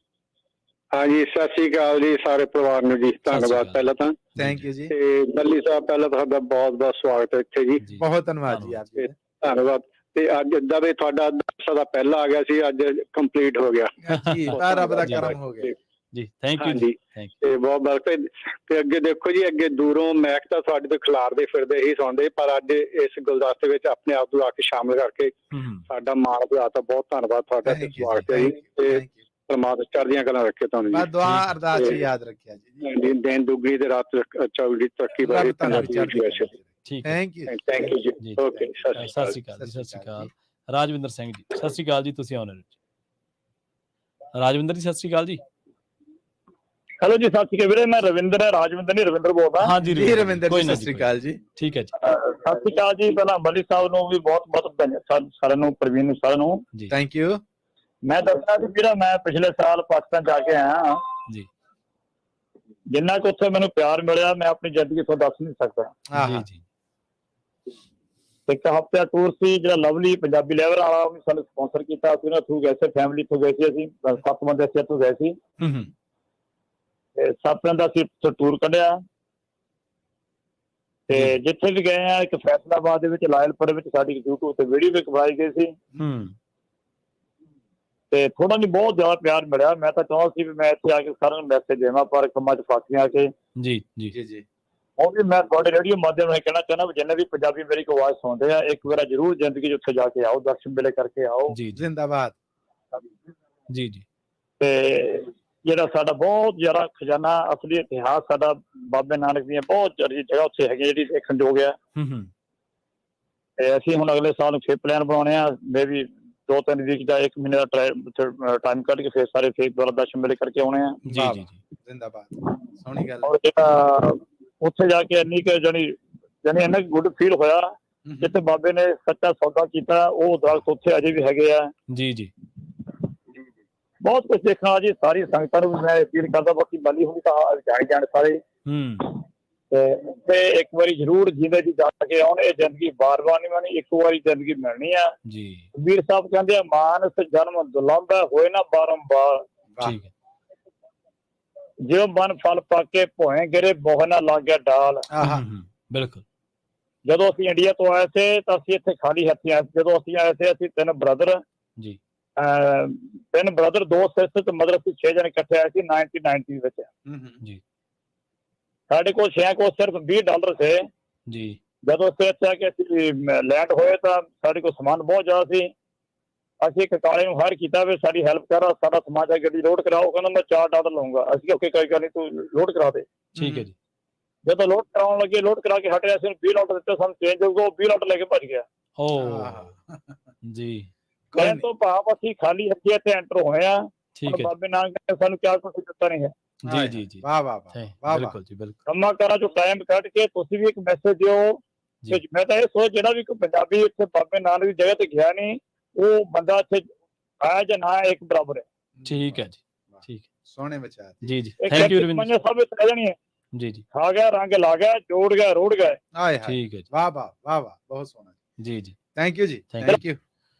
ਹਾਂਜੀ, ਸਤਿ ਸ਼੍ਰੀ ਅਕਾਲ ਜੀ ਸਾਰੇ ਪਰਿਵਾਰ ਨੂੰ ਜੀ। ਧੰਨਵਾਦ ਪਹਿਲਾਂ ਤਾਂ। ਥੈਂਕ ਯੂ ਜੀ। ਤੇ ਬੱਲੀ ਸਾਹਿਬ ਪਹਿਲਾਂ ਤੁਹਾਡਾ ਬਹੁਤ ਬਹੁਤ ਸਵਾਗਤ ਹੈ ਇੱਥੇ ਜੀ। ਜੀ ਬਹੁਤ ਧੰਨਵਾਦ ਜੀ ਆਪ ਜੀ। ਧੰਨਵਾਦ। ਤੇ ਅੱਜ ਏਦਾਂ ਵੀ ਤੁਹਾਡਾ 10 ਦਾ ਪਹਿਲਾ ਆ ਗਿਆ ਸੀ, ਅੱਜ ਕੰਪਲੀਟ ਹੋ ਗਿਆ ਜੀ ਰੱਬ ਦਾ ਕਰਮ ਹੋ ਗਿਆ ਜੀ। ਥੈਂਕ ਯੂ ਹਾਂਜੀ। ਜੀ। Thank you. ਤੇ ਬਹੁਤ ਬਹੁਤ ਤੇ ਅੱਗੇ ਦੇਖੋ ਜੀ, ਅੱਗੇ ਦੂਰੋਂ ਮੈਕ ਤਾਂ ਤੁਹਾਡੇ ਤੋਂ ਖਿਲਾਰਦੇ ਫਿਰਦੇ ਹੀ ਸੁਣਦੇ, ਪਰ ਅੱਜ ਇਸ ਗੁਲਦਸਤੇ ਵਿੱਚ ਆਪਣੇ ਆਪ ਨੂੰ ਆ ਕੇ ਸ਼ਾਮਿਲ ਕਰਕੇ ਸਾਡਾ ਮਾਣ ਵਧਾਤਾ। ਬਹੁਤ ਧੰਨਵਾਦ ਤੁਹਾਡਾ। ਸਵਾਗਤ ਹੈ ਜੀ। ਤੇ ਪਰਮਾਤਮਾ ਚੜ੍ਹਦੀਆਂ ਕਲਾਂ ਰੱਖੇ ਤੁਹਾਨੂੰ ਜੀ। ਬਸ ਦੁਆ ਅਰਦਾਸ ਚ ਯਾਦ ਰੱਖਿਆ ਜੀ। ਦਿਨ ਦੁਗਣੀ ਤੇ ਰਾਤ ਚੌਗਣੀ ਤਰੱਕੀ ਬਾਰੇ ਪੰਜਾਬੀ ਵੈਸੇ। ਠੀਕ ਹੈ। ਥੈਂਕ ਯੂ ਥੈਂਕ ਯੂ ਜੀ। ਓਕੇ, ਸਤਿ ਸ਼੍ਰੀ ਅਕਾਲ ਜੀ। ਸਤਿ ਸ਼੍ਰੀ ਅਕਾਲ। ਰਾਜਵਿੰਦਰ ਸਿੰਘ ਜੀ ਸਤਿ ਸ਼੍ਰੀ ਅਕਾਲ ਜੀ, ਤੁਸੀਂ ਆਉਣੇ ਰਹੋ ਜੀ। ਰਾਜਵਿੰਦਰ ਜੀ ਸਤਿ ਸ਼੍ਰੀ ਅਕਾਲ ਜੀ। ਹੈਲੋ ਜੀ, ਸਤਿ ਸ਼੍ਰੀ ਅਕਾਲ ਵੀਰੇ। ਮੈਂ ਰਵਿੰਦਰ ਹੈ, ਰਾਜਵਿੰਦਰ ਨਹੀਂ ਰਵਿੰਦਰ ਬੋਲਦਾ। ਹਾਂਜੀ ਜੀ ਰਵਿੰਦਰ ਜੀ, ਨਾ ਸਤਿ ਸ਼੍ਰੀ ਅਕਾਲ ਜੀ। ਠੀਕ ਹੈ ਜੀ। ਸਤਿ ਸ਼੍ਰੀ ਅਕਾਲ ਜੀ। ਪਹਿਲਾਂ ਬੱਲੀ ਸਾਹਿਬ ਨੂੰ ਵੀ ਬਹੁਤ ਬਹੁਤ ਧੰਨਵਾਦ, ਸਾਰਿਆਂ ਨੂੰ, ਪ੍ਰਵੀਨ ਨੂੰ, ਸਾਰਿਆਂ ਨੂੰ ਜੀ। ਥੈਂਕ ਯੂ ਮੈਂ ਦੱਸਣਾ ਸੀ ਵੀਰਾ, ਮੈਂ ਪਿਛਲੇ ਸਾਲ ਪਾਕਿਸਤਾਨ ਜਾ ਕੇ ਆਇਆ ਜੀ। ਜਿੰਨਾ ਕੁ ਉੱਥੇ ਮੈਨੂੰ ਪਿਆਰ ਮਿਲਿਆ ਮੈਂ ਆਪਣੀ ਜ਼ਿੰਦਗੀ ਤੋਂ ਦੱਸ ਨਹੀਂ ਸਕਦਾ। ਜੀ ਜੀ। ਇੱਕ ਹਫ਼ਤੇ ਦਾ ਟੂਰ ਸੀ ਜਿਹੜਾ ਲਵਲੀ ਪੰਜਾਬੀ ਲੈਵਲ ਵਾਲਾ, ਉਹਨੇ ਸਾਨੂੰ ਸਪਾਂਸਰ ਕੀਤਾ ਸੀ। ਉਹਨਾਂ ਥਰੂ ਗਏ ਸੀ, ਫੈਮਿਲੀ ਤੋਂ ਗਏ ਸੀ। ਅਸੀਂ 7 ਬੰਦੇ ਅਸੀਂ ਇੱਥੋਂ ਗਏ ਸੀ ਤੇ 7 ਦਿਨ ਦਾ ਅਸੀਂ ਟੂਰ ਕੱਢਿਆ। ਤੇ ਜਿੱਥੇ ਵੀ ਗਏ ਆ, ਇੱਕ ਫੈਸਲਾਬਾਦ ਦੇ ਵਿੱਚ, ਲਾਇਲਪੁਰ ਵਿੱਚ ਸਾਡੀ YouTube ਤੇ ਵੀਡੀਓ ਵੀ ਕਰਵਾਈ ਗਈ ਸੀ। ਤੇ ਥੋੜਾ ਨਹੀਂ ਬਹੁਤ ਜ਼ਿਆਦਾ ਪਿਆਰ ਮਿਲਿਆ। ਮੈਂ ਤਾਂ ਚਾਹੁੰਦਾ ਸੀ ਵੀ ਮੈਂ ਇੱਥੇ ਆ ਕੇ ਸਾਰਿਆਂ ਨੂੰ ਮੈਸੇਜ ਦੇਵਾਂ, ਪਰ ਕੰਮਾਂ 'ਚ ਫਸ ਗਿਆ ਕਿ ਜੀ ਜੀ ਜੀ। ਉਹ ਵੀ ਮੈਂ ਤੁਹਾਡੇ ਰੇਡੀਓ ਮਾਧਿਅਮ ਨਾਲ ਕਹਿਣਾ ਚਾਹੁੰਦਾ ਵੀ ਜਿੰਨੇ ਵੀ ਪੰਜਾਬੀ ਮੇਰੀ ਆਵਾਜ਼ ਸੁਣਦੇ ਆ, ਇੱਕ ਵਾਰ ਜ਼ਰੂਰ ਜ਼ਿੰਦਗੀ 'ਚ ਉੱਥੇ ਜਾ ਕੇ ਆਓ, ਦਰਸ਼ਨ ਮੇਲੇ ਕਰਕੇ ਆਓ। ਜੀ ਜ਼ਿੰਦਾਬਾਦ। ਜੀ ਜੀ। ਤੇ ਜਿਹੜਾ ਸਾਡਾ ਬਹੁਤ ਜ਼ਿਆਦਾ ਖਜ਼ਾਨਾ, ਅਸਲੀ ਇਤਿਹਾਸ ਸਾਡਾ ਬਾਬੇ ਨਾਨਕ ਦੀਆਂ ਬਹੁਤ ਜ਼ਿਆਦਾ ਜਗ੍ਹਾ ਉੱਥੇ ਹੈਗੀ ਜਿਹੜੀ ਦੇਖਣ ਯੋਗ ਆ। ਤੇ ਅਸੀਂ ਹੁਣ ਅਗਲੇ ਸਾਲ ਨੂੰ ਫਿਰ ਪਲਾਨ ਬਣਾਉਣੇ ਆ, ਮੇ ਵੀ 2-3 ਵੀਕ ਦਾ, 1 ਮਹੀਨੇ ਦਾ ਟਾਈਮ ਕੱਢ ਕੇ ਫਿਰ ਸਾਰੇ ਫੇਰ ਦੁਆਰਾ ਦਰਸ਼ਨ ਮੇਲੇ ਕਰਕੇ ਆਉਣੇ ਆ। ਜੀ ਜੀ ਜੀ। ਜ਼ਿੰਦਾਬਾਦ। ਸੋਹਣੀ ਗੱਲ। ਔਰ ਜਿਹੜਾ ਉੱਥੇ ਜਾ ਕੇ ਇੰਨੀ ਕੁ ਜਾਣੀ ਇੰਨਾ ਗੁੱਡ ਫੀਲ ਹੋਇਆ, ਜਿੱਥੇ ਬਾਬੇ ਨੇ ਸੱਚਾ ਸੌਦਾ ਕੀਤਾ, ਉਹ ਦਰਖਤ ਉੱਥੇ ਅਜੇ ਵੀ ਹੈਗੇ ਆ। ਜੀ ਜੀ। ਬਹੁਤ ਕੁਝ ਦੇਖਣਾ ਜੀ। ਸਾਰੀ ਸੰਗਤਾਂ ਨੂੰ ਮੈਂ ਅਪੀਲ ਕਰਦਾ, ਬਾਕੀ ਬਾਲੀ ਹੁਣ ਤਾਂ ਜਾਣ ਸਾਰੇ ਤੇ ਇੱਕ ਵਾਰੀ ਜ਼ਰੂਰ ਜਿੰਦੇ ਜੀ ਜਾ ਕੇ ਆਉਣ। ਇਹ ਜ਼ਿੰਦਗੀ ਬਾਰ-ਬਾਰ ਨਹੀਂ ਮਿਲਣੀ, ਇੱਕ ਵਾਰੀ ਜ਼ਿੰਦਗੀ ਮਿਲਣੀ ਆ ਜੀ। ਵੀਰ ਸਾਹਿਬ ਕਹਿੰਦੇ ਆ, ਮਾਨਸ ਜਨਮ ਦੁਲੰਭ ਹੋਏ ਨਾ ਬਾਰੰਬਾਰ। ਠੀਕ ਹੈ। ਜਿਉ ਮਨ ਫਲ ਪਾਕੇ ਭੋਏ ਗਿਰੇ, ਬੋਹ ਨਾ ਲੱਗਿਆ ਡਾਲ। ਬਿਲਕੁਲ। ਜਦੋਂ ਅਸੀਂ ਇੰਡੀਆ ਤੋਂ ਆਏ ਸੀ ਤਾਂ ਅਸੀਂ ਇੱਥੇ ਖਾਲੀ ਹੱਥੀਂ ਆਏ। ਜਦੋਂ ਅਸੀਂ ਆਏ ਸੀ, ਅਸੀਂ 3 ਬ੍ਰਦਰ ਜੀ, 3 ਬ੍ਰਦਰ 2 ਸਿਸਟਰ ਤੇ ਮਦਰ, ਅਸੀਂ 6 ਜਣੇ ਇਕੱਠੇ ਆਏ ਸੀ 1990 ਵਿੱਚ ਜੀ। ਸਾਡੇ ਕੋਲ ਸ਼ੈਂਕ ਕੋਲ ਸਿਰਫ $20 ਸੀ ਜੀ। ਜਦੋਂ ਅਸੀਂ ਇੱਥੇ ਆ ਕੇ ਅਸੀਂ ਲੈਂਡ ਹੋਏ ਤਾਂ ਸਾਡੇ ਕੋਲ ਸਮਾਨ ਬਹੁਤ ਜ਼ਿਆਦਾ ਸੀ। ਅਸੀਂ ਇੱਕ ਕਾਲੇ ਨੂੰ ਹਾਇਰ ਕੀਤਾ ਵੀ ਸਾਡੀ ਹੈਲਪ ਕਰ, ਸਾਡਾ ਸਮਾਨ ਆ ਗੱਡੀ ਲੋਡ ਕਰਾਓ। ਕਹਿੰਦਾ ਮੈਂ $4 ਲਊਂਗਾ। ਅਸੀਂ ਓਕੇ ਕੋਈ ਗੱਲ ਨਹੀਂ, ਤੂੰ ਲੋਡ ਕਰਾ ਦੇ। ਠੀਕ ਹੈ ਜੀ। ਜਦੋਂ ਲੋਡ ਕਰਾਉਣ ਲੱਗੇ, ਲੋਡ ਕਰਾ ਕੇ ਹਟਿਆ, ਅਸੀਂ $20 ਦਿੱਤੇ, ਸਾਨੂੰ ਚੇਂਜ ਹੋਊਗਾ। ਉਹ $20 ਲੈ ਕੇ ਭੱਜ ਗਿਆ। ਜੀ। ਕਹਿਣ ਤੋਂ ਭਾਵ ਅਸੀਂ ਖਾਲੀ ਹੱਥੀਂ ਇੱਥੇ ਐਂਟਰ ਹੋਏ ਆ। ਠੀਕ ਹੈ। ਬਾਬੇ ਨਾਨਕ ਨੇ ਸਾਨੂੰ ਕਿਆ ਕੁਛ ਦਿੱਤਾ ਨਹੀਂ ਹੈ। ਜੀ ਜੀ ਜੀ। ਵਾਹ ਵਾਹ ਵਾਹ। ਬਿਲਕੁਲ ਜੀ, ਬਿਲਕੁਲ। ਕੰਮਾਂ ਕਾਰਾਂ ਚੋਂ ਟਾਈਮ ਕੱਢ ਕੇ ਤੁਸੀਂ ਵੀ ਇੱਕ ਮੈਸੇਜ ਦਿਓ। ਮੈਂ ਤਾਂ ਇਹ ਸੋਚ, ਜਿਹੜਾ ਵੀ ਕੋਈ ਪੰਜਾਬੀ ਇੱਥੇ ਬਾਬੇ ਨਾਨਕ ਦੀ ਜਗ੍ਹਾ ਤੇ ਗਿਆ ਨਹੀਂ, ਉਹ ਬੰਦਾ ਇੱਥੇ ਹੈ ਜਾਂ ਨਾ ਇੱਕ ਬਰਾਬਰ ਹੈ। ਠੀਕ ਹੈ ਜੀ, ਠੀਕ ਹੈ ਸੋਹਣੇ ਵਿਚਾਰ ਜੀ ਜੀ। ਇੱਕ ਥੈਂਕ ਯੂ ਇੱਕ ਰਵਿੰਦਰ ਪੰਜਾਂ ਸਭ ਵਿੱਚ ਰਹਿ ਜਾਣੀ ਹੈ। ਜੀ ਜੀ, ਖਾ ਗਿਆ ਰੰਗ ਲਾ ਗਿਆ ਜੋੜ ਗਿਆ ਰੋੜ ਗਿਆ। ਹਾਏ ਹਾਏ ਠੀਕ ਹੈ ਜੀ, ਵਾਹ ਵਾਹ ਵਾਹ ਵਾਹ ਬਹੁਤ ਸੋਹਣਾ ਜੀ ਜੀ। ਥੈਂਕ ਯੂ ਜੀ Thank ਥੈਂਕ ਯੂ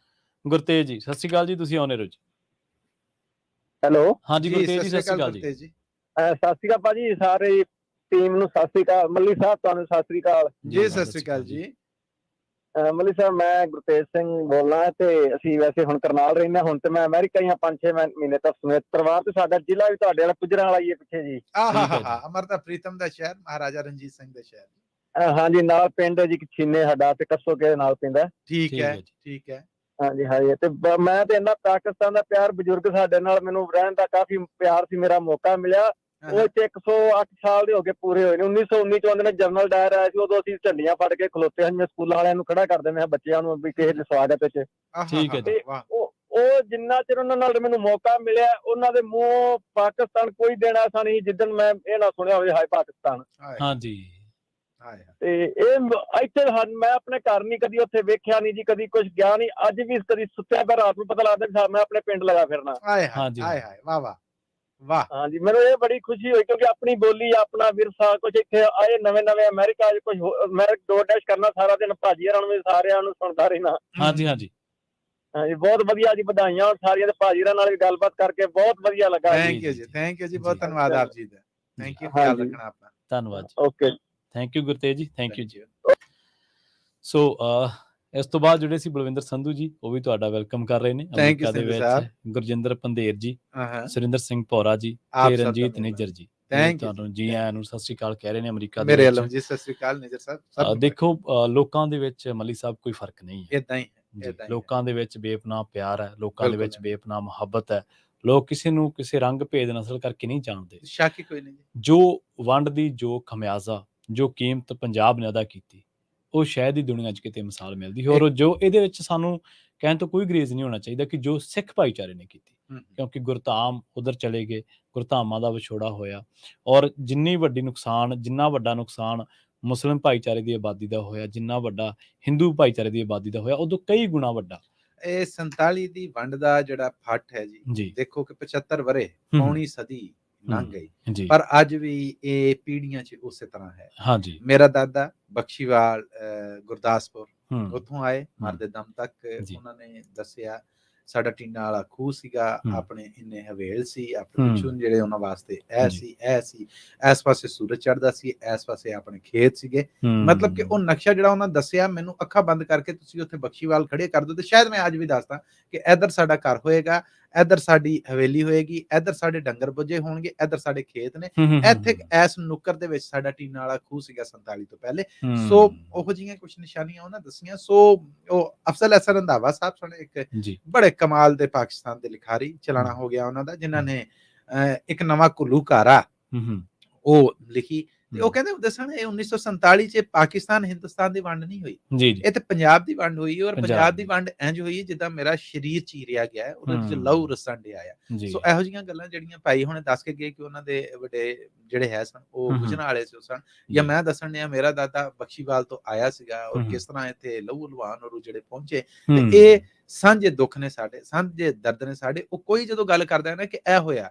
ਗੁਰਤੇਜ ਜੀ, ਸਤਿ ਸ਼੍ਰੀ ਅਕਾਲ ਜੀ, ਤੁਸੀਂ ਆਉਣੇ ਰਹੋ ਜੀ। ਹੈਲੋ ਹਾਂਜੀ ਗੁਰਤੇਜ ਜੀ, ਸਤਿ ਸ਼੍ਰੀ ਅਕਾਲ ਜੀ। ਗੁਰਤੇਜ ਜੀ ਸਤਿ ਸ਼੍ਰੀ ਅਕਾਲ ਭਾਜੀ, ਸਾਰੇ ਟੀਮ ਨੂੰ ਸਤਿ ਸ਼੍ਰੀ ਅਕਾਲ। ਮੱਲੀ ਸਾਹਿਬ ਤੁਹਾਨੂੰ ਸਤਿ ਸ਼੍ਰੀ ਅਕਾਲ। ਜੀ ਸਤਿ ਸ਼੍ਰੀ ਅਕਾਲ ਜੀ। ਮੱਲੀ ਸਾਹਿਬ ਮੈਂ ਗੁਰਤੇਜ ਸਿੰਘ ਬੋਲਣਾ ਤੇ ਅਸੀਂ ਵੈਸੇ ਹੁਣ ਕਰਨਾਲ ਰਹਿੰਦੇ, ਹੁਣ ਤੇ ਮੈਂ ਅਮਰੀਕਾ ਹੀ 5-6 ਮਹੀਨੇ ਤੱਕ ਸਮੇਤ ਪਰਿਵਾਰ ਤੇ ਸਾਡਾ ਜ਼ਿਲ੍ਹਾ ਵੀ ਤੁਹਾਡੇ ਵਾਲਾ ਪੁੱਜਰਾਂ ਵਾਲਾ ਹੀ ਹੈ ਪਿੱਛੇ ਜੀ। ਆਹਾ ਅਮਰਤਾ ਪ੍ਰੀਤਮ ਦਾ ਸ਼ਹਿਰ, ਮਹਾਰਾਜਾ ਰਣਜੀਤ ਸਿੰਘ ਦਾ ਸ਼ਹਿਰ। ਹਾਂਜੀ ਨਾਲ ਪਿੰਡ ਜੀ ਛੀਨੇ ਸਾਡਾ ਤੇ ਕੱਸੋ ਕੇ ਨਾਲ ਪੈਂਦਾ। ਠੀਕ ਠੀਕ ਹੈ ਹੈ ਜੀ। ਠੀਕ ਹੈ। ਹਾਂਜੀ ਹਾਂਜੀ ਤੇ ਮੈਂ ਤੇ ਇੰਨਾ ਪਾਕਿਸਤਾਨ ਦਾ ਪਿਆਰ, ਬਜ਼ੁਰਗ ਸਾਡੇ ਨਾਲ ਮੈਨੂੰ ਰਹਿਣ ਦਾ ਕਾਫੀ ਪਿਆਰ ਸੀ, ਮੇਰਾ ਮੌਕਾ ਮਿਲਿਆ। ਉਹ ਇੱਥੇ 108 ਸਾਲ ਦੇ ਹੋ ਗਏ ਪੂਰੇ ਹੋਏ ਨੇ। 1919 ਚ ਉਹਦੇ ਜਨਰਲ ਡਾਇਰ ਆਇਆ ਸੀ, ਉਦੋਂ ਅਸੀਂ ਝੰਡੀਆਂ ਫੜ ਕੇ ਖਲੋਤੇ ਹਾਂ। ਮੈਂ ਸਕੂਲਾਂ ਵਾਲਿਆਂ ਨੂੰ ਖੜਾ ਕਰ ਦਿੰਦੇ ਹਾਂ, ਬੱਚਿਆਂ ਨੂੰ ਵੀ ਕਿਸੇ ਦੇ ਸਵਾਗਤ ਵਿੱਚ। ਠੀਕ ਹੈ ਜੀ। ਵਾਹ ਉਹ ਜਿੰਨਾ ਚਿਰ ਉਹਨਾਂ ਨਾਲ ਮੈਨੂੰ ਮੌਕਾ ਮਿਲਿਆ, ਉਹਨਾਂ ਦੇ ਮੂੰਹ ਪਾਕਿਸਤਾਨ ਕੋਈ ਦਿਨ ਐਸਾ ਨਹੀਂ ਜਿੱਦਣ ਮੈਂ ਇਹ ਨਾ ਸੁਣਿਆ ਹੋਵੇ ਹਾਏ ਪਾਕਿਸਤਾਨ। ਹਾਂਜੀ ਤੇ ਇਹ ਇੱਥੇ ਮੈਂ ਆਪਣੇ ਘਰ ਨਹੀਂ ਕਦੀ ਉੱਥੇ ਵੇਖਿਆ ਨਹੀਂ ਜੀ, ਕਦੀ ਕੁਝ ਗਿਆ ਨਹੀਂ। ਅੱਜ ਵੀ ਕਦੀ ਸੁੱਤਿਆ ਪਿਆ ਰਾਤ ਨੂੰ ਪਤਾ ਲੱਗਦਾ ਮੈਂ ਆਪਣੇ ਪਿੰਡ ਲਗਾ ਫਿਰਨਾ। ਹਾਂਜੀ ਹਾਏ ਹਾਏ ਵਾਹ ਵਾਹ ਵਾਹ। ਹਾਂਜੀ ਮੈਨੂੰ ਇਹ ਬੜੀ ਖੁਸ਼ੀ ਹੋਈ ਕਿਉਂਕਿ ਆਪਣੀ ਬੋਲੀ, ਆਪਣਾ ਵਿਰਸਾ, ਕੁਝ ਇੱਥੇ ਆਏ ਨਵੇਂ ਅਮਰੀਕਾ ਚ ਕੁਝ ਮੈਂ ਡੋਰ-ਡੈਸ਼ ਕਰਨਾ ਸਾਰਾ ਦਿਨ, ਭਾਜੀ ਹਰਾਂ ਨੂੰ ਸਾਰਿਆਂ ਨੂੰ ਸੁਣਦਾ ਰਹਿਣਾ। ਹਾਂਜੀ ਹਾਂਜੀ ਹਾਂਜੀ ਬਹੁਤ ਵਧੀਆ ਜੀ, ਵਧਾਈਆਂ ਸਾਰੀਆਂ ਦੇ ਭਾਜੀ ਹਰਾਂ ਨਾਲ ਵੀ ਗੱਲਬਾਤ ਕਰਕੇ ਬਹੁਤ ਵਧੀਆ ਲੱਗਾ। ਥੈਂਕ ਯੂ ਜੀ, ਥੈਂਕ ਯੂ ਜੀ, ਬਹੁਤ ਧੰਨਵਾਦ ਆਪ ਜੀ ਦਾ। ਥੈਂਕ ਯੂ, ਖਿਆਲ ਰੱਖਣਾ ਆਪਣਾ। ਧੰਨਵਾਦ ਜੀ। ਓਕੇ ਥੈਂਕ ਯੂ ਗੁਰਤੇਜ ਜੀ, ਥੈਂਕ ਯੂ ਜੀ। ਸੋ ਇਸ ਤੋਂ ਬਾਅਦ ਜਿਹੜੇ ਸੀ ਬਲਵਿੰਦਰ ਸੰਧੂ ਜੀ, ਉਹ ਵੀ ਤੁਹਾਡਾ ਵੈਲਕਮ ਕਰ ਰਹੇ ਨੇ ਅਮਰੀਕਾ ਦੇ ਵਿੱਚ। ਗੁਰਜਿੰਦਰ ਪੰਧੇਰ ਜੀ, ਸੁਰਿੰਦਰ ਸਿੰਘ ਭੌਰਾ ਜੀ ਤੇ ਰਣਜੀਤ ਨਿੱਜਰ ਜੀ, ਤੁਹਾਨੂੰ ਜੀ ਆਇਆਂ ਨੂੰ ਸਤਿ ਸ਼੍ਰੀ ਅਕਾਲ ਕਹਿ ਰਹੇ ਨੇ ਅਮਰੀਕਾ ਦੇ ਮੇਰੇ ਵੱਲੋਂ ਜੀ ਸਤਿ ਸ਼੍ਰੀ ਅਕਾਲ ਨਿੱਜਰ ਸਾਹਿਬ। ਦੇਖੋ ਲੋਕਾਂ ਦੇ ਵਿੱਚ ਮੱਲੀ ਸਾਹਿਬ ਕੋਈ ਫਰਕ ਨਹੀਂ ਹੈ, ਇਦਾਂ ਹੀ ਲੋਕਾਂ ਦੇ ਵਿੱਚ ਬੇਪਨਾਹ ਪਿਆਰ ਹੈ, ਲੋਕਾਂ ਦੇ ਵਿੱਚ ਬੇਪਨਾਹ ਮੁਹੱਬਤ ਹੈ। ਲੋਕ ਕਿਸੇ ਨੂੰ ਕਿਸੇ ਰੰਗ ਭੇਦ ਨਸਲ ਕਰਕੇ ਨਹੀਂ ਜਾਣਦੇ। ਸ਼ੱਕ ਹੀ ਕੋਈ ਨਹੀਂ। ਜੋ ਵੰਡ ਦੀ ਜੋ ਖਮਿਆਜ਼ਾ, ਜੋ ਕੀਮਤ ਪੰਜਾਬ ਨੇ ਅਦਾ ਕੀਤੀ, ਉਹ ਸ਼ਾਇਦ ਹੀ ਦੁਨੀਆ 'ਚ ਕਿਤੇ ਮਿਸਾਲ ਮਿਲਦੀ ਹੈ। ਔਰ ਜੋ ਇਹਦੇ ਵਿੱਚ ਸਾਨੂੰ ਕਹਿਣ ਤੋਂ ਕੋਈ ਗਰੇਜ਼ ਨਹੀਂ ਹੋਣਾ ਚਾਹੀਦਾ ਕਿ ਜੋ ਸਿੱਖ ਭਾਈਚਾਰੇ ਨੇ ਕੀਤੀ, ਕਿਉਂਕਿ ਗੁਰਧਾਮ ਉਧਰ ਚਲੇ ਗਏ, ਗੁਰਧਾਮਾਂ ਦਾ ਵਿਛੋੜਾ ਹੋਇਆ। ਔਰ ਜਿੰਨਾ ਵੱਡਾ ਨੁਕਸਾਨ ਮੁਸਲਿਮ ਭਾਈਚਾਰੇ ਦੀ ਆਬਾਦੀ ਦਾ ਹੋਇਆ, ਜਿੰਨਾ ਵੱਡਾ ਹਿੰਦੂ ਭਾਈਚਾਰੇ ਦੀ ਆਬਾਦੀ ਦਾ ਹੋਇਆ, ਉਦੋਂ ਕਈ ਗੁਣਾ ਵੱਡਾ ਇਹ 47 ਦੀ ਵੰਡ ਦਾ ਜਿਹੜਾ ਫੱਟ ਹੈ ਜੀ, ਦੇਖੋ ਕਿ 75 ਵਰੇ, ਪੌਣੀ ਸਦੀ ਲੰਘ ਗਈ, ਪਰ ਅੱਜ ਵੀ ਇਹ ਪੀੜ੍ਹੀਆਂ 'ਚ ਉਸੇ ਤਰ੍ਹਾਂ ਹੈ। ਹਾਂਜੀ, ਮੇਰਾ ਦਾਦਾ ਬਖਸ਼ੀਵਾਲ ਗੁਰਦਾਸਪੁਰ ਉੱਥੋਂ ਆਏ, ਮਰਦੇ ਦਮ ਤੱਕ ਉਹਨਾਂ ਨੇ ਦੱਸਿਆ ਸਾਡਾ ਟੀਨਾ ਵਾਲਾ ਖੂਹ ਸੀਗਾ, ਆਪਣੇ ਇੰਨੇ ਹਵੇਲ ਸੀ, ਆਪਣੇ ਪਿੱਛੋਂ ਜਿਹੜੇ ਉਹਨਾਂ ਵਾਸਤੇ ਇਹ ਸੀ, ਇਸ ਪਾਸੇ ਸੂਰਜ ਚੜ੍ਹਦਾ ਸੀ, ਇਸ ਪਾਸੇ ਆਪਣੇ ਖੇਤ ਸੀਗੇ। ਮਤਲਬ ਕਿ ਉਹ ਨਕਸ਼ਾ ਜਿਹੜਾ ਉਹਨਾਂ ਦੱਸਿਆ, ਮੈਨੂੰ ਅੱਖਾਂ ਬੰਦ ਕਰਕੇ ਤੁਸੀਂ ਉੱਥੇ ਬਖਸ਼ੀਵਾਲ ਖੜੇ ਕਰ ਦਿਓ ਤੇ ਸ਼ਾਇਦ ਮੈਂ ਅੱਜ ਵੀ ਦੱਸਦਾ ਕਿ ਇੱਧਰ ਸਾਡਾ ਘਰ ਹੋਏਗਾ, ਇੱਧਰ ਸਾਡੀ ਹਵੇਲੀ ਹੋਏਗੀ, ਇੱਧਰ ਸਾਡੇ ਡੰਗਰ ਬੱਝੇ ਹੋਣਗੇ, ਇੱਧਰ ਸਾਡੇ ਖੇਤ ਨੇ, ਇੱਥੇ ਇਸ ਨੁੱਕਰ ਦੇ ਵਿੱਚ ਸਾਡਾ ਟੀਨਾ ਵਾਲਾ ਖੂਹ ਸੀਗਾ 47 ਤੋਂ ਪਹਿਲੇ। ਸੋ ਉਹੋ ਜਿਹੀਆਂ ਕੁਝ ਨਿਸ਼ਾਨੀਆਂ ਉਹਨਾਂ ਦੱਸੀਆਂ। ਸੋ ਉਹ ਅਫਜ਼ਲ ਹਸਨ ਰੰਧਾਵਾ ਸਾਹਿਬ ਸਨ, ਇੱਕ ਬੜੇ ਕਮਾਲ ਦੇ ਪਾਕਿਸਤਾਨ ਦੇ ਲਿਖਾਰੀ, ਚਲਾਣਾ ਹੋ ਗਿਆ ਉਹਨਾਂ ਦਾ, ਜਿਨ੍ਹਾਂ ਨੇ ਇੱਕ ਨਵਾਂ ਘੁਲੂਘਾਰਾ ਉਹ ਲਿਖੀ। ਤੇ ਉਹ ਕਹਿੰਦੇ ਹੁੰਦੇ ਸਨ ਇਹ 1947 ਚ ਪਾਕਿਸਤਾਨ ਹਿੰਦੁਸਤਾਨ ਦੀ ਵੰਡ ਨਹੀਂ ਹੋਈ, ਇਹ ਤੇ ਪੰਜਾਬ ਦੀ ਵੰਡ ਹੋਈ। ਔਰ ਪੰਜਾਬ ਦੀ ਵੰਡ ਇੰਜ ਹੋਈ ਜਿੱਦਾਂ ਮੇਰਾ ਸਰੀਰ ਚੀਰਿਆ ਗਿਆ, ਉਹਦੇ ਵਿੱਚ ਲਹੂ ਰਸਣ ਡਿਆ ਆ। ਸੋ ਇਹੋ ਜਿਹੀਆਂ ਗੱਲਾਂ ਜਿਹੜੀਆਂ ਭਾਈ ਹੁਣੇ ਦੱਸ ਕੇ ਗਏ ਕਿ ਉਹਨਾਂ ਦੇ ਵੱਡੇ ਜਿਹੜੇ ਹੈ ਸਨ ਉਹ ਗੁਜਰਾਂ ਵਾਲੇ ਸਨ, ਜਾਂ ਮੈਂ ਦੱਸਣ ਡਿਆ ਮੇਰਾ ਦਾਦਾ ਬਖਸ਼ੀਵਾਲ ਤੋਂ ਆਇਆ ਸੀਗਾ, ਔਰ ਕਿਸ ਤਰ੍ਹਾਂ ਇੱਥੇ ਲਹੂ ਲੁਹਾਨ ਔਰ ਜਿਹੜੇ ਪਹੁੰਚੇ। ਤੇ ਇਹ ਸਾਂਝੇ ਦੁੱਖ ਨੇ ਸਾਡੇ, ਸਾਂਝੇ ਦਰਦ ਨੇ ਸਾਡੇ। ਉਹ ਕੋਈ ਜਦੋਂ ਗੱਲ ਕਰਦਾ ਹੈ ਨਾ ਕਿ ਇਹ ਹੋਇਆ,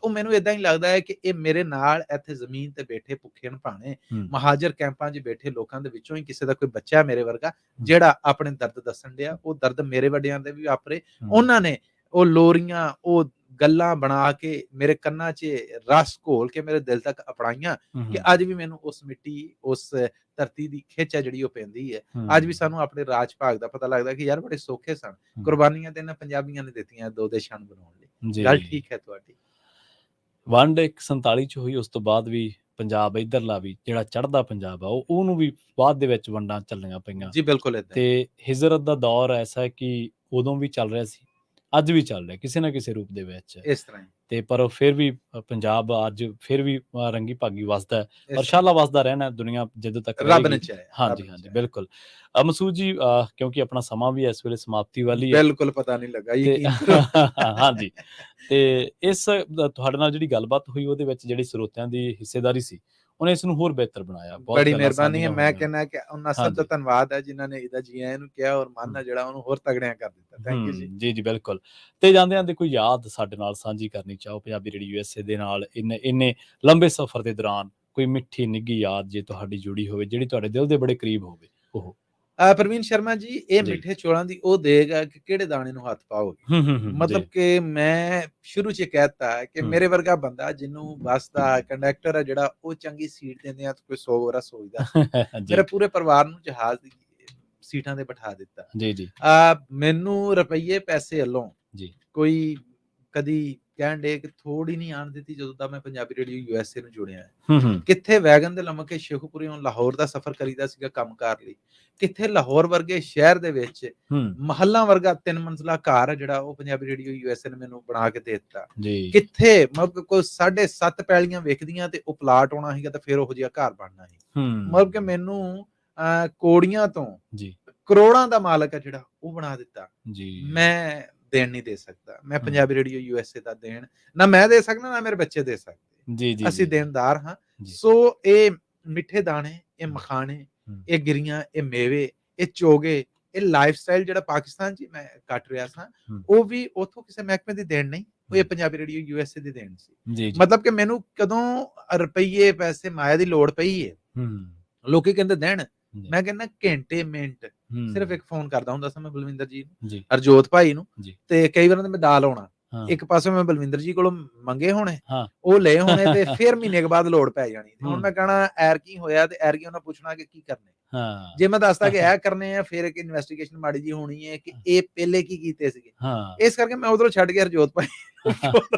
ਉਹ ਮੈਨੂੰ ਏਦਾਂ ਹੀ ਲੱਗਦਾ ਹੈ ਕਿ ਇਹ ਮੇਰੇ ਨਾਲ ਇੱਥੇ ਜ਼ਮੀਨ ਤੇ ਬੈਠੇ ਭੁੱਖੇ ਭਾਣੇ ਮਹਾਜਰ ਕੈਂਪਾਂ 'ਚ ਬੈਠੇ ਲੋਕਾਂ ਦੇ ਵਿੱਚੋਂ ਹੀ ਕਿਸੇ ਦਾ ਕੋਈ ਬੱਚਾ ਮੇਰੇ ਵਰਗਾ ਜਿਹੜਾ ਆਪਣੇ ਦਰਦ ਦੱਸਣ ਡਿਆ। ਉਹ ਦਰਦ ਮੇਰੇ ਵੱਡਿਆਂ ਦੇ ਵੀ ਵਾਪਰੇ, ਉਹਨਾਂ ਨੇ ਉਹ ਲੋਰੀਆਂ, ਉਹ ਗੱਲਾਂ ਬਣਾ ਕੇ ਮੇਰੇ ਕੰਨਾਂ 'ਚ ਰਸ ਘੋਲ ਕੇ ਮੇਰੇ ਦਿਲ ਤੱਕ ਅਪਣਾਈਆਂ ਕਿ ਅੱਜ ਵੀ ਮੈਨੂੰ ਉਸ ਮਿੱਟੀ, ਉਸ ਧਰਤੀ ਦੀ ਖਿੱਚ ਹੈ ਜਿਹੜੀ ਉਹ ਪੈਂਦੀ ਹੈ। ਅੱਜ ਵੀ ਸਾਨੂੰ ਆਪਣੇ ਰਾਜ ਭਾਗ ਦਾ ਪਤਾ ਲੱਗਦਾ ਕਿ ਯਾਰ ਬੜੇ ਸੌਖੇ ਸਨ, ਕੁਰਬਾਨੀਆਂ ਤੇ ਇਹਨਾਂ ਪੰਜਾਬੀਆਂ ਨੇ ਦਿੱਤੀਆਂ ਦੋ ਦੇਸ਼ਾਂ ਨੂੰ ਬਣਾਉਣ ਲਈ। ਗੱਲ ਠੀਕ ਹੈ ਤੁਹਾਡੀ। ਵੰਡ 47 ਚ ਹੋਈ, ਉਸ ਤੋਂ ਬਾਅਦ ਵੀ ਪੰਜਾਬ ਇੱਧਰਲਾ ਵੀ ਜਿਹੜਾ ਚੜ੍ਹਦਾ ਪੰਜਾਬ ਆ ਉਹਨੂੰ ਵੀ ਬਾਅਦ ਦੇ ਵਿੱਚ ਵੰਡਾਂ ਚੱਲਣੀਆਂ ਪਈਆਂ ਜੀ। ਬਿਲਕੁਲ। ਤੇ ਹਿਜਰਤ ਦਾ ਦੌਰ ਐਸਾ ਹੈ ਕਿ ਉਦੋਂ ਵੀ ਚੱਲ ਰਿਹਾ ਸੀ, ਅੱਜ ਵੀ ਚੱਲ ਰਿਹਾ ਕਿਸੇ ਨਾ ਕਿਸੇ ਰੂਪ ਦੇ ਵਿੱਚ ਇਸ ਤਰ੍ਹਾਂ ਹੀ। ਤੇ ਪਰ ਫਿਰ ਵੀ ਪੰਜਾਬ ਅੱਜ ਫਿਰ ਵੀ ਰੰਗੀ ਭਾਗੀ ਵਸਦਾ ਹੈ, ਔਰ ਸ਼ਾਲਾ ਵਸਦਾ ਰਹਿਣਾ ਦੁਨੀਆ ਜਦੋਂ ਤੱਕ ਰੱਬ ਨੇ ਚਾਹਿਆ। ਹਾਂਜੀ ਹਾਂਜੀ ਬਿਲਕੁਲ। ਮਸੂਦ ਜੀ ਕਿਉਂਕਿ ਆਪਣਾ ਸਮਾਂ ਵੀ ਇਸ ਵੇਲੇ ਸਮਾਪਤੀ ਵਾਲੀ ਹੈ, ਬਿਲਕੁਲ ਪਤਾ ਨਹੀਂ ਲੱਗਾ ਹਾਂਜੀ। ਤੇ ਇਸ ਤੁਹਾਡੇ ਨਾਲ ਜਿਹੜੀ ਗੱਲਬਾਤ ਹੋਈ ਉਹਦੇ ਵਿੱਚ ਜਿਹੜੀ ਸਰੋਤਿਆਂ ਦੀ ਹਿੱਸੇਦਾਰੀ ਸੀ ਉਹਨੇ ਇਸ ਨੂੰ ਹੋਰ ਬਿਹਤਰ ਬਣਾਇਆ। ਬਹੁਤ ਬੜੀ ਗੱਲਾਂ ਮਿਹਰਬਾਨੀ ਹੈ। ਸਾਂਝੀਆਂ ਮੈਂ ਹੋਈਆਂ। ਕਹਿੰਦਾ ਕਿ ਉਹਨਾਂ ਸਭ ਦਾ ਹਾਂਜੀ। ਧੰਨਵਾਦ ਹੈ ਜਿਨ੍ਹਾਂ ਨੇ ਇਹਦਾ ਜੀ ਆਇਆਂ ਨੂੰ ਕਿਹਾ ਔਰ ਮਨ ਆ ਜਿਹੜਾ ਉਹਨੂੰ ਹੋਰ ਤਗੜਿਆਂ ਕਰ ਦਿੱਤਾ। ਥੈਂਕ ਯੂ ਜੀ। ਜੀ ਜੀ ਬਿਲਕੁਲ। ਤੇ ਜਾਂਦੇ ਕੋਈ ਯਾਦ ਸਾਡੇ ਨਾਲ ਸਾਂਝੀ ਕਰਨੀ ਚਾਹੋ ਪੰਜਾਬੀ ਰੇਡੀਓ USA ਦੇ ਨਾਲ ਇੰਨੇ ਲੰਬੇ ਸਫ਼ਰ ਦੇ ਦੌਰਾਨ, ਕੋਈ ਮਿੱਠੀ ਨਿੱਘੀ ਯਾਦ ਜੇ ਤੁਹਾਡੀ ਜੁੜੀ ਹੋਵੇ, ਜਿਹੜੀ ਤੁਹਾਡੇ ਦਿਲ ਦੇ ਬੜੇ ਕਰੀਬ ਹੋਵੇ ਉਹ? ਪ੍ਰਵੀਨ ਸ਼ਰਮਾ ਜੀ, ਇਹ ਜੀ। ਮਿੱਠੇ ਚੌਲਾਂ ਦੀ ਉਹ ਦੇਗ ਹੈ ਕਿ ਕਿਹੜੇ ਦਾਣੇ ਨੂੰ ਹੱਥ ਪਾਓਗੇ। ਮਤਲਬ ਕਿ ਮੈਂ ਸ਼ੁਰੂ 'ਚ ਕਹਿਤਾ ਕਿ ਮੇਰੇ ਵਰਗਾ ਬੰਦਾ ਜਿਹਨੂੰ ਬੱਸ ਦਾ ਕੰਡਕਟਰ ਹੈ ਜਿਹੜਾ ਉਹ ਚੰਗੀ ਸੀਟ ਦਿੰਦੇ ਆ ਤਾਂ ਕੋਈ 100 ਵਾਰ ਸੋਚਦਾ। ਮੇਰੇ ਪੂਰੇ ਪਰਿਵਾਰ ਨੂੰ ਜਹਾਜ਼ ਦੀ ਸੀਟਾਂ ਤੇ ਬਿਠਾ ਦਿੱਤਾ। ਜੀ ਜੀ। ਮੈਨੂੰ ਰੁਪਈਏ ਪੈਸੇ ਵੱਲੋਂ ਜੀ ਕੋਈ ਕਦੀ ਕਹਿਣ ਡੇ ਕਿ ਥੋੜੀ ਨਹੀਂ ਆਣ ਦਿੱਤੀ ਜਦੋਂ ਦਾ ਮੈਂ ਪੰਜਾਬੀ ਰੇਡੀਓ USA ਨੂੰ ਜੁੜਿਆ। ਕਿੱਥੇ ਵੈਗਨ ਦੇ ਲੰਮਕੇ ਸ਼ੇਖੂਪੁਰੀਓਂ ਲਾਹੌਰ ਦਾ ਸਫ਼ਰ ਕਰੀਦਾ ਸੀਗਾ ਕੰਮਕਾਰ ਲਈ, ਕਿੱਥੇ ਲਾਹੌਰ ਵਰਗੇ ਸ਼ਹਿਰ ਦੇ ਵਿੱਚ ਮਹੱਲਾ ਵਰਗਾ 3 ਮੰਜ਼ਲਾ ਘਰ ਜਿਹੜਾ ਉਹ ਪੰਜਾਬੀ ਰੇਡੀਓ USA ਨੇ ਮੈਨੂੰ ਬਣਾ ਕੇ ਦੇ ਦਿੱਤਾ। ਕਿੱਥੇ ਮਤਲਬ ਕੋਈ 7.5 ਪੈਲੀਆਂ ਵੇਖਦੀਆਂ ਤੇ ਉਹ ਪਲਾਟ ਆਉਣਾ ਸੀਗਾ ਤੇ ਫਿਰ ਉਹੋ ਜਿਹਾ ਘਰ ਬਣਨਾ ਸੀ। ਮਤਲਬ ਕਿ ਮੈਨੂੰ ਕੋੜੀਆਂ ਤੋਂ ਕਰੋੜਾਂ ਦਾ ਮਾਲਕ ਹੈ ਜਿਹੜਾ ਉਹ ਬਣਾ ਦਿੱਤਾ। ਮੈਂ ਦੇਣ ਨਹੀਂ ਦੇ ਸਕਦਾ। ਮੈਂ ਪੰਜਾਬੀ ਰੇਡੀਓ USA ਦਾ ਦੇਣ ਨਾ ਮੈਂ ਦੇ ਸਕਦਾ ਨਾ ਮੇਰੇ ਬੱਚੇ ਦੇ ਸਕਦੇ। ਅਸੀਂ ਦੇਣਦਾਰ ਹਾਂ। ਸੋ ਇਹ ਮਿੱਠੇ ਦਾਣੇ, ਇਹ ਮਖਾਣੇ, ਇਹ ਗਿਰੀਆਂ, ਇਹ ਮੇਵੇ, ਇਹ ਚੋਗੇ, ਇਹ ਲਾਈਫ ਸਟਾਈਲ ਜਿਹੜਾ ਪਾਕਿਸਤਾਨ 'ਚ ਮੈਂ ਕੱਟ ਰਿਹਾ ਸਾਂ, ਉਹ ਵੀ ਉੱਥੋਂ ਕਿਸੇ ਮਹਿਕਮੇ ਦੀ ਦੇਣ ਨਹੀਂ, ਉਹ ਇਹ ਪੰਜਾਬੀ ਰੇਡੀਓ USA ਦੀ ਦੇਣ ਸੀ। ਮਤਲਬ ਕਿ ਮੈਨੂੰ ਕਦੋਂ ਰੁਪਈਏ ਪੈਸੇ ਮਾਇਆ ਦੀ ਲੋੜ ਪਈ ਹੈ, ਲੋਕੀ ਕਹਿੰਦੇ ਦੇਣ, ਮੈਂ ਕਹਿੰਦਾ ਘੰਟੇ ਮਿੰਟ ਸਿਰਫ ਇੱਕ ਫੋਨ ਕਰਦਾ ਹੁੰਦਾ ਸੀ ਮੈਂ ਬਲਵਿੰਦਰ ਜੀ ਨੂੰ, ਹਰਜੋਤ ਭਾਈ ਨੂੰ, ਤੇ ਕਈ ਵਾਰ ਮੈਂ ਦਾਲ ਆਉਣਾ ਇੱਕ ਪਾਸੇ ਮੈਂ ਬਲਵਿੰਦਰ ਜੀ ਕੋਲੋਂ ਮੰਗੇ ਹੋਣੇ, ਉਹ ਲਏ ਹੋਣੇ ਤੇ ਫਿਰ ਮਹੀਨੇ ਕੇ ਬਾਅਦ ਲੋੜ ਪੈ ਜਾਣੀ। ਹੁਣ ਮੈਂ ਕਹਣਾ ਐਰ ਕੀ ਹੋਇਆ ਤੇ ਐਰ ਕੀ ਉਹਨਾਂ ਪੁੱਛਣਾ ਕਿ ਕੀ ਕਰਨੇ। ਜੇ ਮੈਂ ਦੱਸਦਾ ਕਿ ਇਹ ਕਰਨੇ ਆ ਫਿਰ ਇੱਕ ਇਨਵੈਸਟੀਗੇਸ਼ਨ ਮਾੜੀ ਜੀ ਹੋਣੀ ਹੈ ਕਿ ਇਹ ਪਹਿਲੇ ਕੀ ਕੀਤੇ ਸੀਗੇ। ਇਸ ਕਰਕੇ ਮੈਂ ਉਧਰੋਂ ਛੱਡ ਕੇ ਹਰਜੋਤ ਭਾਈ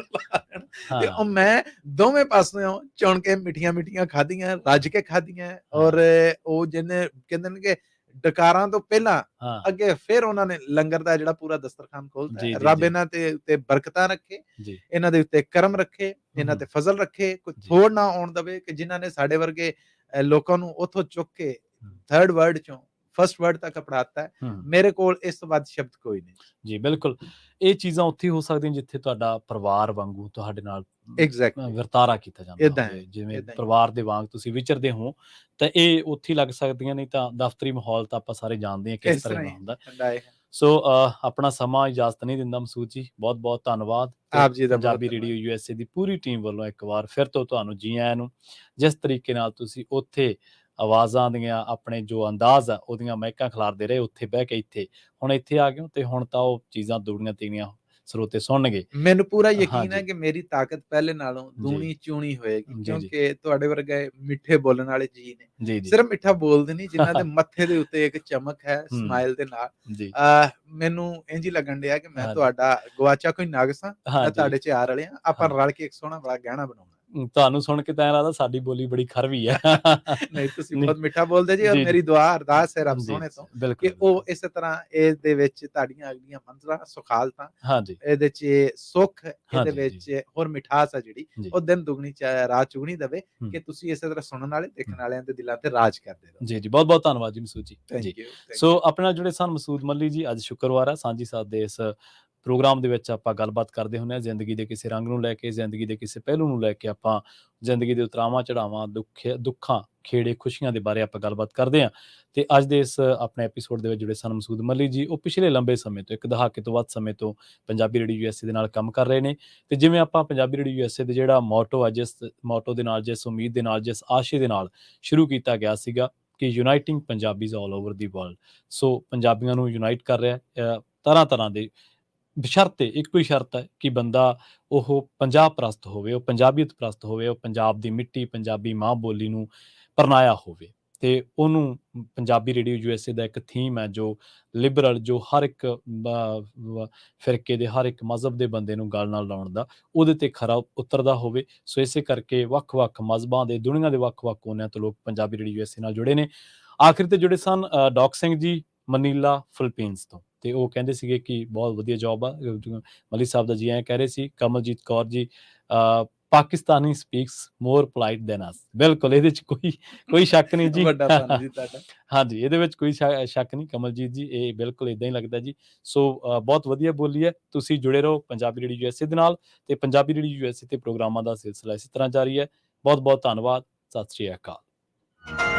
ਤੇ ਉਹ ਮੈਂ ਦੋਵੇਂ ਪਾਸਿਓਂ ਚੁਣ ਕੇ ਮਿੱਠੀਆਂ ਖਾਧੀਆਂ, ਰੱਜ ਕੇ ਖਾਧੀਆਂ। ਔਰ ਉਹ ਜਿਹਨੇ ਕਹਿੰਦੇ ਨੇ ਕਿ ਡਕਾਰਾਂ ਤੋਂ ਪਹਿਲਾਂ ਅੱਗੇ ਫਿਰ ਉਹਨਾਂ ਨੇ ਲੰਗਰ ਦਾ ਜਿਹੜਾ ਪੂਰਾ ਦਸਤਰਖਾਨ ਖੋਲ੍ਹਤਾ। ਰੱਬ ਇਹਨਾਂ ਤੇ ਬਰਕਤਾਂ ਰੱਖੇ, ਇਹਨਾਂ ਦੇ ਉੱਤੇ ਕਰਮ ਰੱਖੇ, ਇਹਨਾਂ ਤੇ ਫਜ਼ਲ ਰੱਖੇ, ਕੋਈ ਥੋੜ ਨਾ ਆਉਣ ਦਵੇ ਕਿ ਜਿਨ੍ਹਾਂ ਨੇ ਸਾਡੇ ਵਰਗੇ ਲੋਕਾਂ ਨੂੰ ਉੱਥੋਂ ਚੁੱਕ ਕੇ 3rd ਵਰਲਡ ਚੋਂ 1st ਵਰਲਡ ਤੱਕ ਅਪੜਾਤਾ ਹੈ। ਮੇਰੇ ਕੋਲ ਇਸ ਤੋਂ ਵੱਧ ਸ਼ਬਦ ਕੋਈ ਨਹੀਂ ਜੀ। ਬਿਲਕੁਲ, ਇਹ ਚੀਜ਼ਾਂ ਉੱਥੇ ਹੋ ਸਕਦੀਆਂ ਜਿੱਥੇ ਤੁਹਾਡਾ ਪਰਿਵਾਰ ਵਾਂਗੂ ਤੁਹਾਡੇ ਨਾਲ ਵਰਤਾਰਾ ਕੀਤਾ ਜਾਂਦਾ ਹੋਵੇ, ਜਿਵੇਂ ਪਰਿਵਾਰ ਦੇ ਵਾਂਗ ਤੁਸੀਂ ਵਿਚਰਦੇ ਹੋ, ਤਾਂ ਇਹ ਉੱਥੇ ਲੱਗ ਸਕਦੀਆਂ। ਨਹੀਂ ਤਾਂ ਦਫ਼ਤਰੀ ਮਾਹੌਲ ਤਾਂ ਆਪਾਂ ਸਾਰੇ ਜਾਣਦੇ ਹਾਂ ਕਿਸ ਤਰ੍ਹਾਂ ਦਾ ਹੁੰਦਾ। ਸੋ ਆਪਣਾ ਸਮਾਂ ਇਜਾਜ਼ਤ ਨਹੀਂ ਦਿੰਦਾ ਮਸੂਦ ਜੀ, ਬਹੁਤ ਬਹੁਤ ਧੰਨਵਾਦ ਆਪ ਜੀ ਦਾ। ਪੰਜਾਬੀ ਰੇਡੀਓ USA ਦੀ ਪੂਰੀ ਟੀਮ ਵੱਲੋਂ ਇੱਕ ਵਾਰ ਫਿਰ ਤੋਂ ਤੁਹਾਨੂੰ ਜੀ ਆਇਆਂ ਨੂੰ। ਜਿਸ ਤਰੀਕੇ ਨਾਲ ਤੁਸੀਂ ਉੱਥੇ ਆਵਾਜ਼ਾਂ ਦੀਆਂ ਆਪਣੇ ਜੋ ਅੰਦਾਜ਼ ਆ ਉਹਦੀਆਂ ਮਹਿਕਾਂ ਖਿਲਾਰਦੇ ਰਹੇ, ਉੱਥੇ ਬਹਿ ਕੇ ਇੱਥੇ ਹੁਣ ਇੱਥੇ ਆ ਗਏ ਤੇ ਹੁਣ ਤਾਂ ਉਹ ਚੀਜ਼ਾਂ ਦੂੜੀਆਂ ਤੀੜੀਆਂ ਸਰੋਤੇ ਸੁਣਨਗੇ। ਮੈਨੂੰ ਪੂਰਾ ਯਕੀਨ ਹੈ ਕਿ ਮੇਰੀ ਤਾਕਤ ਪਹਿਲੇ ਨਾਲੋਂ ਦੂਣੀ ਚੂਣੀ ਹੋਏਗੀ, ਕਿਉਂਕਿ ਤੁਹਾਡੇ ਵਰਗੇ ਮਿੱਠੇ ਬੋਲਣ ਵਾਲੇ ਜੀ ਨੇ। ਸਿਰਫ ਮਿੱਠਾ ਬੋਲਦੇ ਨਹੀਂ, ਜਿਨ੍ਹਾਂ ਦੇ ਮੱਥੇ ਦੇ ਉੱਤੇ ਇੱਕ ਚਮਕ ਹੈ ਸਮਾਈਲ ਦੇ ਨਾਲ। ਮੈਨੂੰ ਇੰਝ ਹੀ ਲੱਗਣ ਡਿਆ ਕਿ ਮੈਂ ਤੁਹਾਡਾ ਗਵਾਚਾ ਕੋਈ ਨਗ ਸਾਂ, ਮੈਂ ਤੁਹਾਡੇ 'ਚ ਆ ਰਲਿਆ। ਆਪਾਂ ਰਲ ਕੇ ਇੱਕ ਸੋਹਣਾ ਬੜਾ ਗਹਿਣਾ ਬਣਾਉਣਾ। ਤੁਹਾਨੂੰ ਸੁਣ ਕੇ ਤਾਂ ਐਂ ਲੱਗਦਾ ਸਾਡੀ ਬੋਲੀ ਬੜੀ ਖਰਵੀ ਹੈ। ਨਹੀਂ, ਤੁਸੀਂ ਬਹੁਤ ਮਿੱਠਾ ਬੋਲਦੇ ਜੀ। ਔਰ ਮੇਰੀ ਦੁਆ ਅਰਦਾਸ ਹੈ ਰੱਬ ਸੋਹਣੇ ਤੋਂ ਕਿ ਉਹ ਇਸੇ ਤਰ੍ਹਾਂ ਇਹਦੇ ਵਿੱਚ ਤੁਹਾਡੀਆਂ ਅਗਲੀਆਂ ਮੰਜ਼ਲਾਂ, ਸੁਖਾਲਤਾਂ, ਇਹਦੇ 'ਚ ਸੁੱਖ, ਇਹਦੇ ਵਿੱਚ ਹੋਰ ਮਿਠਾਸ ਆ ਜਿਹੜੀ ਉਹ ਦਿਨ ਦੁਗਣੀ ਰਾਤ ਚੁਗਣੀ ਦੇਵੇ, ਕਿ ਤੁਸੀਂ ਇਸੇ ਤਰ੍ਹਾਂ ਸੁਣਨ ਵਾਲੇ, ਦੇਖਣ ਵਾਲਿਆਂ ਦੇ ਦਿਲਾਂ ਤੇ ਰਾਜ ਕਰਦੇ ਰਹੋ। ਜੀ ਜੀ, ਬਹੁਤ ਬਹੁਤ ਧੰਨਵਾਦ ਜੀ ਮਸੂਦ ਜੀ। ਸੋ ਆਪਣੇ ਨਾਲ ਜੁੜੇ ਸਨ ਮਸੂਦ ਮੱਲੀ ਜੀ। ਅੱਜ ਸ਼ੁੱਕਰਵਾਰ ਹੈ, ਸਾਂਝੀ ਸਾਥ ਦੇ ਇਸ ਪ੍ਰੋਗਰਾਮ ਦੇ ਵਿੱਚ ਆਪਾਂ ਗੱਲਬਾਤ ਕਰਦੇ ਹੁੰਦੇ ਹਾਂ ਜ਼ਿੰਦਗੀ ਦੇ ਕਿਸੇ ਰੰਗ ਨੂੰ ਲੈ ਕੇ, ਜ਼ਿੰਦਗੀ ਦੇ ਕਿਸੇ ਪਹਿਲੂ ਨੂੰ ਲੈ ਕੇ। ਆਪਾਂ ਜ਼ਿੰਦਗੀ ਦੇ ਉਤਰਾਵਾਂ ਚੜਾਵਾਂ, ਦੁੱਖਾਂ, ਖੇੜੇ, ਖੁਸ਼ੀਆਂ ਦੇ ਬਾਰੇ ਆਪਾਂ ਗੱਲਬਾਤ ਕਰਦੇ ਹਾਂ। ਤੇ ਅੱਜ ਦੇ ਇਸ ਆਪਣੇ ਐਪੀਸੋਡ ਦੇ ਵਿੱਚ ਜੁੜੇ ਸਨ ਮਸੂਦ ਮੱਲੀ ਜੀ। ਉਹ ਪਿਛਲੇ ਲੰਬੇ ਸਮੇਂ ਤੋਂ, 1 ਦਹਾਕੇ ਤੋਂ ਵੱਧ ਸਮੇਂ ਤੋਂ ਪੰਜਾਬੀ ਰੇਡੀਓ USA ਦੇ ਨਾਲ ਕੰਮ ਕਰ ਰਹੇ ਨੇ। ਤੇ ਜਿਵੇਂ ਆਪਾਂ ਪੰਜਾਬੀ ਰੇਡੀਓ USA ਦੇ ਜਿਹੜਾ ਮੋਟੋ ਹੈ, ਜਿਸ ਮੋਟੋ ਦੇ ਨਾਲ, ਜਿਸ ਉਮੀਦ ਦੇ ਨਾਲ, ਜਿਸ ਆਸ਼ੇ ਦੇ ਨਾਲ ਸ਼ੁਰੂ ਕੀਤਾ ਗਿਆ ਸੀਗਾ ਕਿ ਯੂਨਾਈਟਿੰਗ ਪੰਜਾਬੀਜ਼ ਆਲ ਓਵਰ ਦੀ ਵਰਲਡ। ਸੋ ਪੰਜਾਬੀਆਂ ਨੂੰ ਯੂਨਾਈਟ ਕਰ ਰਿਹਾ ਤਰ੍ਹਾਂ ਦੇ, ਬਸ਼ਰਤੇ ਇੱਕੋ ਹੀ ਸ਼ਰਤ ਹੈ ਕਿ ਬੰਦਾ ਉਹ ਪੰਜਾਬ ਪ੍ਰਸਤ ਹੋਵੇ, ਉਹ ਪੰਜਾਬੀਅਤ ਪ੍ਰਸਤ ਹੋਵੇ, ਉਹ ਪੰਜਾਬ ਦੀ ਮਿੱਟੀ, ਪੰਜਾਬੀ ਮਾਂ ਬੋਲੀ ਨੂੰ ਪਰਨਾਇਆ ਹੋਵੇ। ਤੇ ਉਹਨੂੰ ਪੰਜਾਬੀ ਰੇਡੀਓ USA ਦਾ ਇੱਕ ਥੀਮ ਹੈ ਜੋ ਲਿਬਰਲ, ਜੋ ਹਰ ਇੱਕ ਫਿਰਕੇ ਦੇ, ਹਰ ਇੱਕ ਮਜ਼ਹਬ ਦੇ ਬੰਦੇ ਨੂੰ ਗੱਲ ਨਾਲ ਲਾਉਣ ਦਾ, ਉਹਦੇ ਤੇ ਖਰਾ ਉਤਰਦਾ ਹੋਵੇ। ਸੋ ਇਸੇ ਕਰਕੇ ਵੱਖ-ਵੱਖ ਮਜ਼ਹਬਾਂ ਦੇ, ਦੁਨੀਆ ਦੇ ਵੱਖ-ਵੱਖ ਕੋਨਿਆਂ ਤੋਂ ਲੋਕ ਪੰਜਾਬੀ ਰੇਡੀਓ USA ਨਾਲ ਜੁੜੇ ਨੇ। ਆਖਿਰ ਤੇ ਜੁੜੇ ਸਨ ਡਾਕ ਸਿੰਘ ਜੀ ਮਨੀਲਾ, ਫਿਲੀਪੀਨਸ ਤੋਂ। ਤੇ ਉਹ ਕਹਿੰਦੇ ਸੀਗੇ ਕਿ ਬਹੁਤ ਵਧੀਆ ਜੌਬ ਆ। ਮਲਿਕ ਸਾਹਿਬ ਦਾ ਜੀ ਐਂ ਕਹਿ ਰਹੇ ਸੀ। ਕਮਲਜੀਤ ਕੌਰ ਜੀ, ਪਾਕਿਸਤਾਨੀ ਸਪੀਕਸ ਮੋਰ ਪੋਲਾਈਟ ਦੈਨ ਅਸ। ਬਿਲਕੁਲ, ਇਹਦੇ 'ਚ ਕੋਈ ਸ਼ੱਕ ਨਹੀਂ ਜੀ। ਹਾਂਜੀ, ਇਹਦੇ ਵਿੱਚ ਕੋਈ ਸ਼ੱਕ ਨਹੀਂ ਕਮਲਜੀਤ ਜੀ, ਇਹ ਬਿਲਕੁਲ ਇੱਦਾਂ ਹੀ ਲੱਗਦਾ ਜੀ। ਸੋ ਬਹੁਤ ਵਧੀਆ ਬੋਲੀ ਹੈ। ਤੁਸੀਂ ਜੁੜੇ ਰਹੋ ਪੰਜਾਬੀ ਰੇਡੀਓ USA ਦੇ ਨਾਲ, ਤੇ ਪੰਜਾਬੀ ਰੇਡੀਓ USA ਤੇ ਪ੍ਰੋਗਰਾਮਾਂ ਦਾ ਸਿਲਸਿਲਾ ਇਸੇ ਤਰ੍ਹਾਂ ਜਾਰੀ ਹੈ। ਬਹੁਤ ਬਹੁਤ ਧੰਨਵਾਦ। ਸਤਿ ਸ਼੍ਰੀ ਅਕਾਲ।